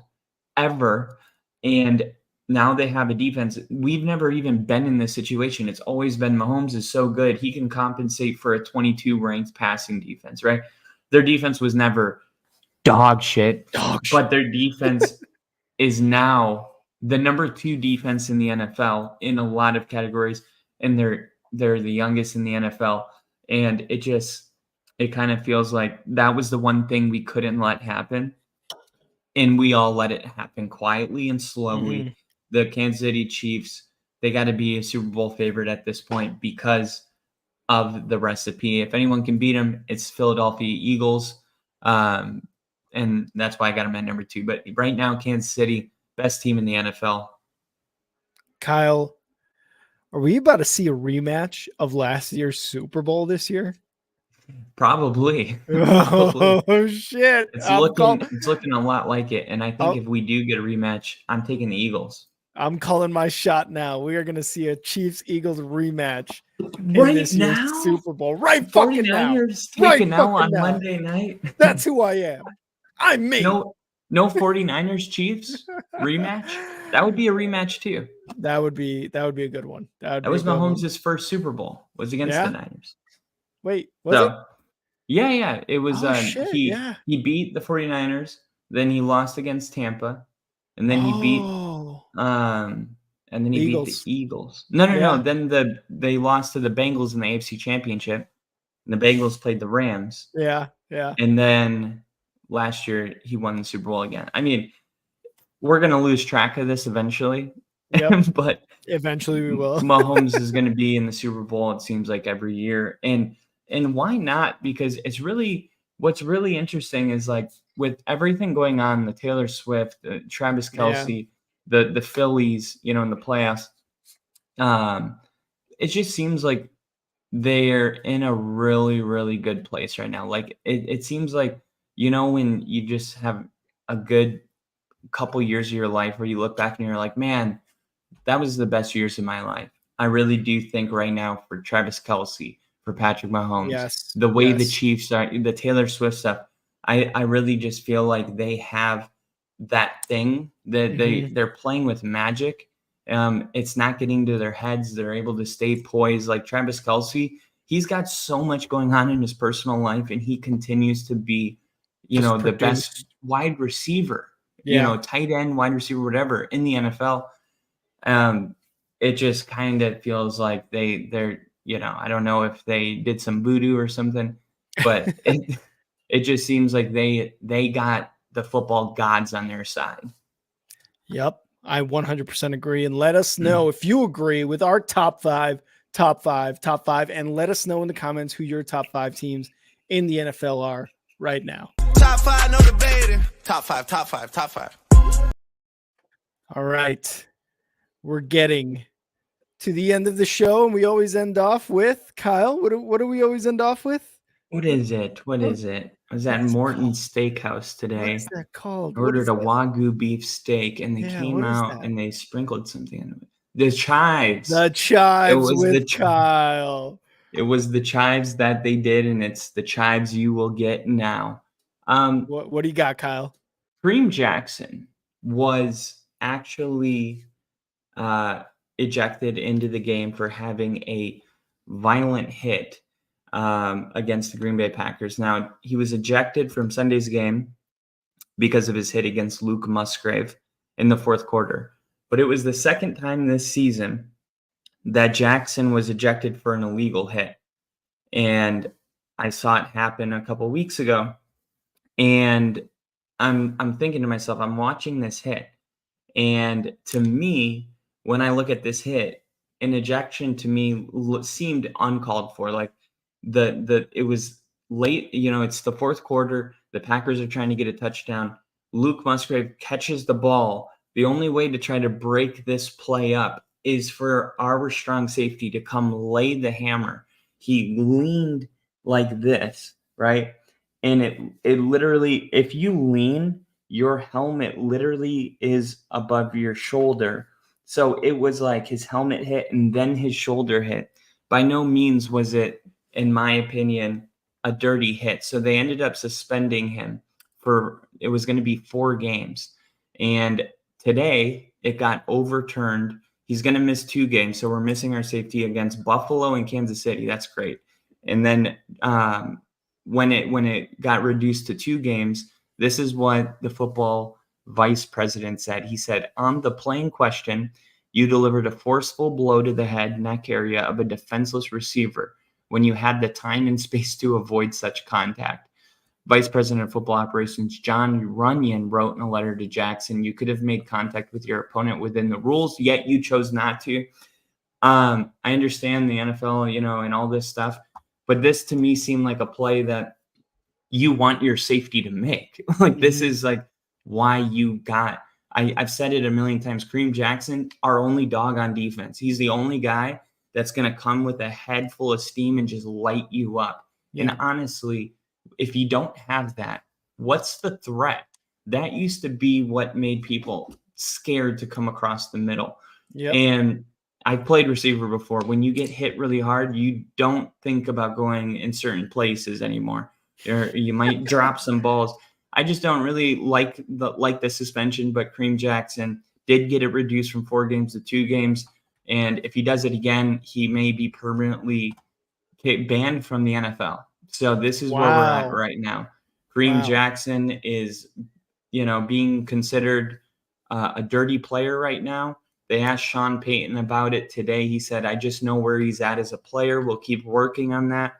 ever, and now they have a defense, we've never even been in this situation. It's always been Mahomes is so good. He can compensate for a 22 ranked passing defense, right? Their defense was never dog shit. But their defense is now the number 2 defense in the NFL in a lot of categories, and they're the youngest in the NFL. And it kind of feels like that was the one thing we couldn't let happen, and we all let it happen quietly and slowly. The Kansas City Chiefs, they got to be a Super Bowl favorite at this point because of the recipe. If anyone can beat them, it's Philadelphia Eagles. And that's why I got them at number 2. But right now, Kansas City, best team in the NFL. Kyle, are we about to see a rematch of last year's Super Bowl this year? Probably. Oh, shit. It's looking a lot like it. And I think if we do get a rematch, I'm taking the Eagles. I'm calling my shot now. We are going to see a Chiefs-Eagles rematch right in this year's now? Super Bowl. Right fucking now. Taking now on Monday night. That's who I am. I'm me. No 49ers Chiefs rematch. That would be a rematch too. That would be a good one. That was Mahomes' first Super Bowl. Was against the Niners. Wait, was it? Yeah. It was Oh shit! he Yeah. he beat the 49ers, then he lost against Tampa, and then he beat Oh, and then he beat the Eagles. Eagles. No. Yeah. Then they lost to the Bengals in the AFC Championship, and the Bengals played the Rams. Yeah. Yeah. And then last year he won the Super Bowl again. I mean, we're gonna lose track of this eventually, Yep. but Eventually we will. Mahomes is gonna be in the Super Bowl, it seems like every year. And why not? Because it's really what's really interesting is like with everything going on, the Taylor Swift, Travis Yeah. Kelce, the Phillies, in the playoffs, um, it just seems like they're in a really, really good place right now. Like it seems like, when you just have a good couple years of your life where you look back and you're like, man, that was the best years of my life. I really do think right now for Travis Kelce, for Patrick Mahomes, Yes. the way the Yes. Chiefs are, the Taylor Swift stuff, I really just feel like they have that thing that Mhm. they're playing with magic. It's not getting to their heads. They're able to stay poised. Like Travis Kelce, he's got so much going on in his personal life, and he continues to be, Just the best produced. wide receiver, Yeah. tight end, wide receiver, whatever in the NFL. It just kind of feels like they're, I don't know if they did some voodoo or something, but it just seems like they got the football gods on their side. Yep. I 100% agree. And let us know if you agree with our top five, and let us know in the comments who your top 5 teams in the NFL are right now. Top 5, no debating. Top 5, top 5, top 5. All right. We're getting to the end of the show, and we always end off with Kyle. What do we always end off with? What is it? What is it? I was at what is it Morton's Steakhouse What today. is that called? What Ordered is a that? Wagyu beef steak, and they Yeah, came what is out that? and they sprinkled something in it. The chives. The It Chives was with Kyle. It was the chives that they did, and it's the chives you will get now. What do you got, Kyle? Kareem Jackson was actually ejected into the game for having a violent hit against the Green Bay Packers. Now, he was ejected from Sunday's game because of his hit against Luke Musgrave in the fourth quarter. But it was the second time this season that Jackson was ejected for an illegal hit. And I saw it happen a couple weeks ago. And I'm thinking to myself, I'm watching this hit. And to me, when I look at this hit, an ejection to me seemed uncalled for. Like it was late, it's the fourth quarter. The Packers are trying to get a touchdown. Luke Musgrave catches the ball. The only way to try to break this play up is for our strong safety to come lay the hammer. He leaned like this, right? And it literally, if you lean, your helmet literally is above your shoulder. So it was like his helmet hit and then his shoulder hit. By no means was it, in my opinion, a dirty hit. So they ended up suspending him it was going to be 4 games. And today it got overturned. He's going to miss 2 games. So we're missing our safety against Buffalo and Kansas City. That's great. And then when it got reduced to 2 games, this is what the football vice president said. He said, on the playing question, you delivered a forceful blow to the head, neck area of a defenseless receiver when you had the time and space to avoid such contact. Vice President of Football Operations John Runyon wrote in a letter to Jackson, you could have made contact with your opponent within the rules, yet you chose not to. I understand the NFL, and all this stuff, but this to me seemed like a play that you want your safety to make. Like this is like why you got, I've said it a million times, Kareem Jackson, our only dog on defense. He's the only guy that's going to come with a head full of steam and just light you up. Yeah. And honestly, if you don't have that, what's the threat? That used to be what made people scared to come across the middle. Yep. And I've played receiver before. When you get hit really hard, you don't think about going in certain places anymore. You might drop some balls. I just don't really like the suspension, but Kareem Jackson did get it reduced from 4 games to 2 games. And if he does it again, he may be permanently banned from the NFL. So this is where we're at Wow. right now. Kareem Wow. Jackson is, being considered a dirty player right now. They asked Sean Payton about it today. He said, I just know where he's at as a player. We'll keep working on that.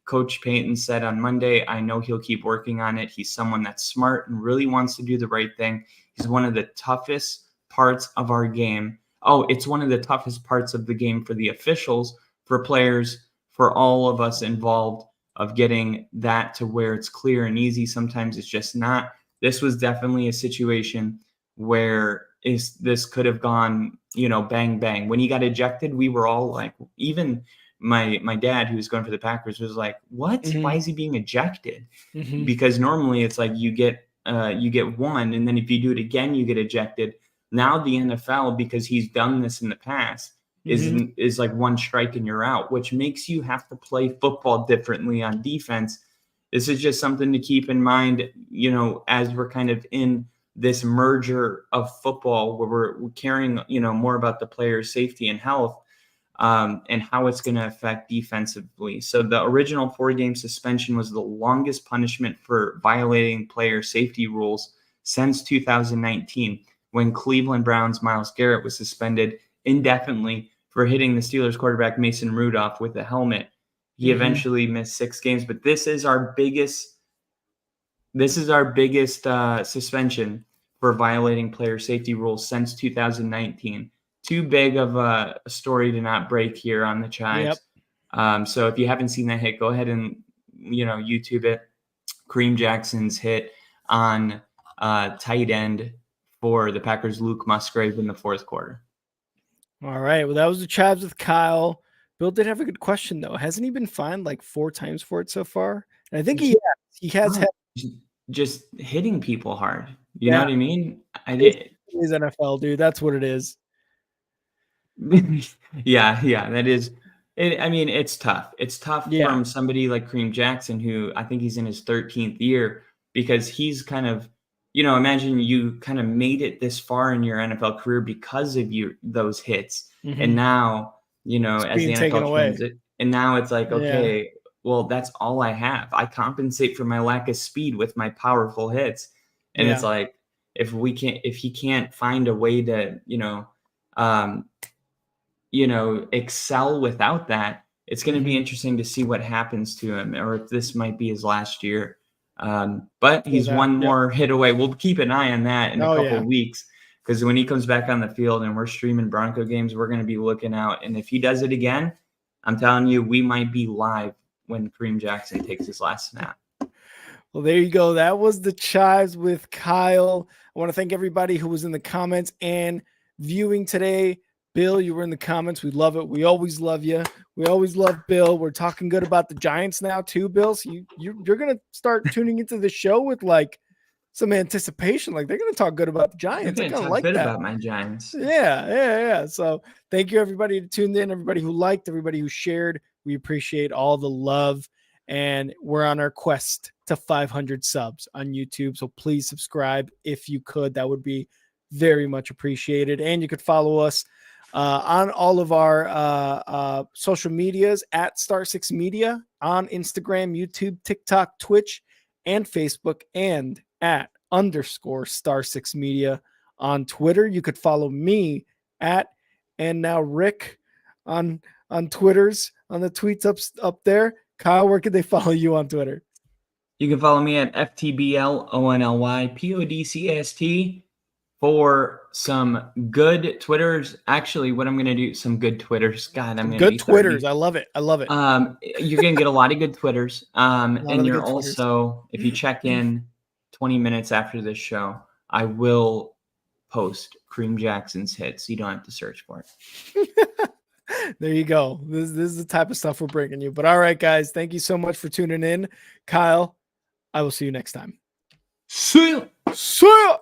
Coach Payton said on Monday, I know he'll keep working on it. He's someone that's smart and really wants to do the right thing. He's one of the toughest parts of our game. Oh, it's one of the toughest parts of the game for the officials, for players, for all of us involved, of getting that to where it's clear and easy. Sometimes it's just not. This was definitely a situation where this could have gone, bang, bang. When he got ejected, we were all like, even my dad, who was going for the Packers, was like, what? Mhm. Why is he being ejected? Mhm. Because normally it's like you get one, and then if you do it again, you get ejected. Now the NFL, because he's done this in the past, is like one strike and you're out, which makes you have to play football differently on defense. This is just something to keep in mind, as we're kind of in this merger of football where we're caring, more about the player's safety and health, and how it's going to affect defensively. So the original 4-game suspension was the longest punishment for violating player safety rules since 2019, when Cleveland Browns' Myles Garrett was suspended indefinitely for hitting the Steelers quarterback Mason Rudolph with a helmet. He eventually missed 6 games, but this is our biggest suspension for violating player safety rules since 2019. Too big of a story to not break here on the Chives. Yep. So if you haven't seen that hit, go ahead and YouTube it. Kareem Jackson's hit on tight end for the Packers, Luke Musgrave, in the 4th quarter. All right. Well, that was the Chives with Kyle. Bill did have a good question though. Hasn't he been fined like 4 times for it so far? And I think he has had just hitting people hard. You know what I mean? his NFL, dude. That's what it is. Yeah, that is it. I mean, it's tough. It's tough from somebody like Kareem Jackson, who I think he's in his 13th year, because he's kind of, imagine you kind of made it this far in your NFL career because of those hits. And now, as the NFL transit, and now it's like, okay, well, that's all I have. I compensate for my lack of speed with my powerful hits. And it's like, if he can't find a way to, excel without that, it's going to be interesting to see what happens to him, or if this might be his last year. But he's one more hit away. We'll keep an eye on that in a couple of weeks, because when he comes back on the field and we're streaming Bronco games, we're going to be looking out. And if he does it again, I'm telling you, we might be live when Kareem Jackson takes his last snap. Well, there you go. That was the Chives with Kyle. I want to thank everybody who was in the comments and viewing today. Bill, you were in the comments. We love it. We always love you. We always love Bill. We're talking good about the Giants now too, Bill. So you're going to start tuning into the show with like some anticipation. Like they're going to talk good about the Giants. I'm going to talk good about my Giants. Yeah. So thank you, everybody who tuned in, everybody who liked, everybody who shared. We appreciate all the love. And we're on our quest to 500 subs on YouTube. So please subscribe if you could. That would be very much appreciated. And you could follow us on all of our social medias at Star6 Media on Instagram, YouTube, TikTok, Twitch, and Facebook, and at _Star6 Media on Twitter. You could follow me at and now Rick on Twitters, on the tweets up there. Kyle, where can they follow you on Twitter? You can follow me at FTBLONLYPODCAST for some good Twitters. Actually, what I'm going to do, some good Twitters. God, I'm going to good Twitters. I love it. You're going to get a lot of good Twitters. And you're also, if you check in 20 minutes after this show, I will post Kareem Jackson's hits. So you don't have to search for it. There you go. This is the type of stuff we're bringing you. But all right, guys, thank you so much for tuning in. Kyle, I will see you next time. See ya. See ya.